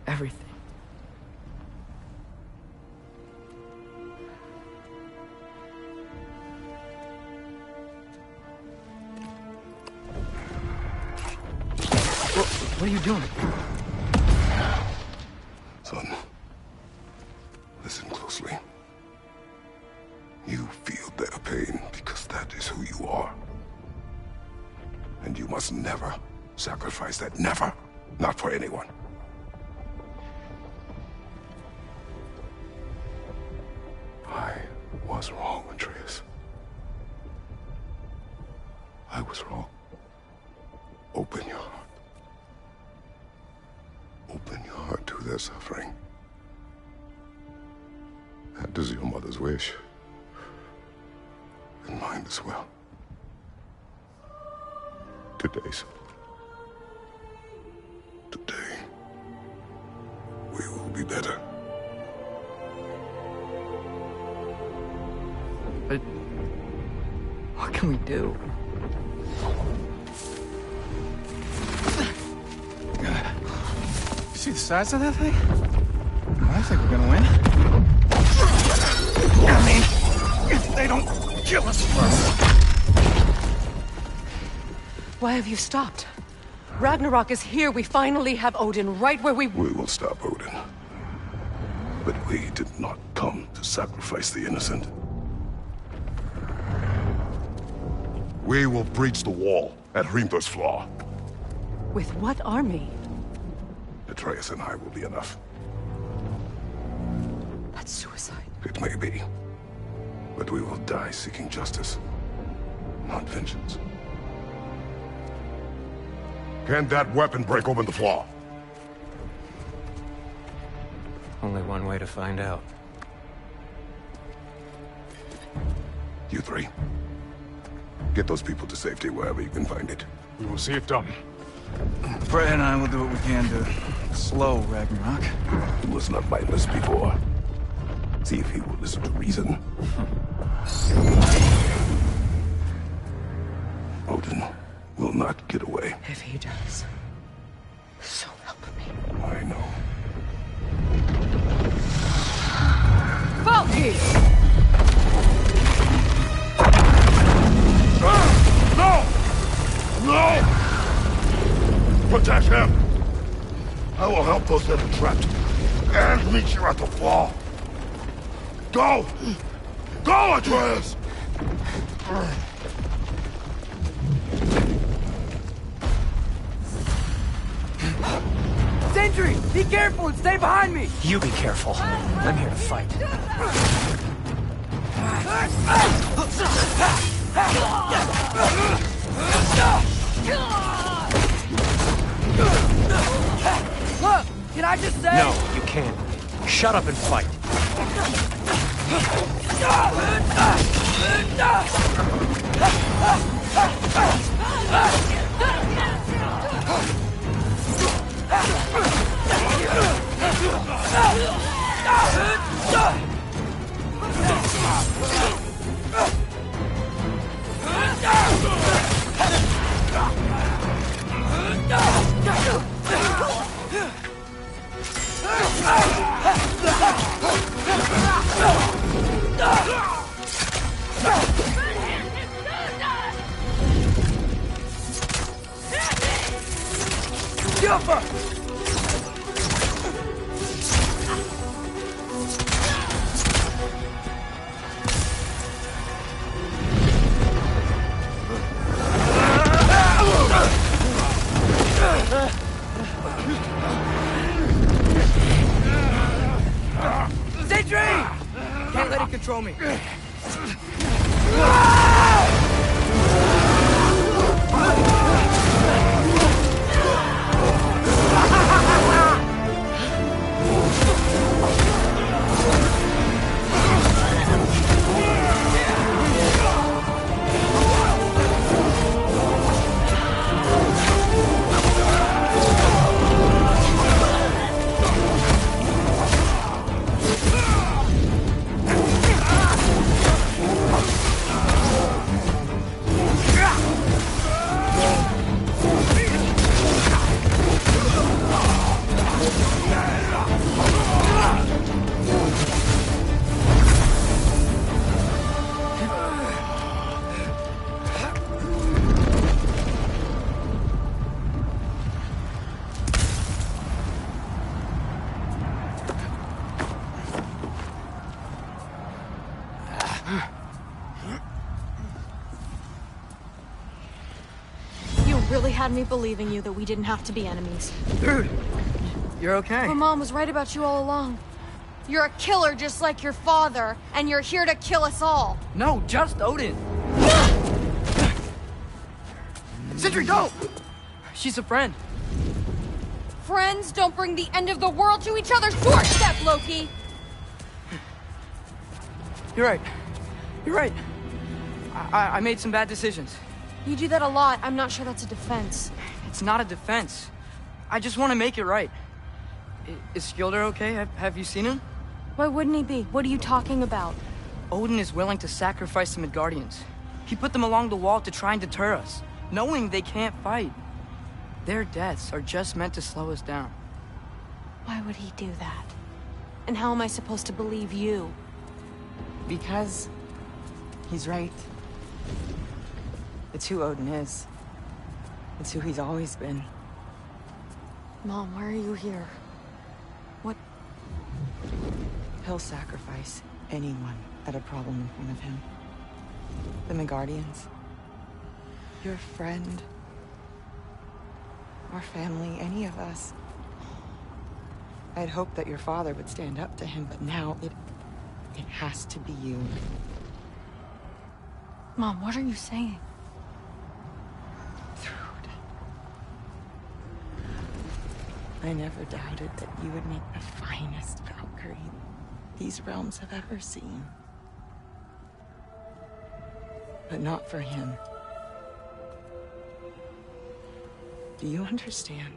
everything. What are you doing? Son, listen closely. You feel their pain because that is who you are. And you must never sacrifice that. Never. Not for anyone. I was wrong, Atreus. I was wrong. Open your heart. Open your heart to their suffering. That is your mother's wish. And mine as well. Today's. Today, we will be better. But what can we do? See the size of that thing? I think we're gonna win. I mean, if they don't kill us first. Why have you stopped? Ragnarok is here. We finally have Odin right where we will stop Odin. But we did not come to sacrifice the innocent. We will breach the wall at Hrimthur's Flaw. With what army? Atreus and I will be enough. That's suicide. It may be. But we will die seeking justice, not vengeance. Can that weapon break open the flaw? Only one way to find out. You three. Get those people to safety wherever you can find it. We will see it done. Fred and I will do what we can to slow Ragnarok. He was not mindless before. See if he will listen to reason. Odin will not get away. If he does, so help me. I know. Valky! No! No! Protect him! I will help those that are trapped. And meet you at the wall. Go! Go, Atreus! Sentry! Be careful and stay behind me! You be careful. I'm here to fight. Look, can I just say? No, you can't. Shut up and fight. Sentry! Can't let it control me. Really had me believing you that we didn't have to be enemies. Dude, you're okay. My mom was right about you all along. You're a killer just like your father, and you're here to kill us all. No, just Odin. Sentry, go! She's a friend. Friends don't bring the end of the world to each other's doorstep, Loki! You're right. You're right. I made some bad decisions. You do that a lot. I'm not sure that's a defense. It's not a defense. I just want to make it right. Is Skilder okay? Have you seen him? Why wouldn't he be? What are you talking about? Odin is willing to sacrifice the Midgardians. He put them along the wall to try and deter us, knowing they can't fight. Their deaths are just meant to slow us down. Why would he do that? And how am I supposed to believe you? Because he's right. It's who Odin is. It's who he's always been. Mom, why are you here? What? He'll sacrifice anyone that had a problem in front of him. The Midgardians. Your friend. Our family, any of us. I had hoped that your father would stand up to him, but now it has to be you. Mom, what are you saying? I never doubted that you would make the finest Valkyrie these realms have ever seen. But not for him. Do you understand?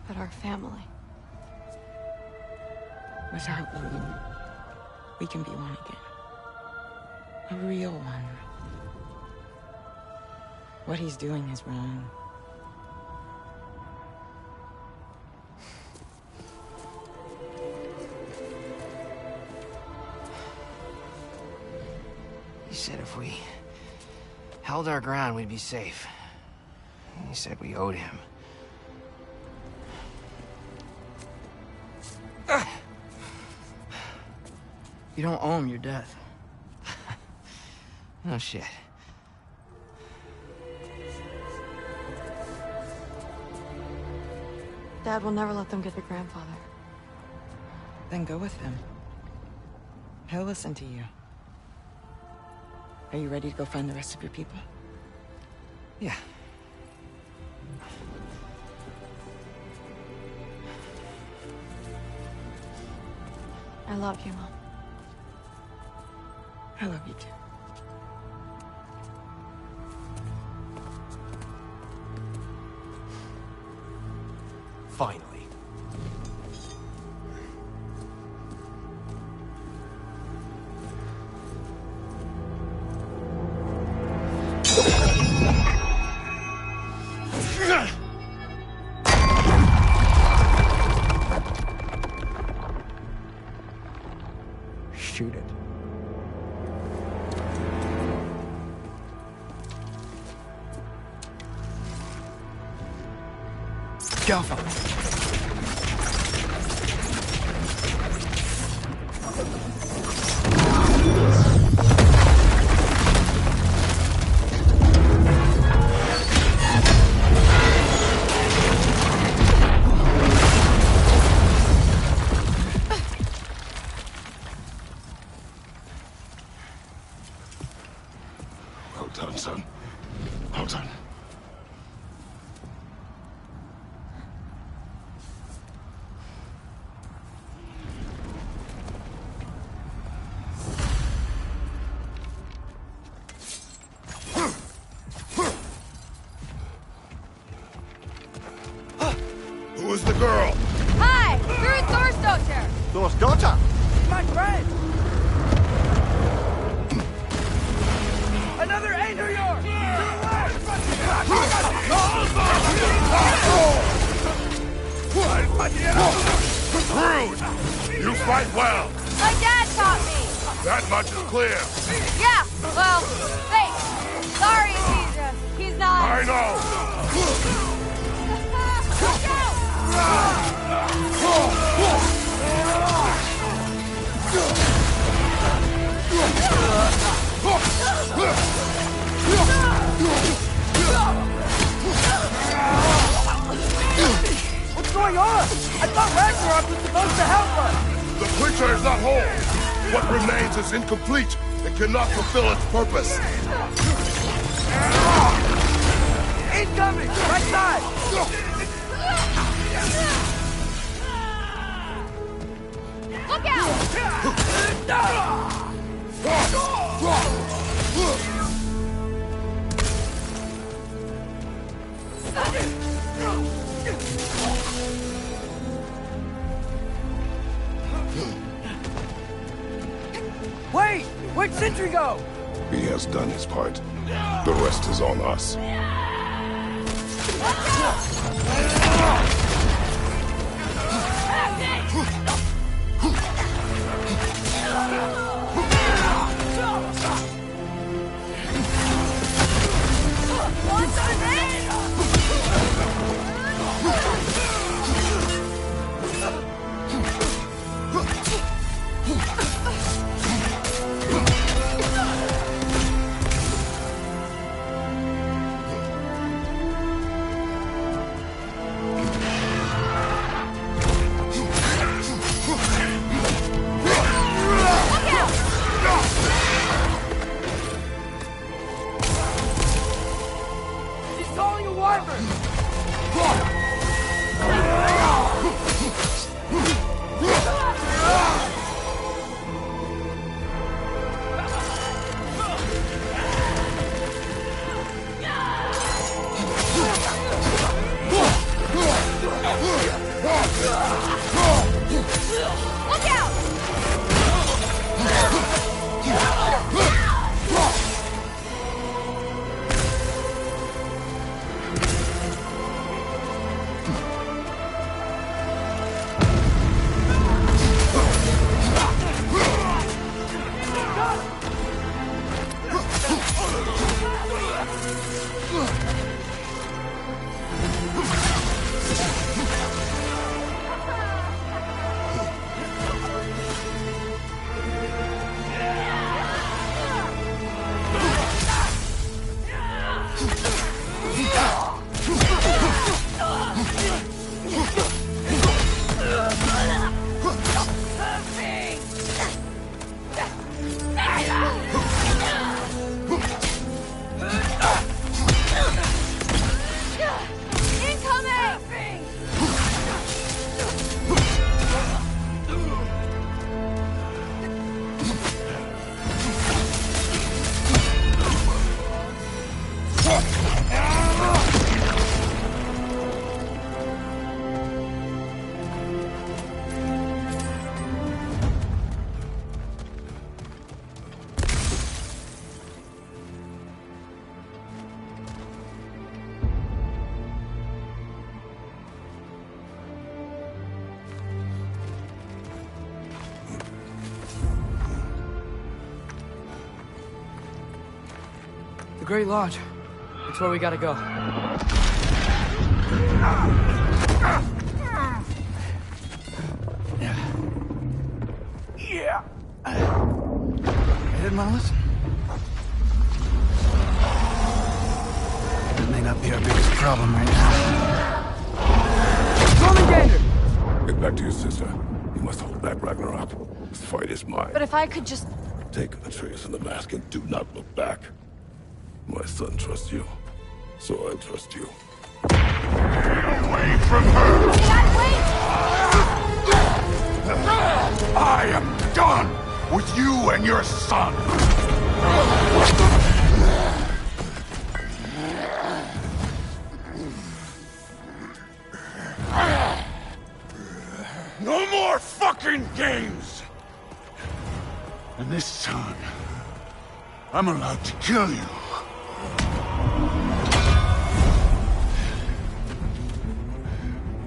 But our family. Without Odin, we can be one again. A real one. What he's doing is wrong. He said if we held our ground, we'd be safe. He said we owed him. You don't owe him your death. No shit. Dad will never let them get their grandfather. Then go with him. He'll listen to you. Are you ready to go find the rest of your people? Yeah. I love you, Mom. I love you too. Finally. Shoot it. Galva! Well done, son. Well done. Who is the girl? Hi! You're Thor's daughter! Thor's daughter? My friend! Another Ander York! Rude! You fight well! My dad taught me! That much is clear. Yeah, well, thanks. Sorry he's not... I know! What's going on? I thought Ragnarok was supposed to help us! The creature is not whole. What remains is incomplete and cannot fulfill its purpose. Incoming! Right side! Look out! Wait! Where'd Sentry go? He has done his part. The rest is on us. She's calling a wyvern! Look out! Great Lodge. It's where we gotta go. Yeah. I didn't want to listen. That may not be our biggest problem right now. Get back to your sister. You must hold back Ragnarok. This fight is mine. But if I could just... Take Atreus and the mask and do not look back. My son trusts you, so I trust you. Away from her! I am done with you and your son! No more fucking games! And this time, I'm allowed to kill you.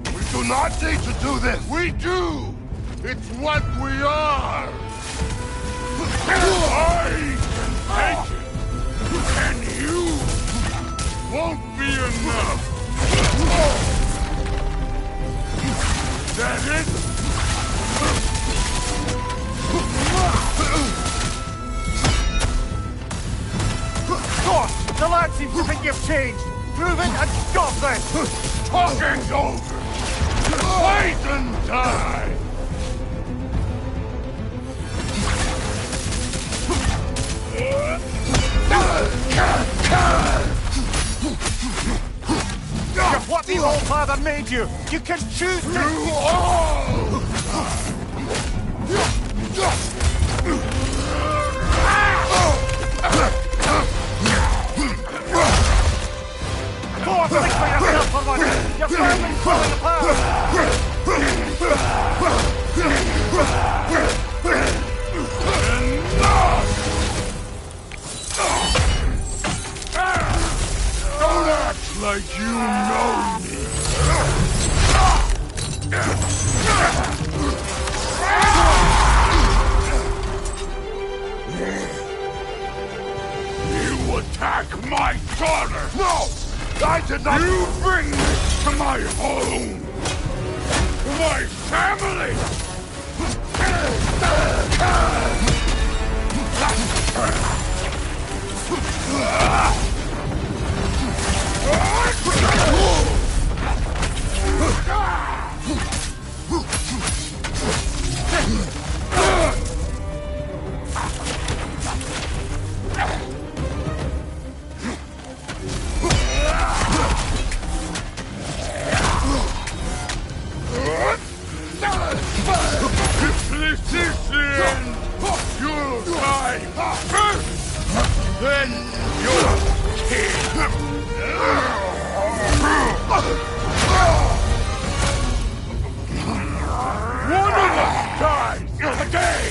We do not need to do this! We do! It's what we are! I can take it! And you won't be enough! That it? Thor, the lad seems to think you've changed. Prove it and stop this! Talking's over! Fight and die! You're what the old father made you! You can choose to... You all! Thor, think for yourself for once! Your family's falling apart! Don't act like you know me! You attack my daughter! No! I did not... You bring this to my home! To my family! If this is the end, you'll die first! Then you'll kill! One of us dies today!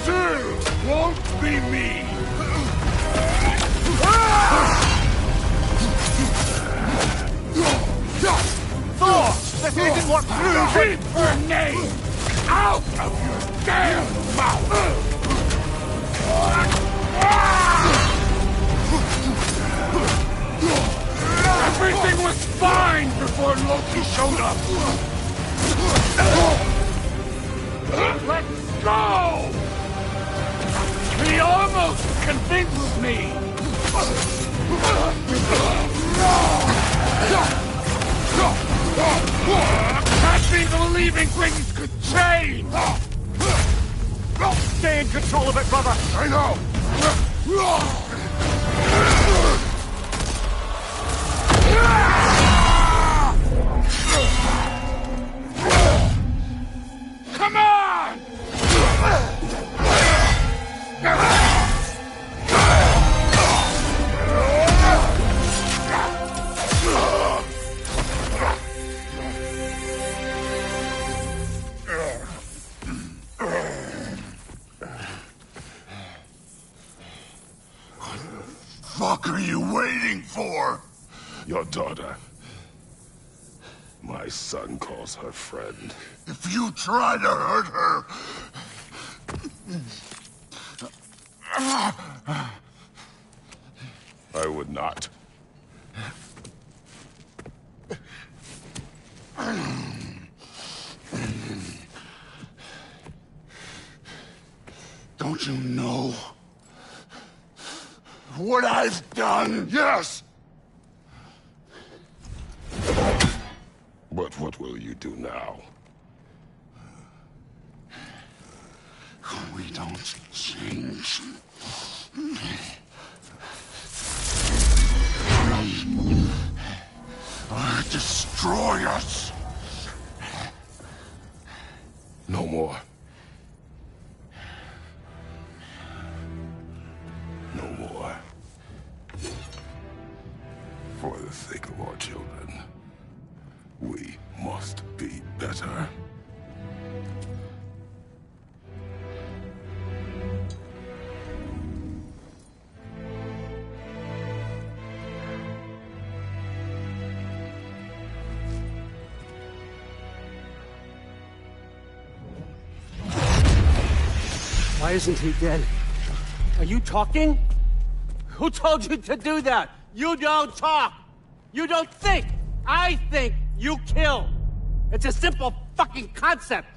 Still won't be me! Thor! This isn't what Keep her name out of your damn mouth! Everything was fine before Loki showed up! Let's go! He almost convinced me! Can't be believing things could change! Stay in control of it, brother! I know! Come on! What are you waiting for? Your daughter. my son calls her friend. If you try to hurt her... I would not. Don't you know what I've done? Yes! But what will you do now? We don't change. Or destroy us. No more. No more. For the sake of our children, we must be better. Why isn't he dead? Are you talking? Who told you to do that? You don't talk! You don't think! I think, you kill! It's a simple fucking concept!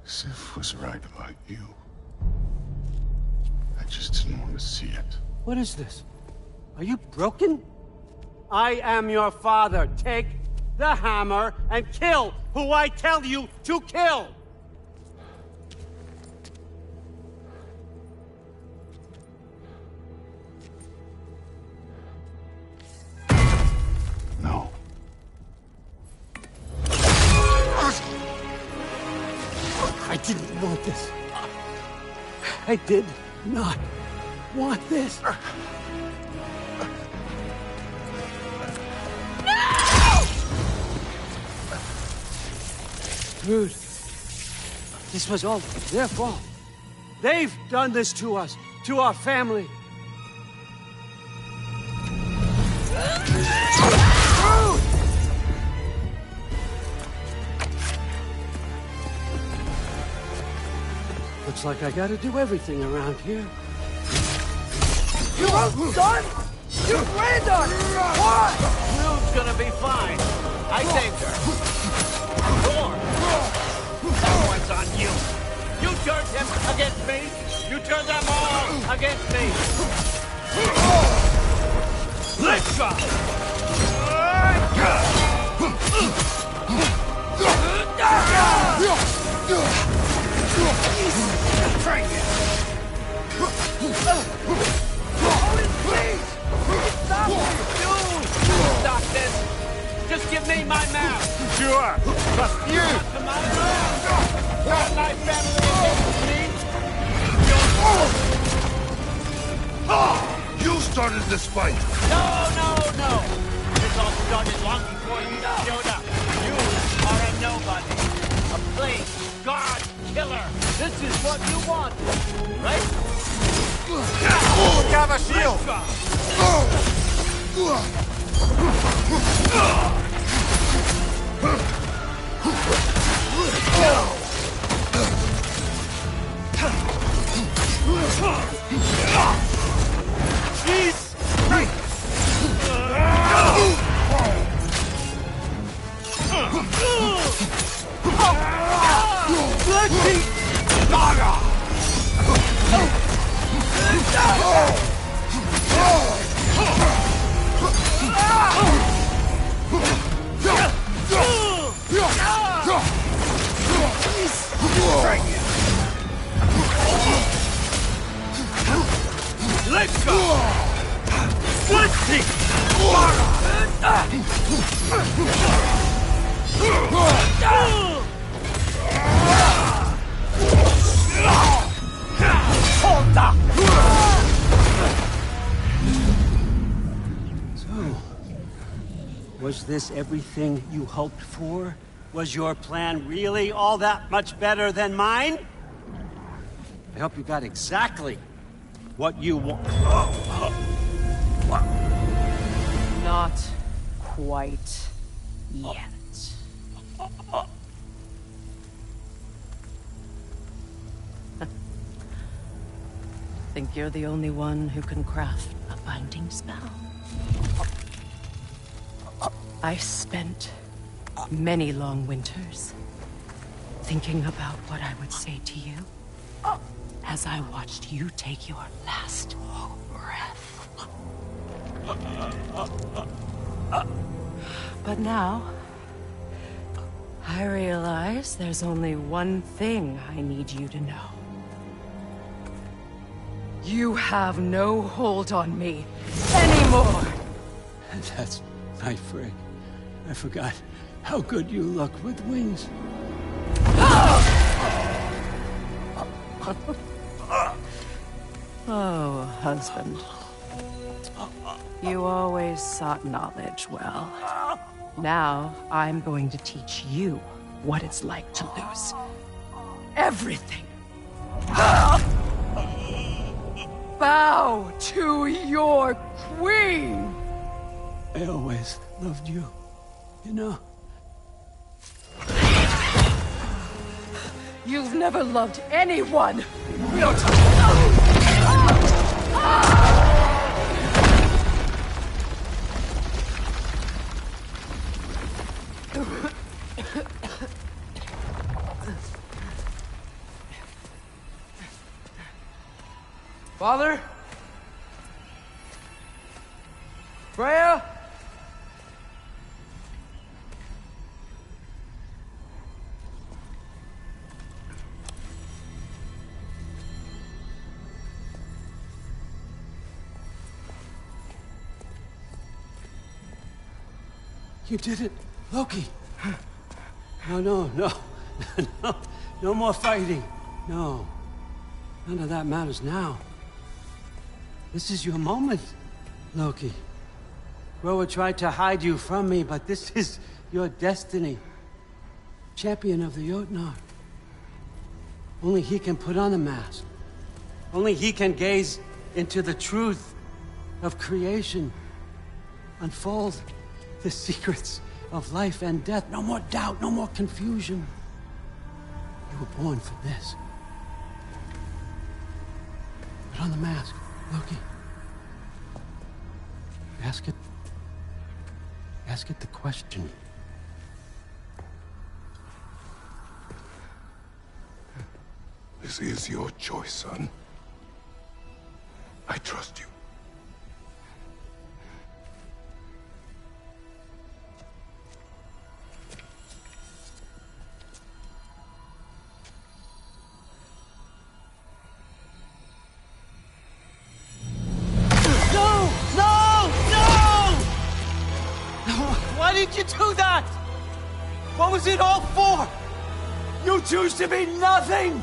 Sif was right about you. I just didn't want to see it. What is this? Are you broken? I am your father. Take the hammer and kill who I tell you to kill! No. I didn't want this. I did not want this. Dude, this was all their fault. They've done this to us, to our family. Looks like I gotta do everything around here. You wrote, son? You granddaughter! What? Will's gonna be fine. I saved her. Thor! That one's on you. You turned him against me. You turned them all against me. Let's go! Try it! Stop it! Stop this! Just give me my map! Sure! Trust you! Come on around! Not my family against me! You started this fight! No! This all started long before you showed up. You are a nobody. A plague, god, killer. This is what you want, right? Have a shield! Let's go! Let's see! So, was this everything you hoped for? Was your plan really all that much better than mine? I hope you got exactly what you want. Not quite yet. Think you're the only one who can craft a binding spell? I spent many long winters thinking about what I would say to you as I watched you take your last breath. But now, I realize there's only one thing I need you to know. You have no hold on me anymore! That's my Frigg. I forgot how good you look with wings. Oh, husband. You always sought knowledge well. Now, I'm going to teach you what it's like to lose everything. Bow to your queen! I always loved you, you know. You've never loved anyone! Father? Freya? You did it, Loki. No. No more fighting. No. None of that matters now. This is your moment, Loki. Groa tried to hide you from me, but this is your destiny. Champion of the Jotnar. Only he can put on the mask. Only he can gaze into the truth of creation. Unfold the secrets of life and death. No more doubt, no more confusion. You were born for this. Put on the mask, Loki. Ask it the question. This is your choice, son. I trust you. Why did you do that? What was it all for? You choose to be nothing!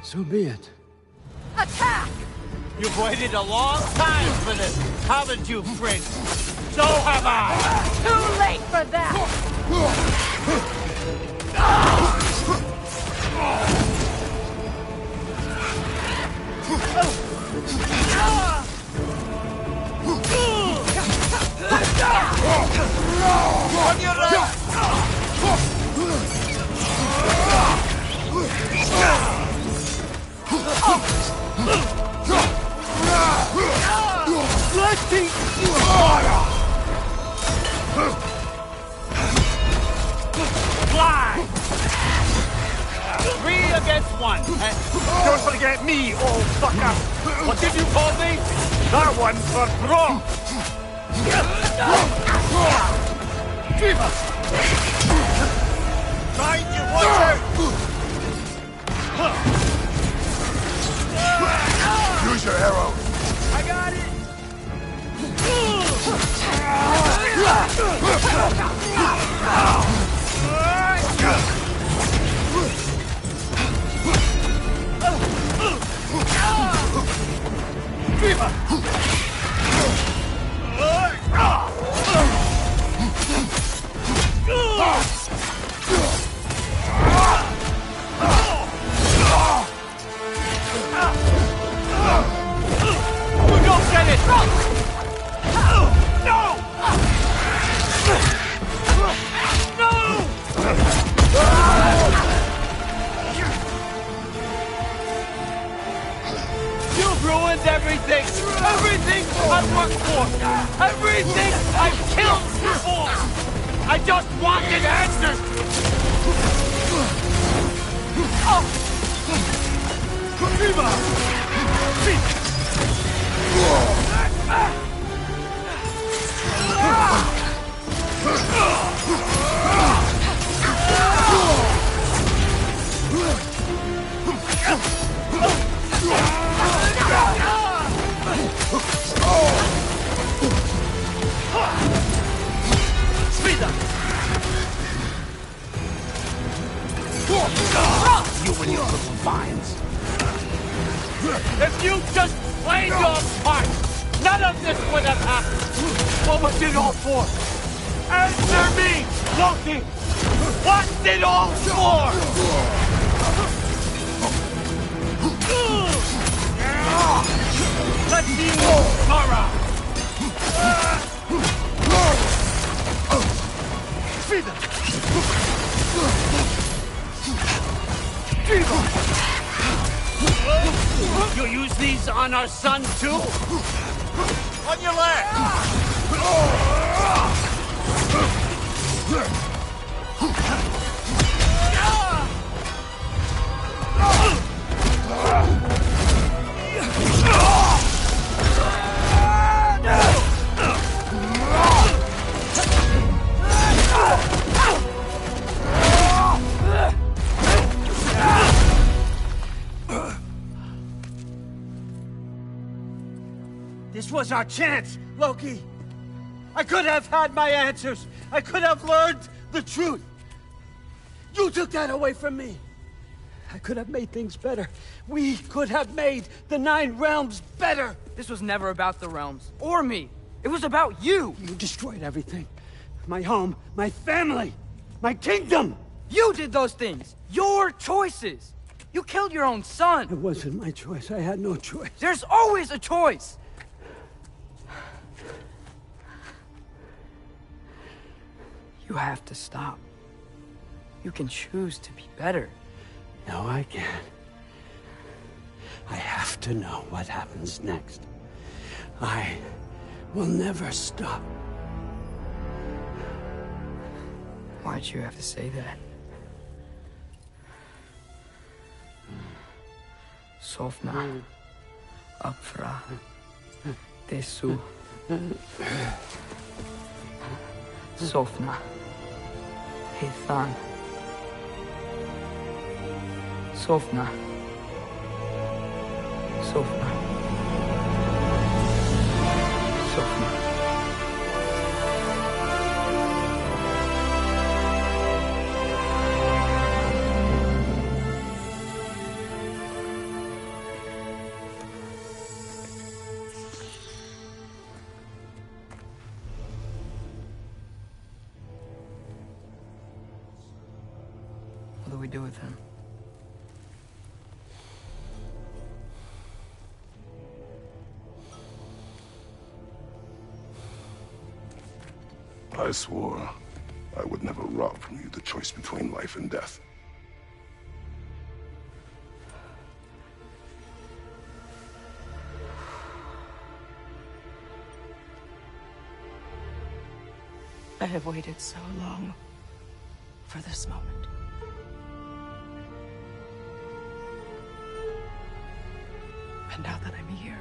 So be it. Attack! You've waited a long time for this, haven't you, Frigg? So have I! Too late for that! On your left! Fly! 3 against 1. Don't forget me, old fucker. What did you call me? That one's for Brom. Mind you, watch out! Use your arrow. I got it! worked for! Everything I've killed before! I just wanted answers! Oh! Viva! You and your little vines. If you just played your part, none of this would have happened. What was it all for? Answer me, Loki! What's it all for? Let me know, Mara! Vida! You use these on our son, too? On your left! This was our chance, Loki. I could have had my answers. I could have learned the truth. You took that away from me. I could have made things better. We could have made the 9 realms better. This was never about the realms, or me. It was about you. You destroyed everything. My home, my family, my kingdom. You did those things. Your choices. You killed your own son. It wasn't my choice. I had no choice. There's always a choice. You have to stop. You can choose to be better. No, I can't. I have to know what happens next. I will never stop. Why'd you have to say that? Sofna. Apfra. Tesu. Sofna. Hithan. Sofna. Sofna. Sofna. What do we do with him? I swore I would never rob from you the choice between life and death. I have waited so long for this moment. And now that I'm here,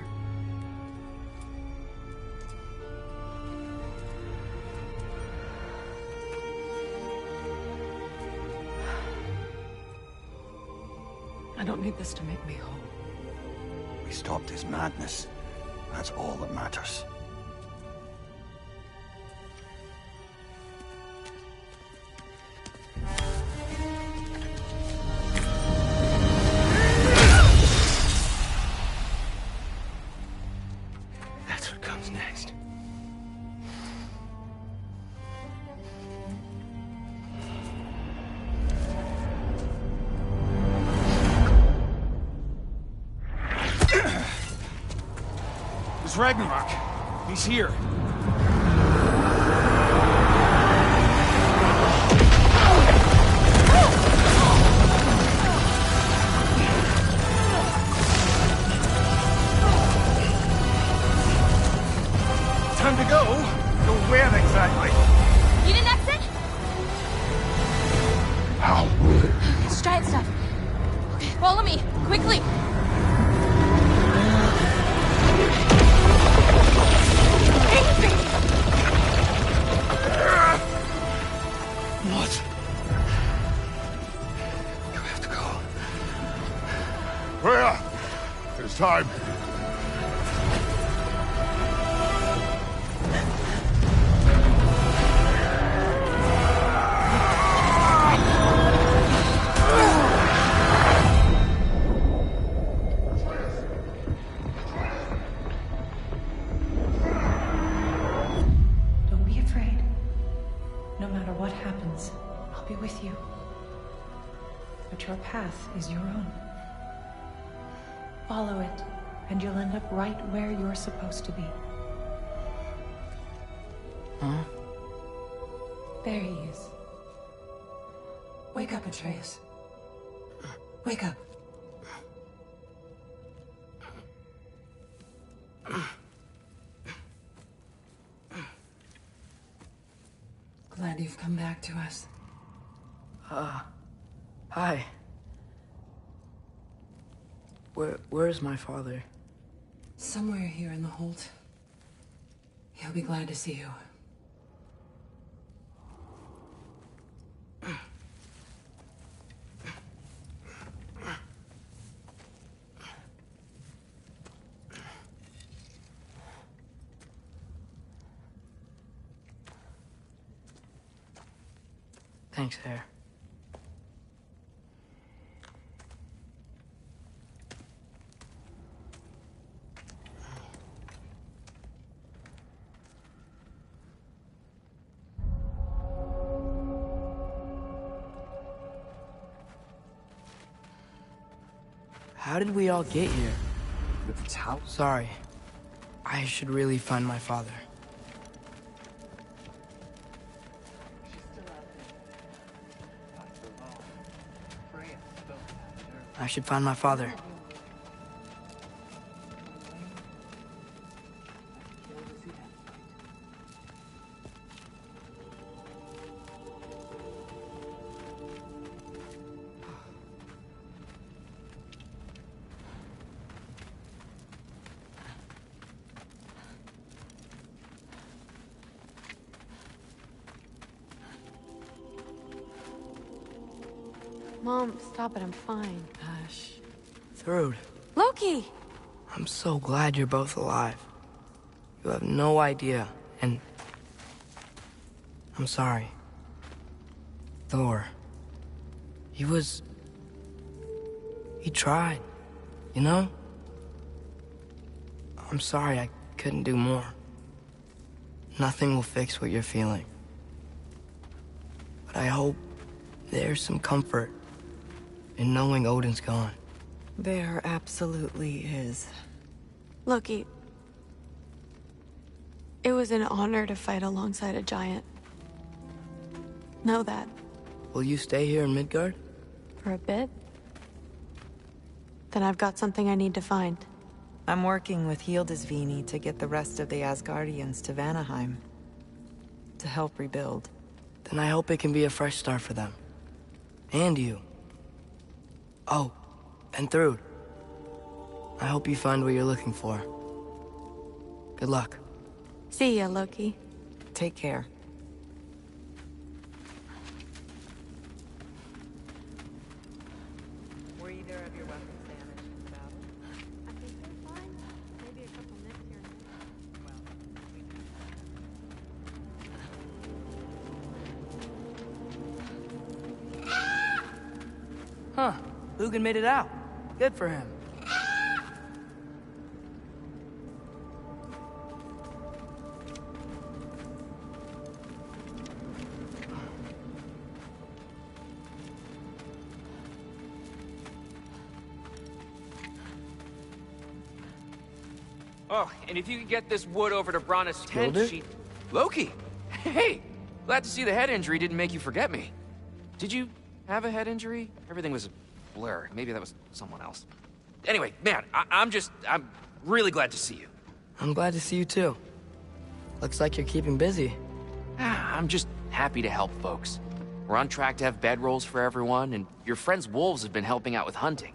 I don't need this to make me whole. We stopped his madness. That's all that matters. That's what comes next. It's Ragnarok. He's here. time to go. Go where exactly? You didn't exit? How will it? It's giant stuff. Okay, follow me, quickly. What? You have to go. Freya! It's time. Don't be afraid. No matter what happens, I'll be with you. But your path is your own. Follow it, and you'll end up right where you're supposed to be. Huh? There he is. Wake up, Atreus. Wake up. Glad you've come back to us. Hi. Where's my father? Somewhere here in the Holt. He'll be glad to see you. Thanks, Hare. How did we all get here? With the towel? Sorry. I should really find my father. I should find my father. Mom, stop it, I'm fine. Hush. Thrud, Loki! I'm so glad you're both alive. You have no idea, and... I'm sorry. Thor. He tried, you know? I'm sorry I couldn't do more. Nothing will fix what you're feeling. But I hope there's some comfort in knowing Odin's gone. There absolutely is. Loki, it was an honor to fight alongside a giant. Know that. Will you stay here in Midgard? For a bit? Then I've got something I need to find. I'm working with Hildisvini to get the rest of the Asgardians to Vanaheim. To help rebuild. Then I hope it can be a fresh start for them. And you. Oh, and Thrud. I hope you find what you're looking for. Good luck. See ya, Loki. Take care. Were either of your weapons damaged in the battle? I think they're fine. Maybe a couple nicks here and there. Huh. Lugan made it out. Good for him. Oh, and if you could get this wood over to Brana's tent, Killed it? she... Loki! Hey! Glad to see the head injury didn't make you forget me. Did you have a head injury? Everything was a blur. Maybe that was someone else. Anyway, man, I'm really glad to see you. I'm glad to see you too. Looks like you're keeping busy. I'm just happy to help folks. We're on track to have bedrolls for everyone, and your friend's wolves have been helping out with hunting.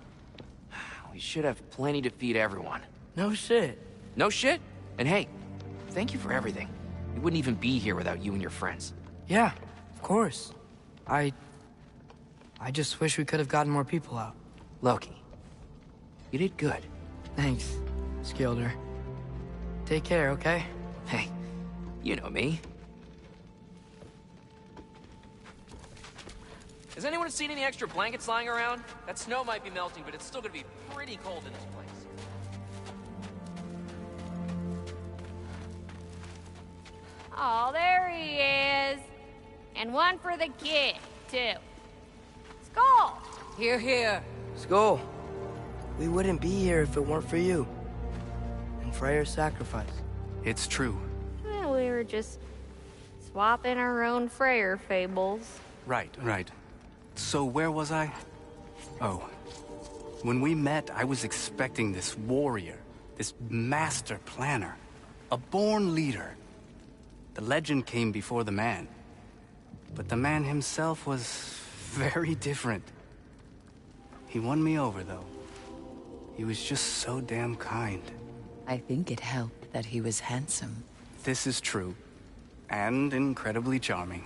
We should have plenty to feed everyone. No shit. No shit? And hey, thank you for everything. We wouldn't even be here without you and your friends. Yeah, of course. I just wish we could have gotten more people out. Loki, you did good. Thanks, Skilder. Take care, okay? Hey, you know me. Has anyone seen any extra blankets lying around? That snow might be melting, but it's still gonna be pretty cold in this place. Oh, there he is. And one for the kid, too. Skull! Here, here. Skull. We wouldn't be here if it weren't for you. And Freyr's sacrifice. It's true. Well, we were just swapping our own Freyr fables. Right. So where was I? Oh. When we met, I was expecting this warrior, this master planner, a born leader. The legend came before the man. But the man himself was very different. He won me over, though. He was just so damn kind. I think it helped that he was handsome. This is true. And incredibly charming.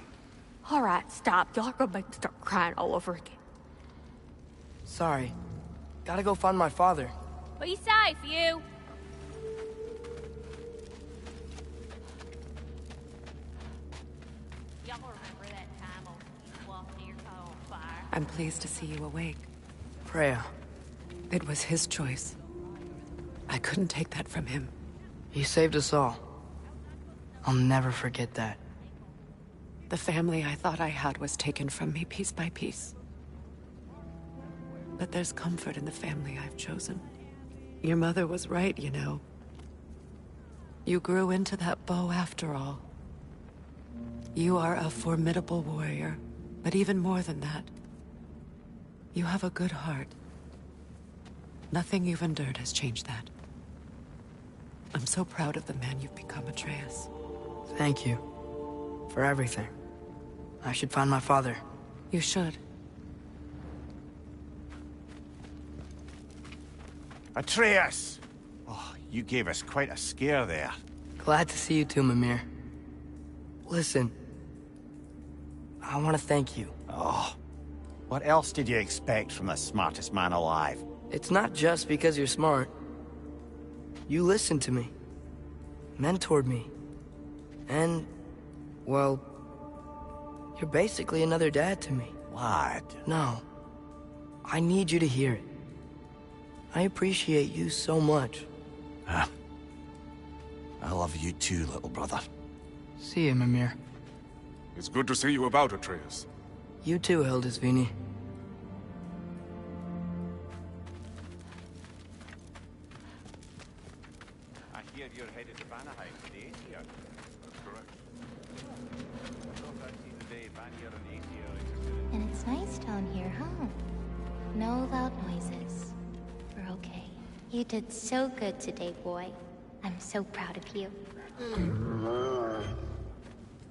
All right, stop. Y'all are gonna make me start crying all over again. Sorry. Gotta go find my father. Be safe, you. Y'all remember that time you walked near on fire? I'm pleased to see you awake. Freya. It was his choice. I couldn't take that from him. He saved us all. I'll never forget that. The family I thought I had was taken from me piece by piece. But there's comfort in the family I've chosen. Your mother was right, you know. You grew into that bow after all. You are a formidable warrior, but even more than that, you have a good heart. Nothing you've endured has changed that. I'm so proud of the man you've become, Atreus. Thank you. For everything. I should find my father. You should. Atreus! Oh, you gave us quite a scare there. Glad to see you too, Mimir. Listen. I want to thank you. Oh. What else did you expect from the smartest man alive? It's not just because you're smart. You listened to me. Mentored me. And, well, you're basically another dad to me. Lad. No. I need you to hear it. I appreciate you so much. I love you too, little brother. See you, Mimir. It's good to see you about, Atreus. You too, Hildisvíni. I hear you're headed to Vanaheim today, dear. That's correct. And it's nice down here, huh? No loud noises. We're okay. You did so good today, boy. I'm so proud of you.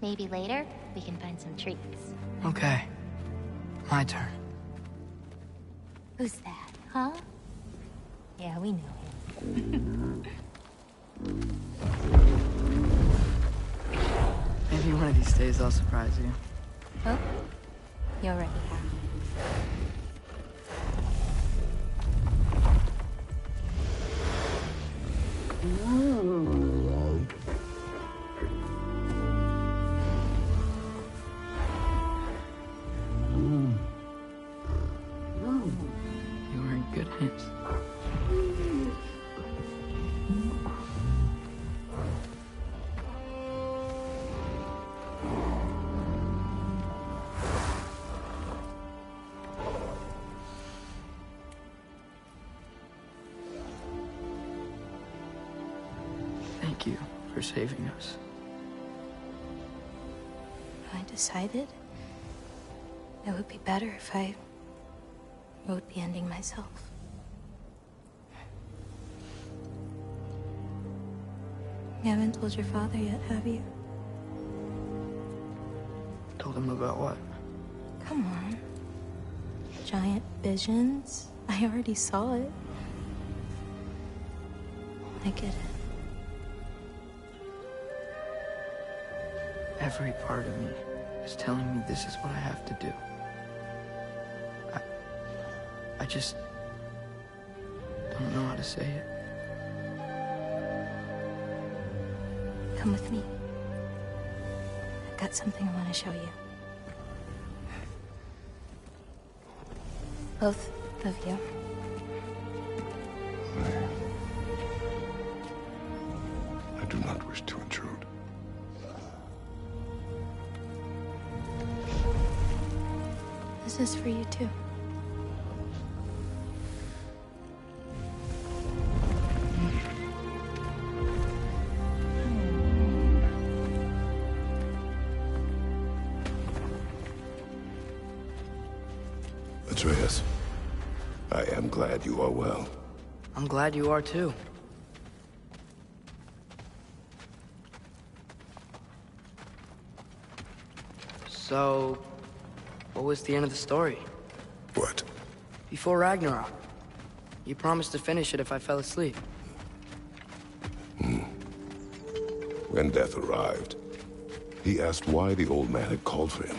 Maybe later, we can find some treats. Okay. My turn. Who's that, huh? Yeah, we know him. Maybe one of these days I'll surprise you. Oh, you already have. You were in good hands. Thank you for saving us. I decided it would be better if I wrote the ending myself. You haven't told your father yet, have you? Told him about what? Come on. Giant visions? I already saw it. I get it. Every part of me is telling me this is what I have to do. I just don't know how to say it. Come with me. I've got something I want to show you. Both of you. I do not wish to intrude. This is for you too. Atreus, I am glad you are well. I'm glad you are too. So, what was the end of the story? What? Before Ragnarok. You promised to finish it if I fell asleep. When death arrived, he asked why the old man had called for him.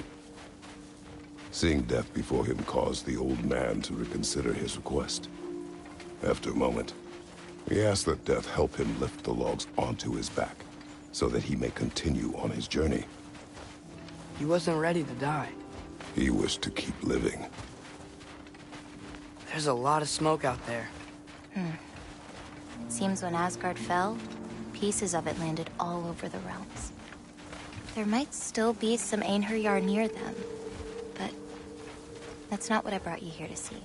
Seeing death before him caused the old man to reconsider his request. After a moment, he asked that death help him lift the logs onto his back, so that he may continue on his journey. He wasn't ready to die. He wished to keep living. There's a lot of smoke out there. Seems when Asgard fell, pieces of it landed all over the realms. There might still be some Einherjar near them, but that's not what I brought you here to see.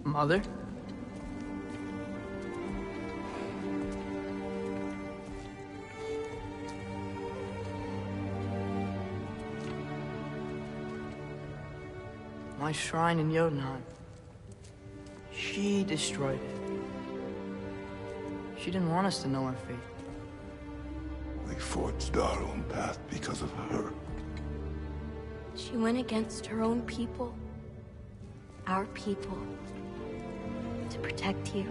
Mother? My shrine in Jotunheim. She destroyed it. She didn't want us to know our fate. We forged our own path because of her. She went against her own people. Our people. To protect you.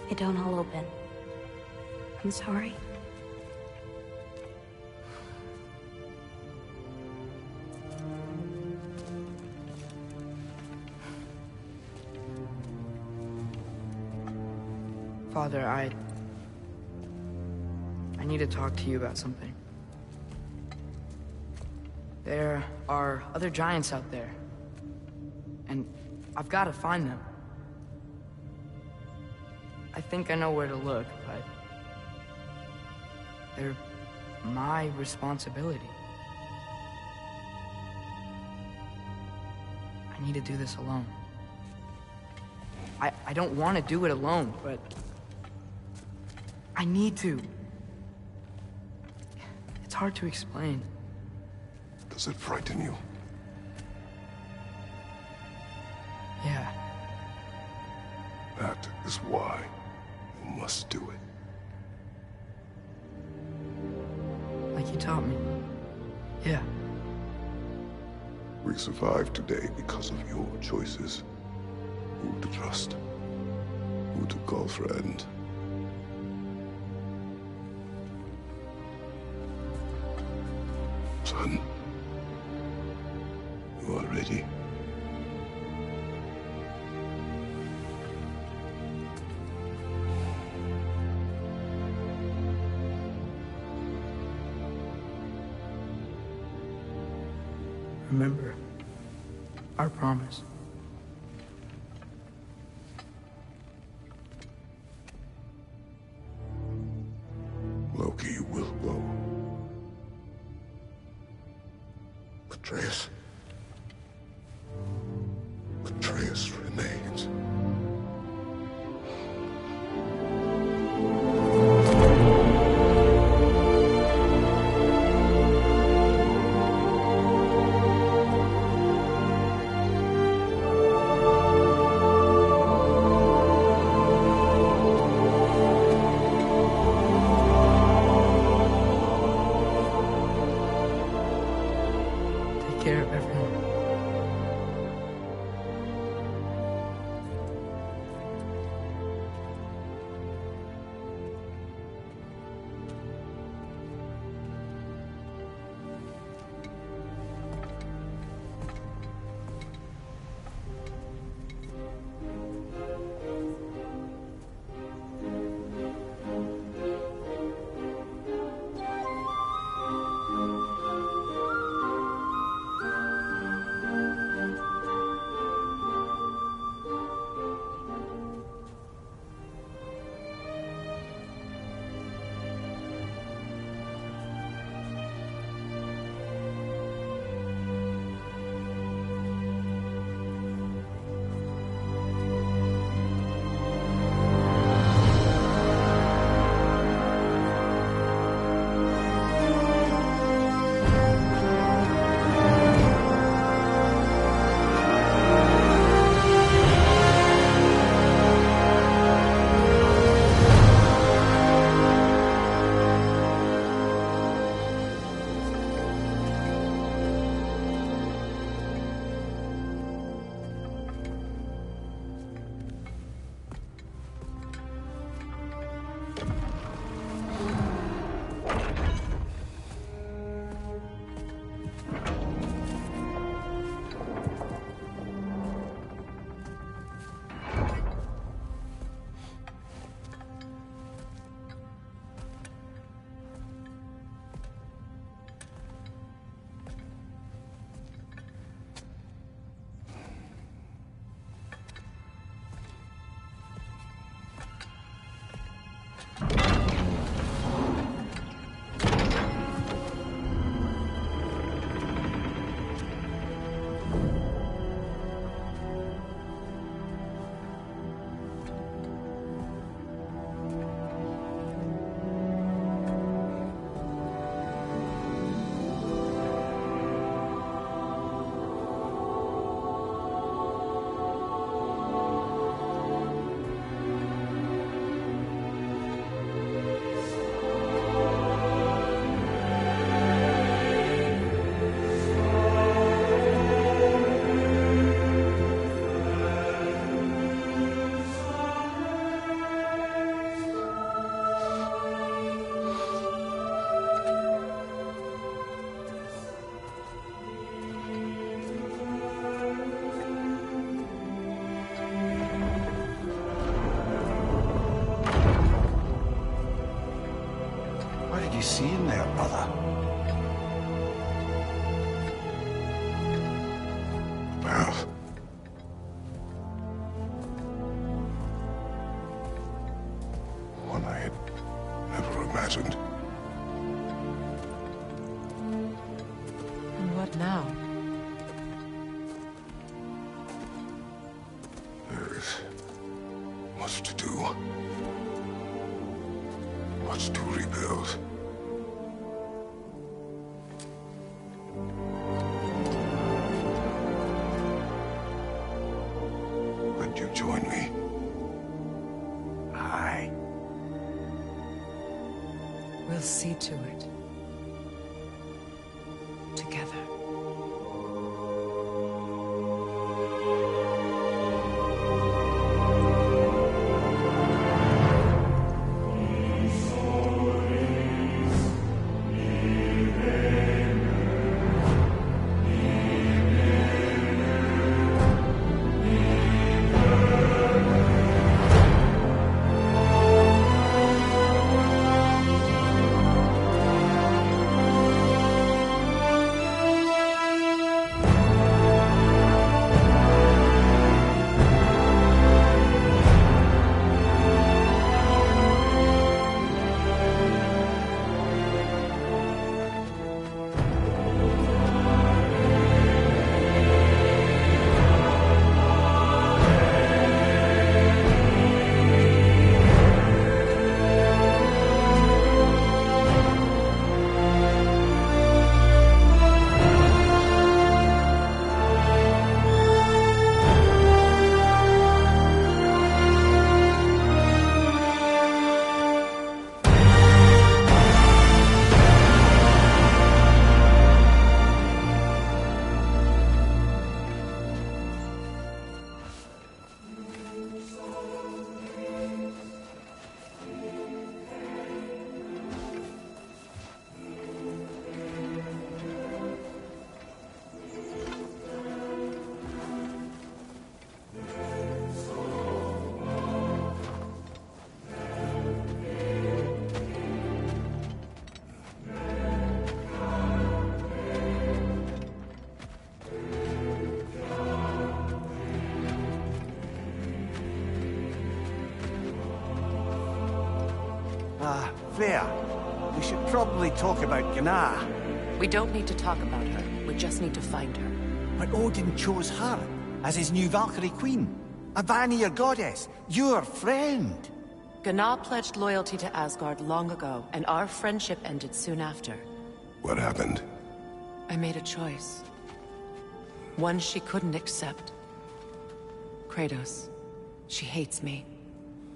It don't all open. I'm sorry. Father, I need to talk to you about something. There are other giants out there, and I've got to find them. I think I know where to look, but they're my responsibility. I need to do this alone. I don't want to do it alone, but I need to. It's hard to explain. Does it frighten you? Yeah. That is why you must do it. Like you taught me. Yeah. We survived today because of your choices. Who to trust. Who to call friend. Son. You are ready. Remember our promise. Loki will go. Atreus. Atreus remains. Take care of everyone. What did you see in there, brother? Path. One I had never imagined. And what now? There is much to do. Much to rebuild. Would you join me? Aye. We'll see to it. Together. Freya, we should probably talk about Gná. We don't need to talk about her. We just need to find her. But Odin chose her as his new Valkyrie queen. A Vanir goddess, your friend. Gná pledged loyalty to Asgard long ago, and our friendship ended soon after. What happened? I made a choice. One she couldn't accept. Kratos. She hates me.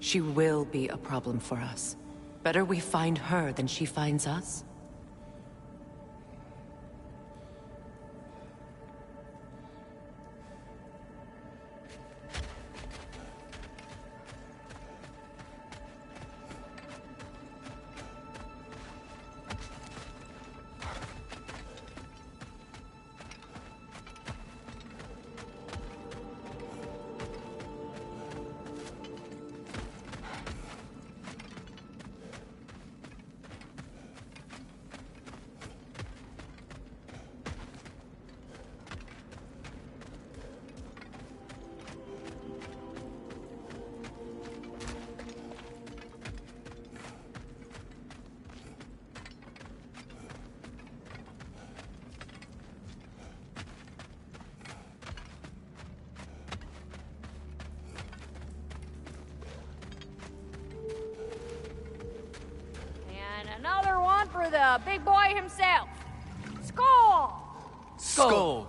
She will be a problem for us. Better we find her than she finds us. Another one for the big boy himself. Skull! Skull!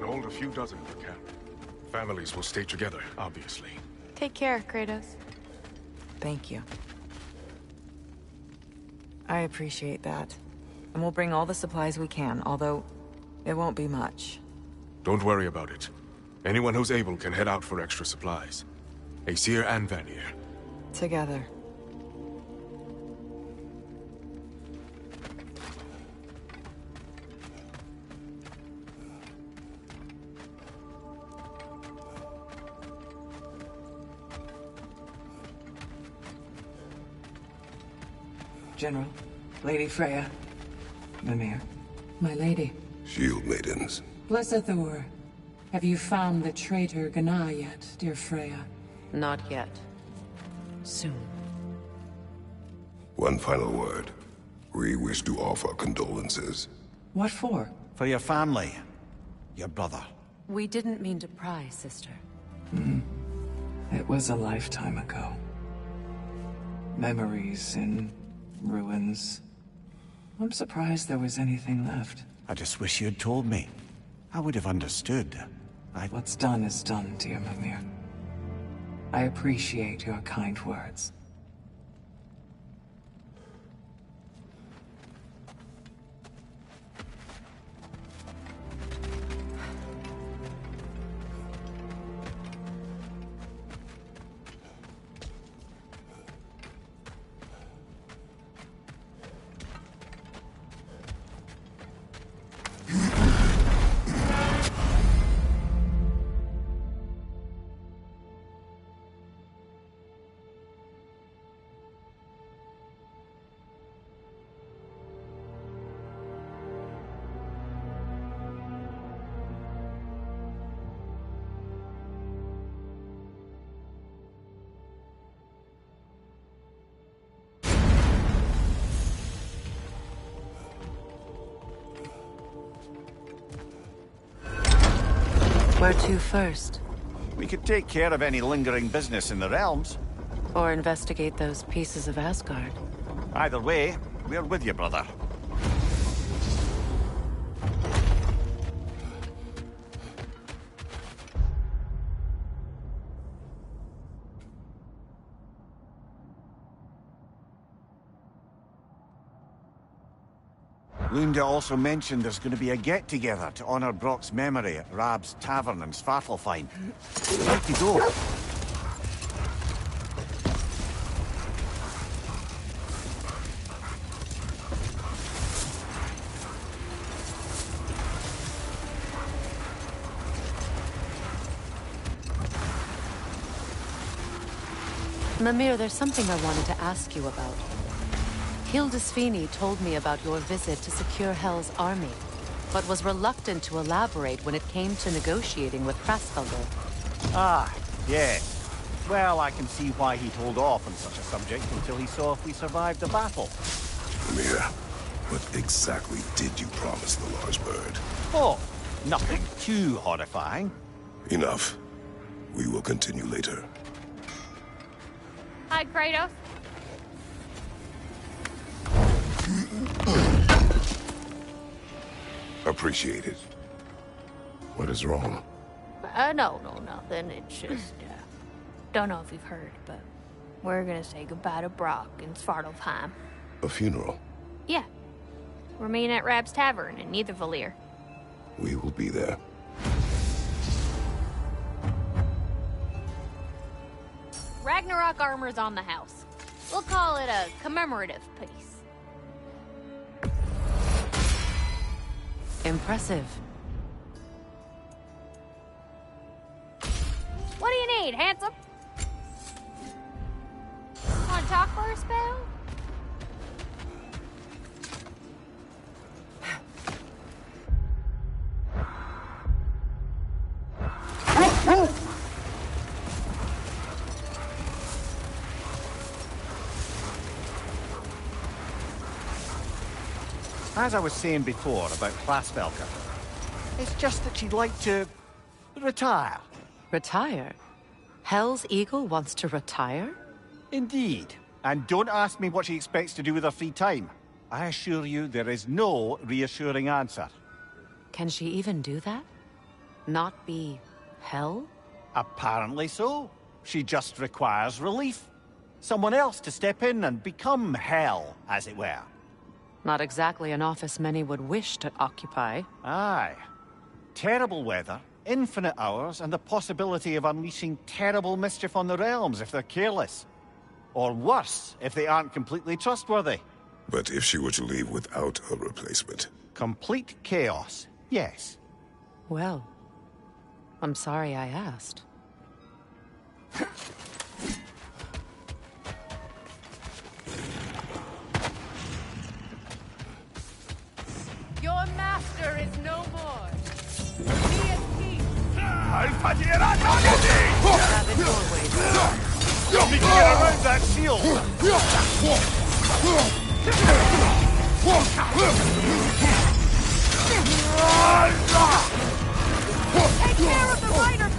Hold a few dozen if we can. Families will stay together, obviously. Take care, Kratos. Thank you. I appreciate that. And we'll bring all the supplies we can, although it won't be much. Don't worry about it. Anyone who's able can head out for extra supplies. Aesir and Vanir. Together. General, Lady Freya, Mimir, my lady. Shield maidens. Blessed Thor, have you found the traitor Gná yet, dear Freya? Not yet. Soon. One final word. We wish to offer condolences. What for? For your family. Your brother. We didn't mean to pry, sister. It was a lifetime ago. Memories in ruins. I'm surprised there was anything left. I just wish you'd told me. I would have understood. What's done is done, dear Mimir. I appreciate your kind words. Where to first? We could take care of any lingering business in the realms. Or investigate those pieces of Asgard. Either way, we're with you, brother. Lunda also mentioned there's going to be a get-together to honor Brock's memory at Rab's Tavern in Svartalfheim. Off you go. Mimir, there's something I wanted to ask you about. Hildisvini told me about your visit to secure Hell's army, but was reluctant to elaborate when it came to negotiating with Hraesvelgr. Ah, yes. Well, I can see why he'd hold off on such a subject until he saw if we survived the battle. Mira, what exactly did you promise the large bird? Oh, nothing too horrifying. Enough. We will continue later. Hi, Kratos. Appreciate it. What is wrong? No, nothing. It's just, don't know if you've heard, but we're gonna say goodbye to Brock in Svartalfheim. A funeral? Yeah. We're meeting at Rab's Tavern in Nidavellir. We will be there. Ragnarok armor's on the house. We'll call it a commemorative piece. Impressive. What do you need, handsome? Want to talk for a spell? As I was saying before about Hraesvelgr, it's just that she'd like to retire. Retire? Hell's Eagle wants to retire? Indeed. And don't ask me what she expects to do with her free time. I assure you there is no reassuring answer. Can she even do that? Not be Hell? Apparently so. She just requires relief. Someone else to step in and become Hell, as it were. Not exactly an office many would wish to occupy. Aye. Terrible weather, infinite hours, and the possibility of unleashing terrible mischief on the realms if they're careless. Or worse, if they aren't completely trustworthy. But if she were to leave without a replacement? Complete chaos, yes. Well, I'm sorry I asked. Your master is no more. Be at peace. Have it your way. Help me get around that shield. Take care of the rider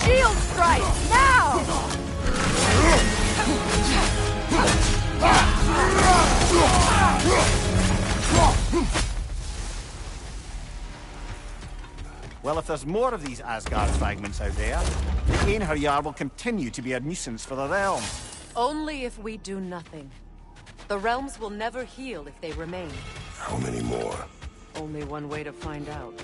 Shield strike now! Well, if there's more of these Asgard fragments out there, the Einherjar will continue to be a nuisance for the realm. Only if we do nothing. The realms will never heal if they remain. How many more? Only one way to find out.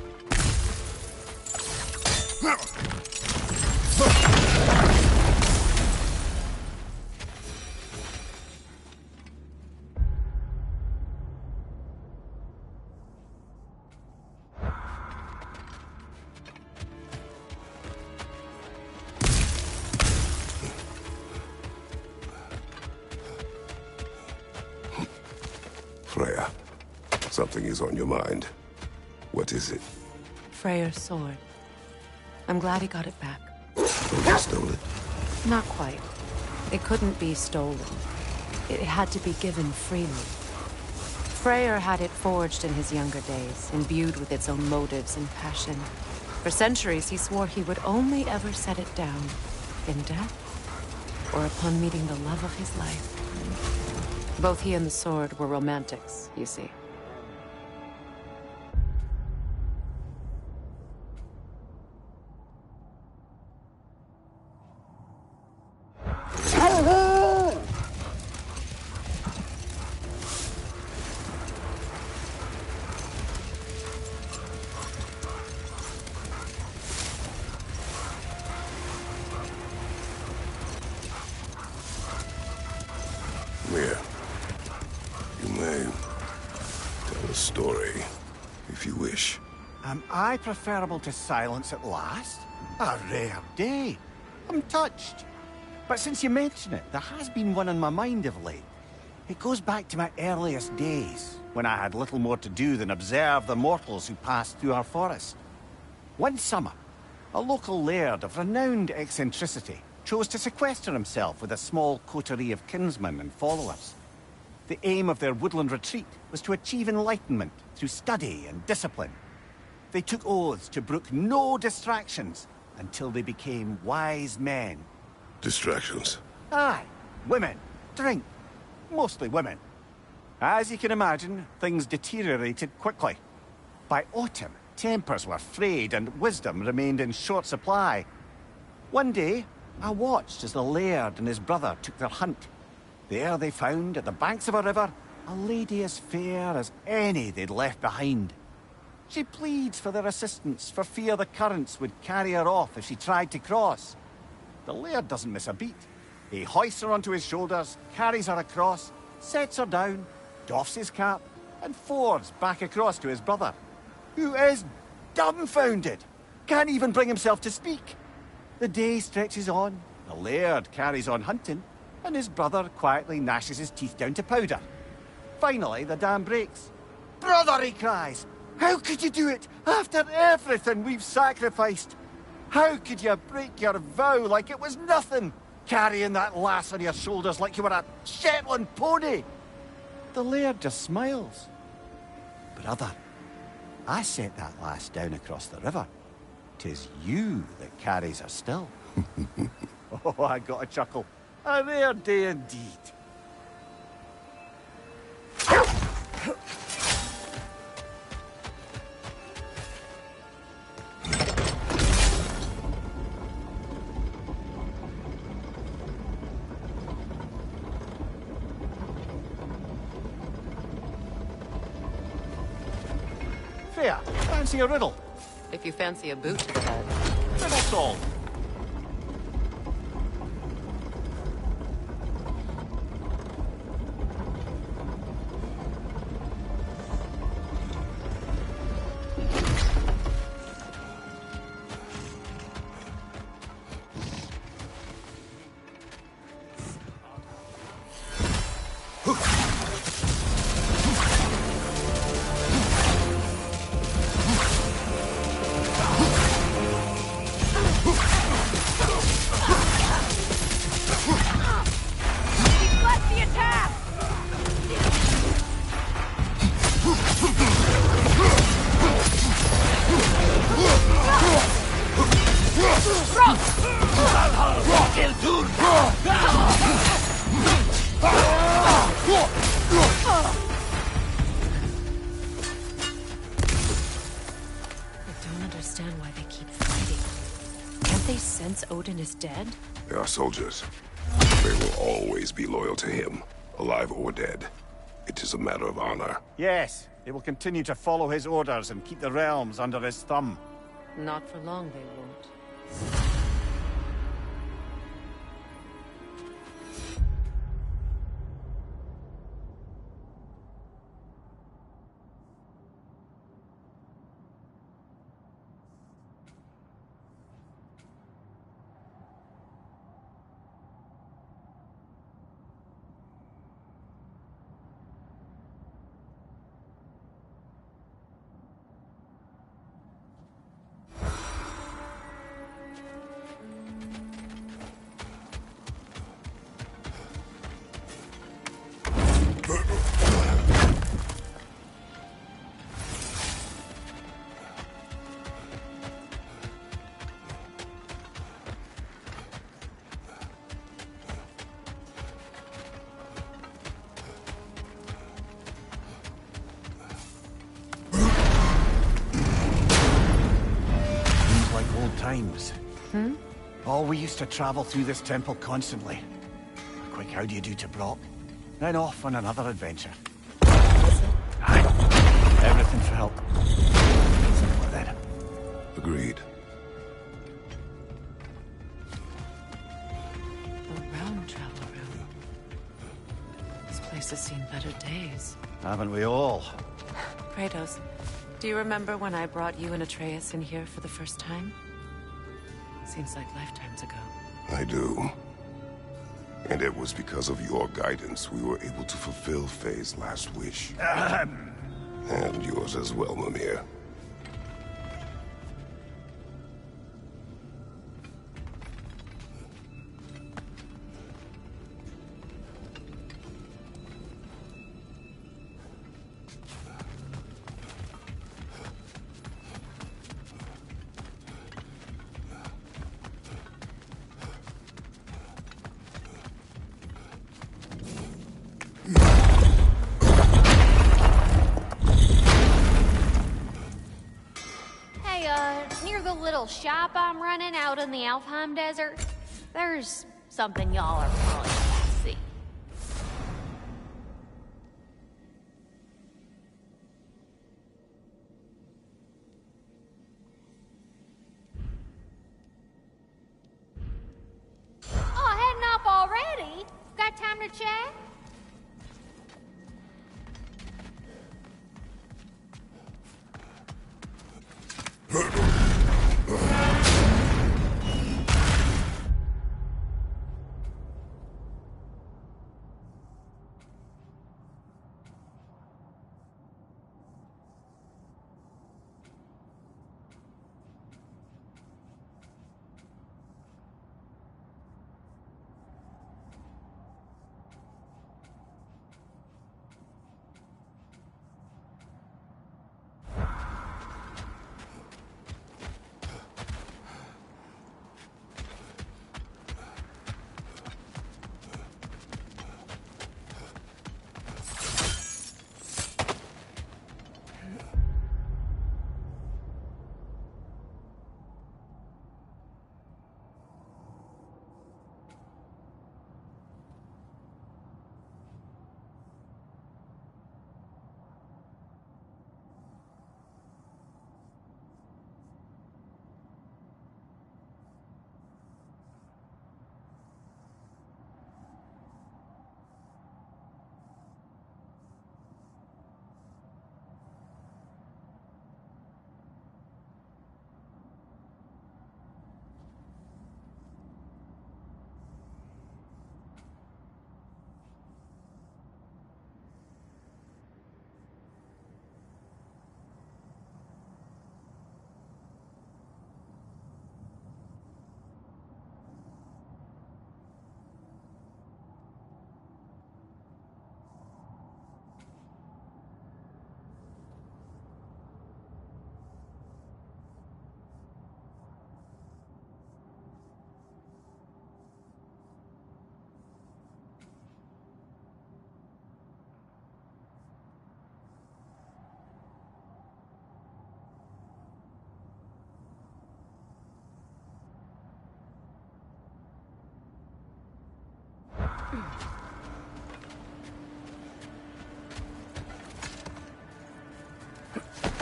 Freya, something is on your mind. What is it? Freyr's sword. I'm glad he got it back. Odin stole it? Not quite. It couldn't be stolen. It had to be given freely. Freyr had it forged in his younger days, imbued with its own motives and passion. For centuries, he swore he would only ever set it down in death or upon meeting the love of his life. Both he and the sword were romantics, you see. Mia, you may tell a story, if you wish. Am I preferable to silence at last? A rare day. I'm touched. But since you mention it, there has been one on my mind of late. It goes back to my earliest days, when I had little more to do than observe the mortals who passed through our forest. One summer, a local laird of renowned eccentricity chose to sequester himself with a small coterie of kinsmen and followers. The aim of their woodland retreat was to achieve enlightenment through study and discipline. They took oaths to brook no distractions until they became wise men. Distractions? Aye, women, drink, mostly women. As you can imagine, things deteriorated quickly. By autumn, tempers were frayed and wisdom remained in short supply. One day, I watched as the laird and his brother took their hunt. There they found, at the banks of a river, a lady as fair as any they'd left behind. She pleads for their assistance for fear the currents would carry her off if she tried to cross. The laird doesn't miss a beat. He hoists her onto his shoulders, carries her across, sets her down, doffs his cap, and fords back across to his brother, who is dumbfounded, can't even bring himself to speak. The day stretches on, the laird carries on hunting, and his brother quietly gnashes his teeth down to powder. Finally, the dam breaks. "Brother," he cries, "how could you do it after everything we've sacrificed? How could you break your vow like it was nothing, carrying that lass on your shoulders like you were a Shetland pony?" The laird just smiles. "Brother, I set that lass down across the river. 'Tis you that carries her still." Oh, I got a chuckle. A rare day indeed. Freya, fancy a riddle? If you fancy a boot to the head. That's all. Odin is dead? They are soldiers. They will always be loyal to him, alive or dead. It is a matter of honor. Yes, they will continue to follow his orders and keep the realms under his thumb. Not for long, they won't. times. Hmm? Oh, we used to travel through this temple constantly. Quick, how do you do to Brock? Then off on another adventure. Aye. Everything for help. Simple then. Agreed. A round travel room. This place has seen better days. Haven't we all? Kratos, do you remember when I brought you and Atreus in here for the first time? Seems like lifetimes ago. I do. And it was because of your guidance we were able to fulfill Faye's last wish. And yours as well, Mimir. Near the little shop I'm running out in the Alfheim Desert, there's something y'all are probably gonna see. Oh, heading off already? Got time to chat?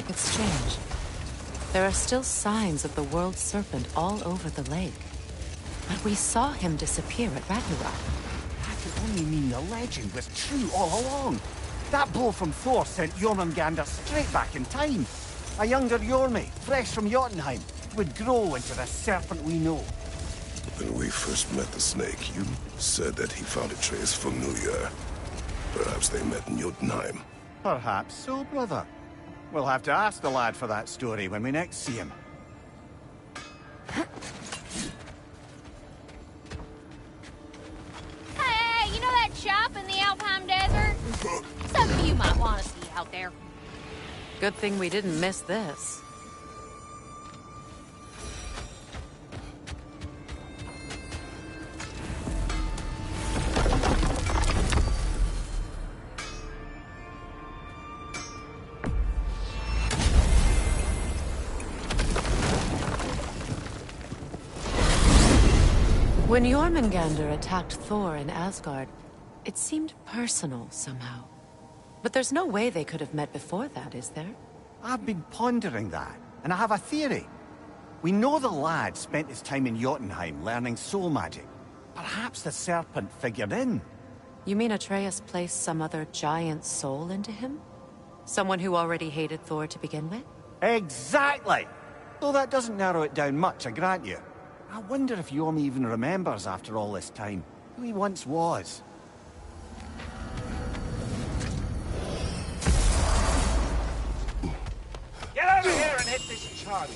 It's changed. There are still signs of the world serpent all over the lake. But we saw him disappear at Ragnarok. That could only mean the legend was true all along. That blow from Thor sent Jormungandr straight back in time. A younger Jormi, fresh from Jotunheim, would grow into the serpent we know. When we first met the snake, you said that he found Atreus familiar. Perhaps they met in Jotunheim. Perhaps so, brother. We'll have to ask the lad for that story when we next see him. Hey, you know that shop in the Alfheim Desert? Something you might want to see out there. Good thing we didn't miss this. When Jormungandr attacked Thor in Asgard, it seemed personal somehow. But there's no way they could have met before that, is there? I've been pondering that, and I have a theory. We know the lad spent his time in Jotunheim learning soul magic. Perhaps the serpent figured in. You mean Atreus placed some other giant soul into him? Someone who already hated Thor to begin with? Exactly! Though that doesn't narrow it down much, I grant you. I wonder if Yorm even remembers after all this time who he once was. Get over here and hit this charge.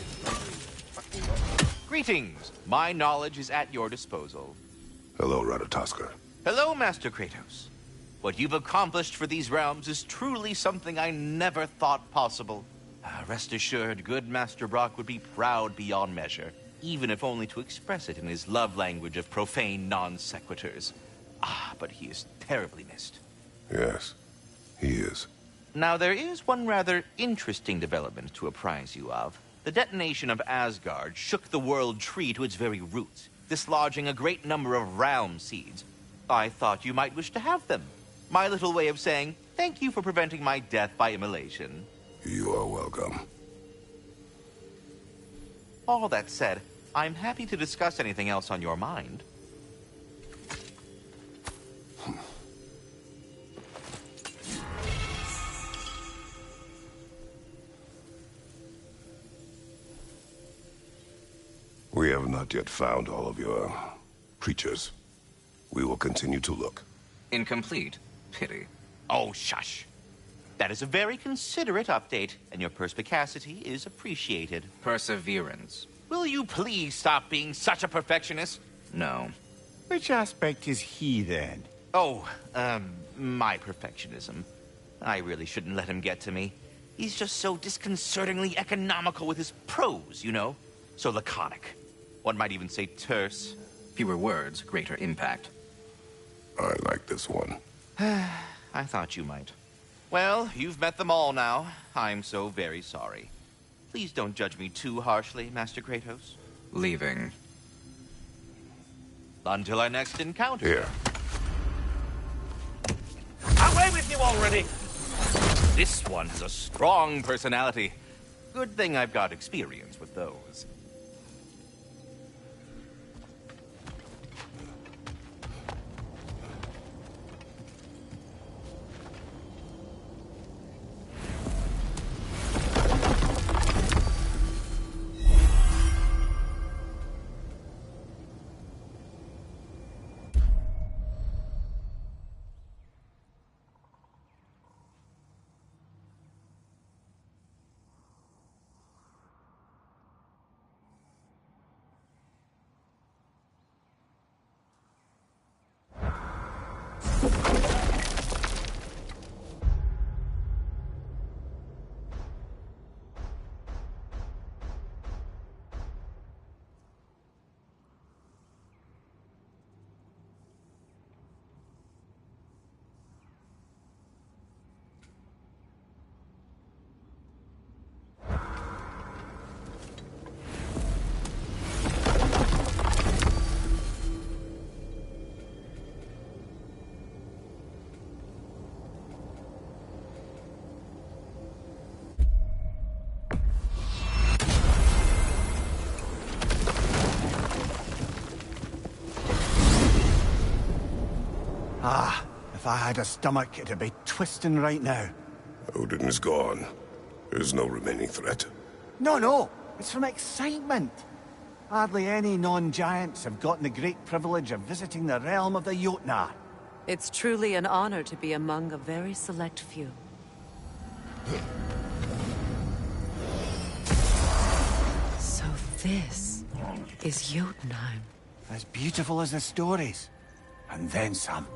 Greetings. My knowledge is at your disposal. Hello, Ratatoskr. Hello, Master Kratos. What you've accomplished for these realms is truly something I never thought possible. Rest assured, good Master Brock would be proud beyond measure, even if only to express it in his love language of profane non-sequiturs. But he is terribly missed. Yes, he is. Now, there is one rather interesting development to apprise you of. The detonation of Asgard shook the world tree to its very roots, dislodging a great number of realm seeds. I thought you might wish to have them. My little way of saying, thank you for preventing my death by immolation. You are welcome. All that said, I'm happy to discuss anything else on your mind. We have not yet found all of your creatures. We will continue to look. Incomplete? Pity. Oh, shush. That is a very considerate update, and your perspicacity is appreciated. Perseverance. Will you please stop being such a perfectionist? No. Which aspect is he, then? Oh, my perfectionism. I really shouldn't let him get to me. He's just so disconcertingly economical with his prose, you know? So laconic. One might even say terse. Fewer words, greater impact. I like this one. I thought you might. Well, you've met them all now. I'm so very sorry. Please don't judge me too harshly, Master Kratos. Leaving. Until our next encounter. Here. Away with you already! This one has a strong personality. Good thing I've got experience with those. If I had a stomach, it'd be twisting right now. Odin is gone. There's no remaining threat. No. It's from excitement. Hardly any non-giants have gotten the great privilege of visiting the realm of the Jotnar. It's truly an honor to be among a very select few. So this is Jotunheim. As beautiful as the stories. And then some.